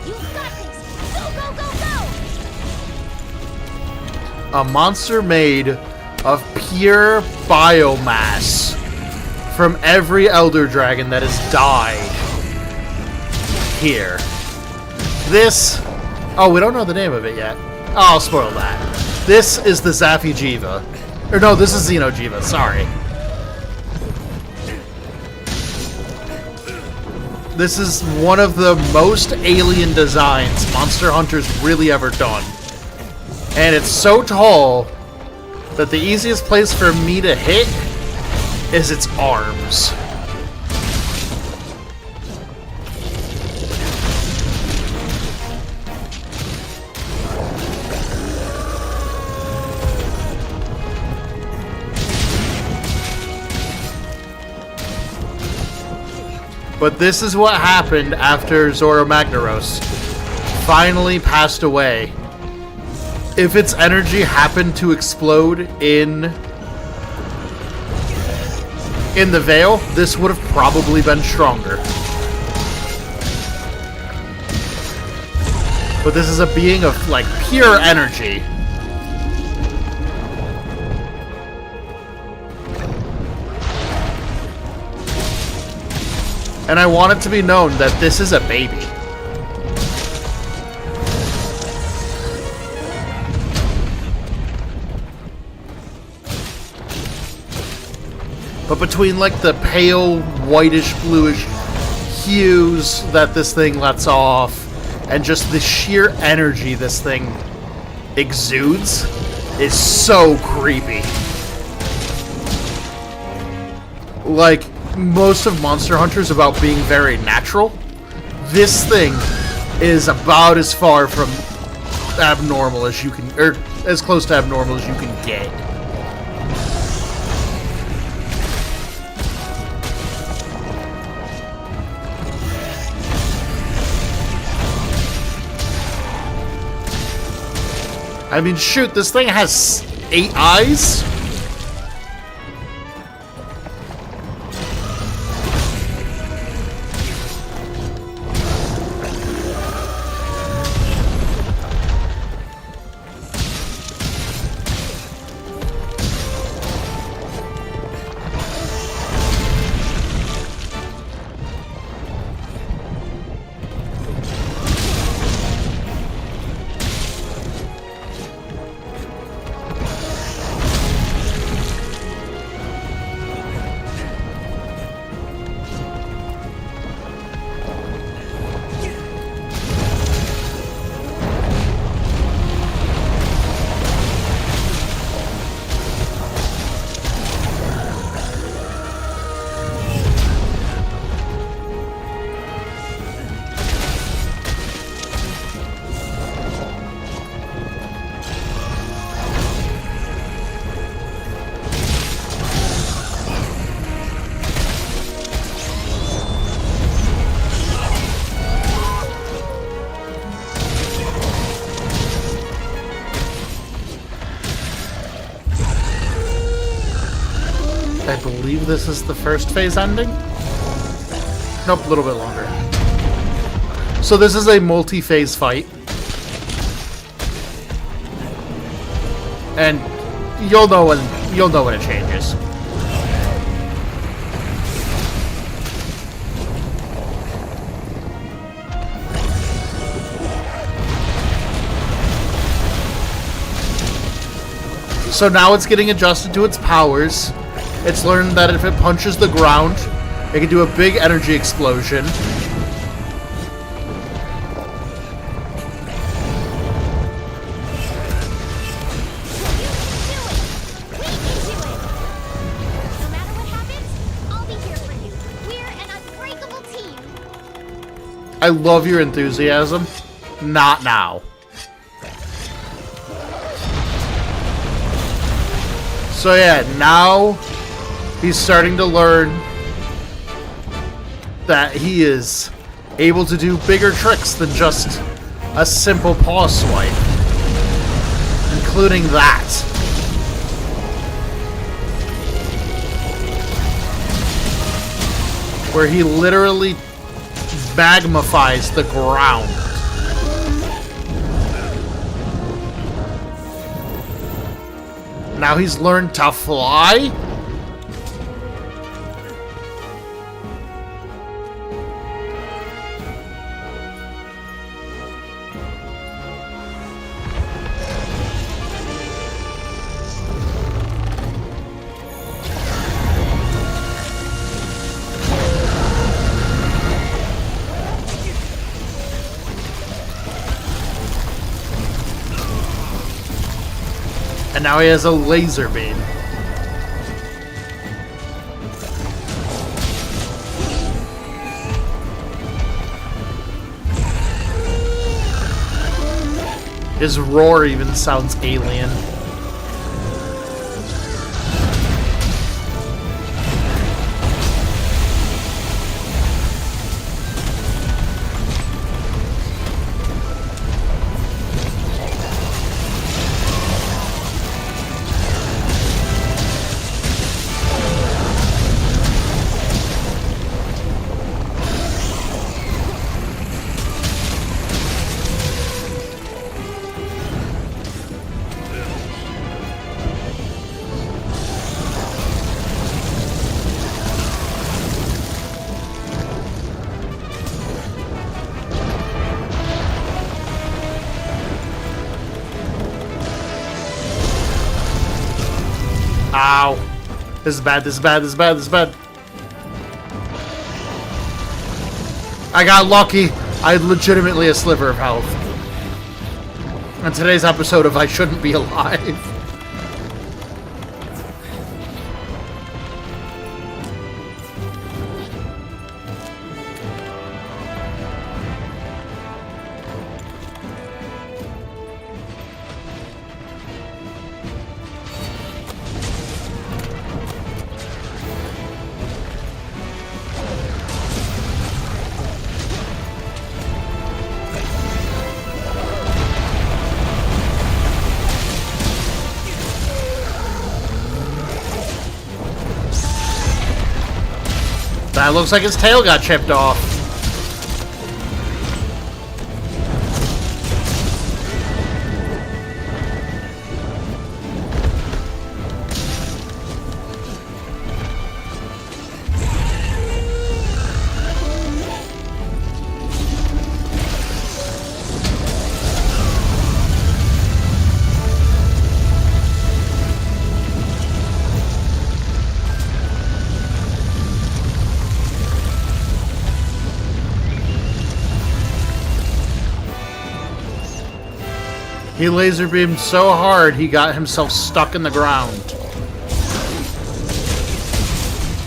You've got this! Go, go, go, go! A monster made of pure biomass from every Elder Dragon that has died here. This... Oh, we don't know the name of it yet. Oh, I'll spoil that. This is the Zafijiva. Or no, this is Xenojiva, sorry. This is one of the most alien designs Monster Hunter's really ever done. And it's so tall that the easiest place for me to hit is its arms. But this is what happened after Zora Magdaros finally passed away. If its energy happened to explode in the Veil, this would have probably been stronger. But this is a being of, like, pure energy. And I want it to be known that this is a baby. But between, like, the pale, whitish, bluish hues that this thing lets off, and just the sheer energy this thing exudes, is so creepy. Like, most of Monster Hunter is about being very natural. This thing is about as far from abnormal as you can, or as close to abnormal as you can get. I mean, shoot, this thing has 8 eyes? I believe this is the first phase ending? Nope, a little bit longer. So this is a multi-phase fight. And you'll know when it changes. So now it's getting adjusted to its powers. It's learned that if it punches the ground, it can do a big energy explosion. I love your enthusiasm. Not now. So yeah, now he's starting to learn that he is able to do bigger tricks than just a simple paw swipe. Including that. Where he literally magnifies the ground Now he's learned to fly? And now he has a laser beam. His roar even sounds alien. Ow. This is bad, this is bad, this is bad, this is bad. I got lucky. I had legitimately a sliver of health. On today's episode of I Shouldn't Be Alive. That looks like his tail got chipped off. He laser beamed so hard he got himself stuck in the ground.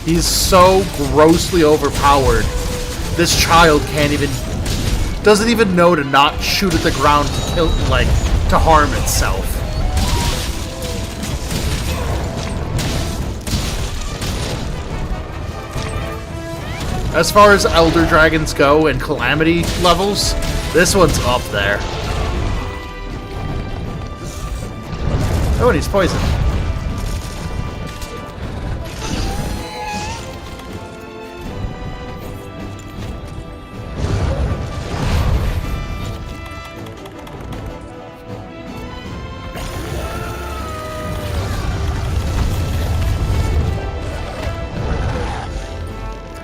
He's so grossly overpowered. This child doesn't even know to not shoot at the ground to kill, to harm itself. As far as Elder Dragons go and Calamity levels, this one's up there. Oh, and he's poisoned.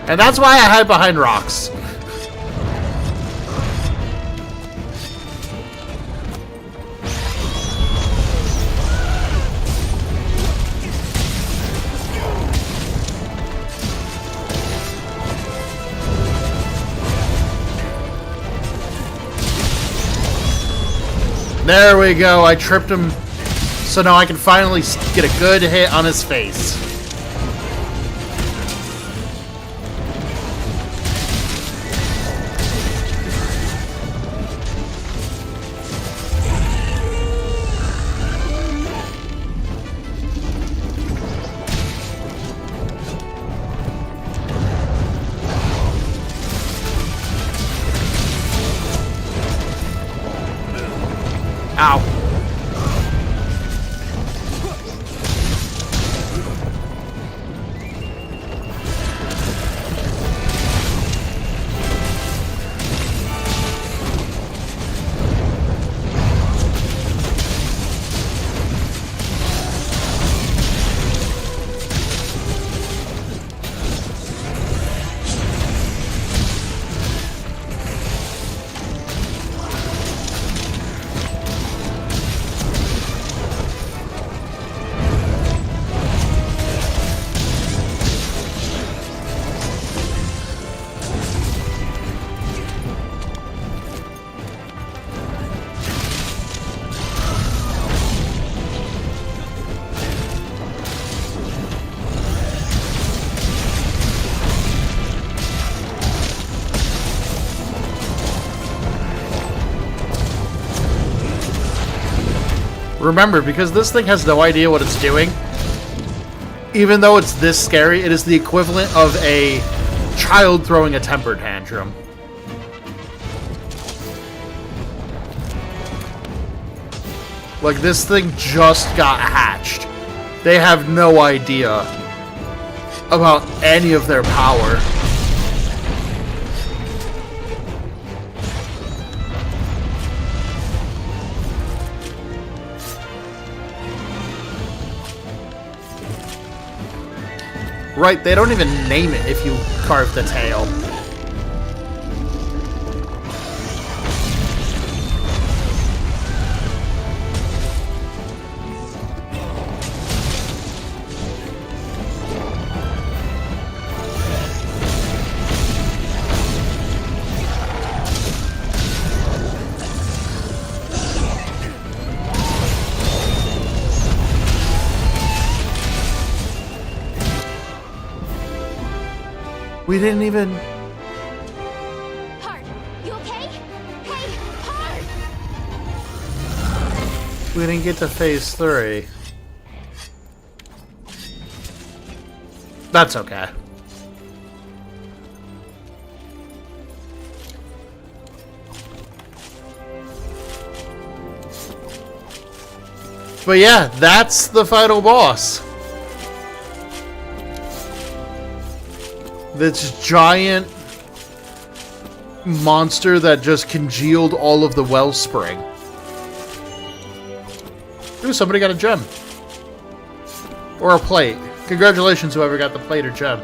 And that's why I hide behind rocks. There we go, I tripped him, so now I can finally get a good hit on his face. Ow. Remember, because this thing has no idea what it's doing, even though it's this scary, it is the equivalent of a child throwing a temper tantrum. Like, this thing just got hatched. They have no idea about any of their power. Right, they don't even name it if you carve the tail. We didn't even... Hart, you okay? Hey, Hart! We didn't get to phase 3. That's okay. But yeah, that's the final boss. This giant monster that just congealed all of the wellspring. Ooh, somebody got a gem. Or a plate. Congratulations, whoever got the plate or gem.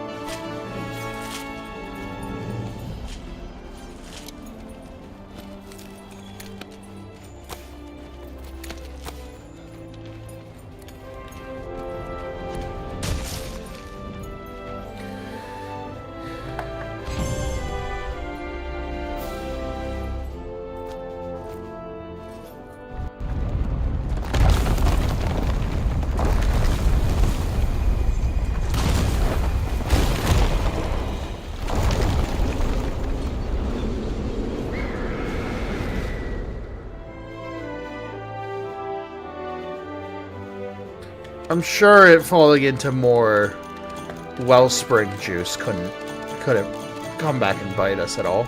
I'm sure it falling into more wellspring juice couldn't come back and bite us at all.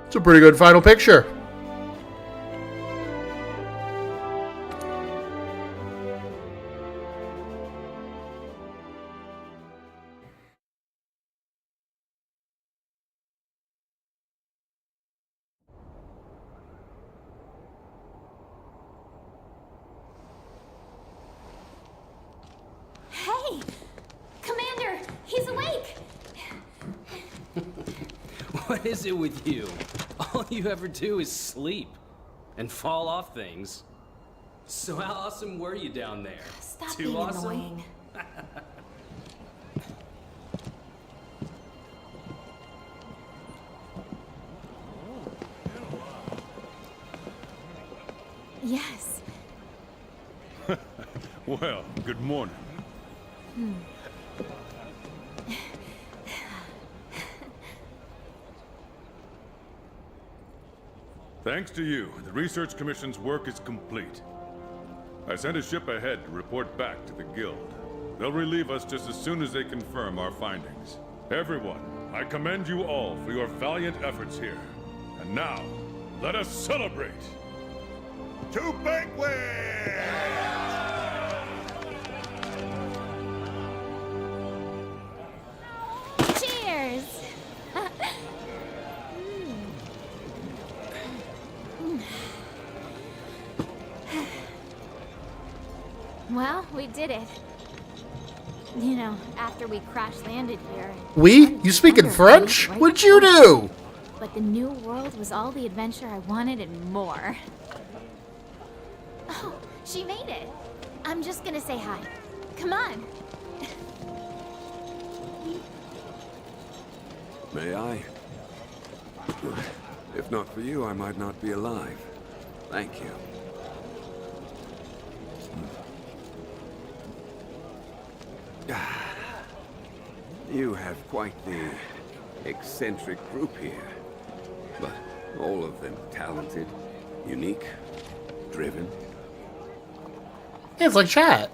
It's a pretty good final picture. Hey! Commander! He's awake! What is it with you? All you ever do is sleep and fall off things. So how awesome were you down there? Stop Too being awesome? annoying. Yes. Well, good morning. Thanks to you, the Research Commission's work is complete. I sent a ship ahead to report back to the Guild. They'll relieve us just as soon as they confirm our findings. Everyone, I commend you all for your valiant efforts here. And now, let us celebrate! To banquet! Cheers! Well, we did it. You know, after we crash landed here. We? You speak in French? Right? What'd you do? But the new world was all the adventure I wanted and more. Oh, she made it. I'm just gonna say hi. Come on. May I? If not for you, I might not be alive. Thank you. You have quite the eccentric group here. But all of them talented, unique, driven. Yeah, it's like chat.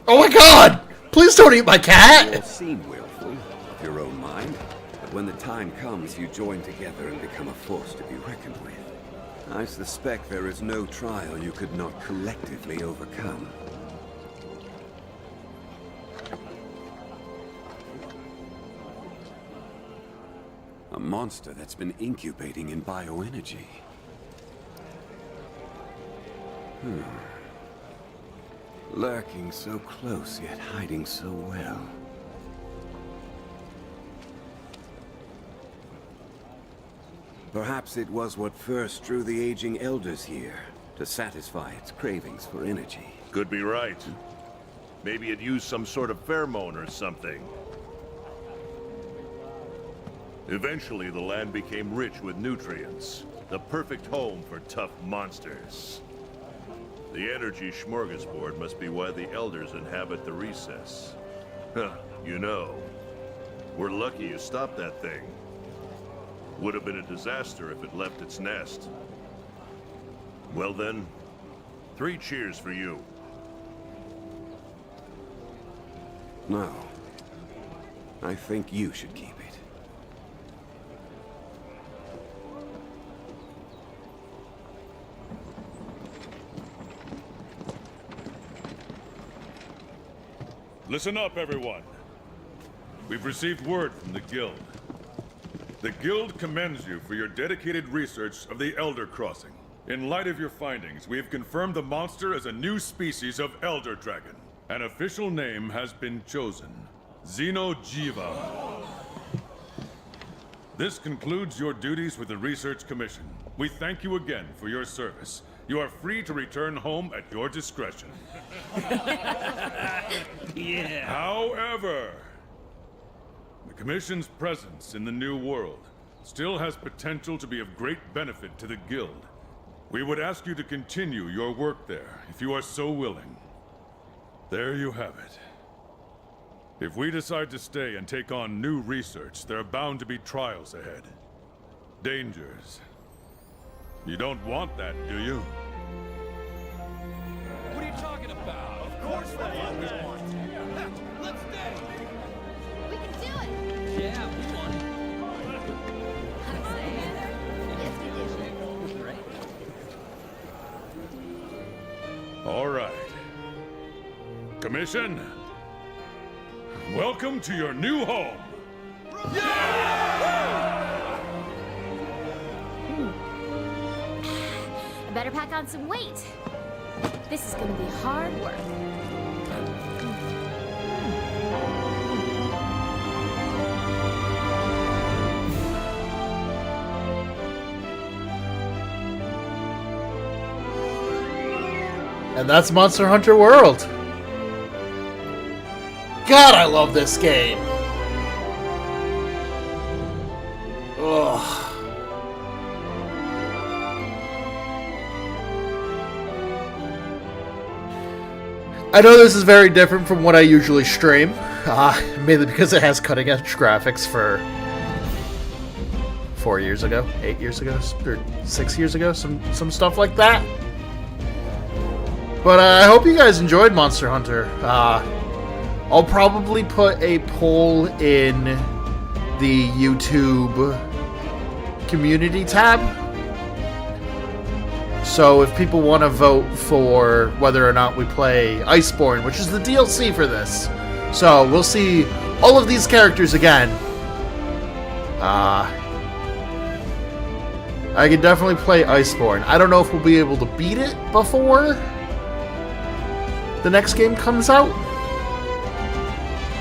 Oh my god! Please don't eat my You all cat! seem willful, of your own mind. But when the time comes, you join together and become a force to be reckoned with. I suspect there is no trial you could not collectively overcome. A monster that's been incubating in bioenergy. Lurking so close, yet hiding so well. Perhaps it was what first drew the aging elders here, to satisfy its cravings for energy. Could be right. Maybe it used some sort of pheromone or something. Eventually, the land became rich with nutrients. The perfect home for tough monsters. The energy smorgasbord must be why the elders inhabit the recess. Huh, you know, we're lucky you stopped that thing. Would have been a disaster if it left its nest. Well then, 3 cheers for you. No. I think you should keep it. Listen up, everyone. We've received word from the Guild. The Guild commends you for your dedicated research of the Elder Crossing. In light of your findings, we have confirmed the monster as a new species of Elder Dragon. An official name has been chosen. Xeno'jiiva. This concludes your duties with the Research Commission. We thank you again for your service. You are free to return home at your discretion. Yeah. However, the Commission's presence in the New World still has potential to be of great benefit to the Guild. We would ask you to continue your work there, if you are so willing. There you have it. If we decide to stay and take on new research, there are bound to be trials ahead. Dangers. You don't want that, do you? What are you talking about? Of course that is. Let's stay. We can do it! Yeah, we won. All right. Commission, welcome to your new home. I better pack on some weight. This is gonna be hard work. And that's Monster Hunter World. God, I love this game. Ugh. I know this is very different from what I usually stream, mainly because it has cutting-edge graphics for 4 years ago, 8 years ago, or 6 years ago, some stuff like that. But I hope you guys enjoyed Monster Hunter. I'll probably put a poll in the YouTube community tab. So if people want to vote for whether or not we play Iceborne, which is the DLC for this. So we'll see all of these characters again. I can definitely play Iceborne. I don't know if we'll be able to beat it before the next game comes out,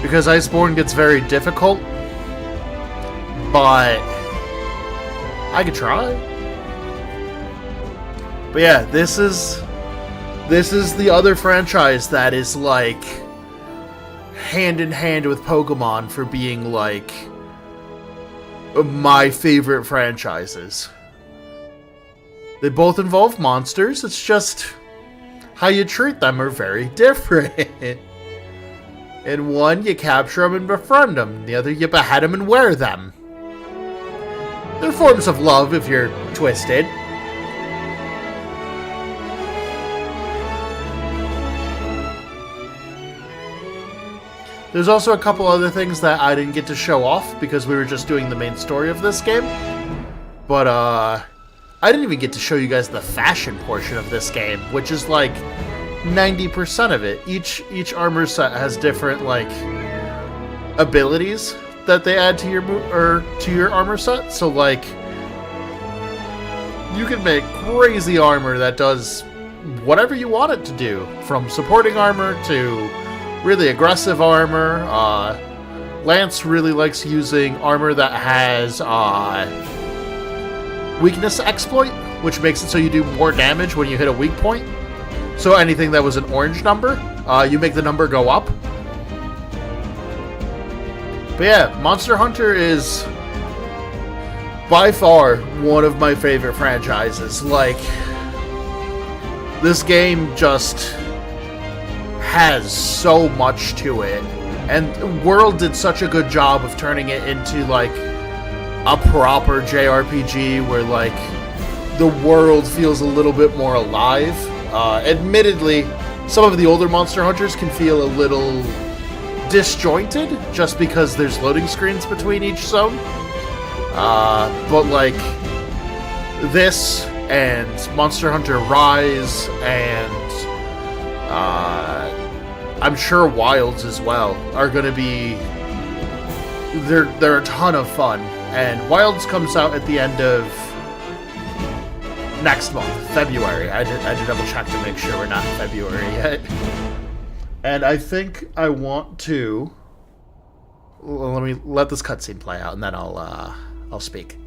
because Iceborne gets very difficult, but I could try. But yeah, this is the other franchise that is like hand in hand with Pokemon for being like my favorite franchises. They both involve monsters, it's just how you treat them are very different. In one, you capture them and befriend them. In the other, you behead them and wear them. They're forms of love if you're twisted. There's also a couple other things that I didn't get to show off because we were just doing the main story of this game. But, I didn't even get to show you guys the fashion portion of this game, which is like 90% of it. Each armor set has different, like, abilities that they add to your armor set. So, like, you can make crazy armor that does whatever you want it to do, from supporting armor to really aggressive armor. Lance really likes using armor that has weakness exploit, which makes it so you do more damage when you hit a weak point. So anything that was an orange number, you make the number go up. But yeah, Monster Hunter is by far one of my favorite franchises. Like, this game just has so much to it, and World did such a good job of turning it into like a proper JRPG where like the world feels a little bit more alive. Admittedly, some of the older Monster Hunters can feel a little disjointed just because there's loading screens between each zone. But like this and Monster Hunter Rise and I'm sure Wilds as well are going to be... They're a ton of fun. And Wilds comes out at the end of next month, February. I had to double check to make sure we're not in February yet. And I think I want to... Well, let this cutscene play out, and then I'll speak.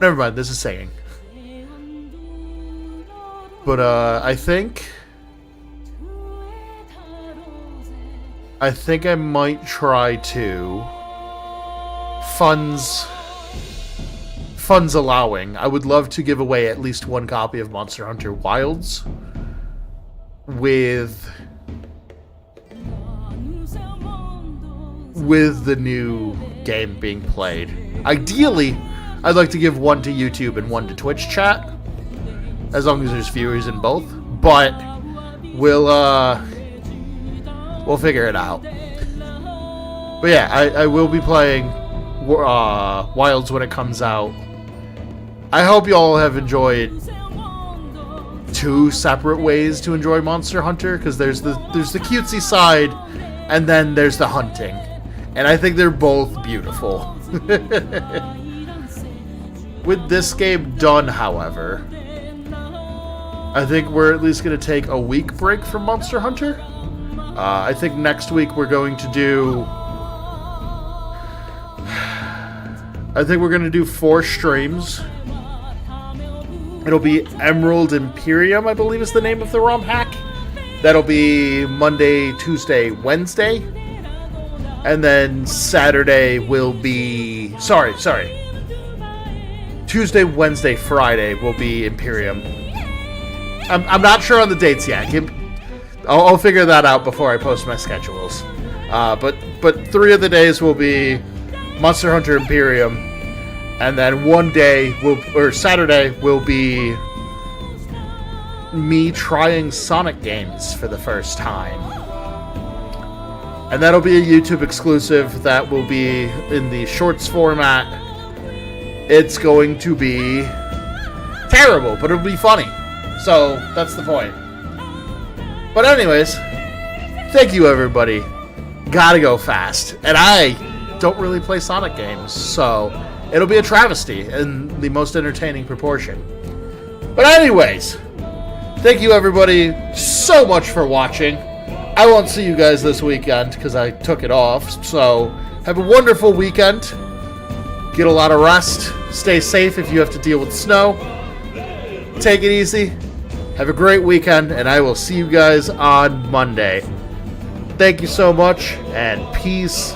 Never mind, this is singing. But I think I might try to, funds allowing, I would love to give away at least one copy of Monster Hunter Wilds with the new game being played. Ideally, I'd like to give one to YouTube and one to Twitch chat, as long as there's viewers in both, but we'll figure it out. But yeah, I will be playing Wilds when it comes out. I hope y'all have enjoyed two separate ways to enjoy Monster Hunter, because there's the cutesy side, and then there's the hunting, and I think they're both beautiful. With this game done, however, I think we're at least going to take a week break from Monster Hunter. I think next week we're going to do... I think we're going to do 4 streams. It'll be Emerald Imperium, I believe is the name of the ROM hack. That'll be Monday, Tuesday, Wednesday. And then Saturday will be... Sorry. Tuesday, Wednesday, Friday will be Imperium. I'm not sure on the dates yet. I'll figure that out before I post my schedules. But 3 of the days will be Monster Hunter Imperium, and then one day Saturday will be me trying Sonic games for the first time. And that'll be a YouTube exclusive that will be in the shorts format. It's going to be terrible, but it'll be funny. So, that's the point. But anyways, thank you everybody. Gotta go fast. And I don't really play Sonic games, so it'll be a travesty in the most entertaining proportion. But anyways, thank you everybody so much for watching. I won't see you guys this weekend because I took it off, so have a wonderful weekend. Get a lot of rest. Stay safe if you have to deal with snow. Take it easy. Have a great weekend, and I will see you guys on Monday. Thank you so much, and peace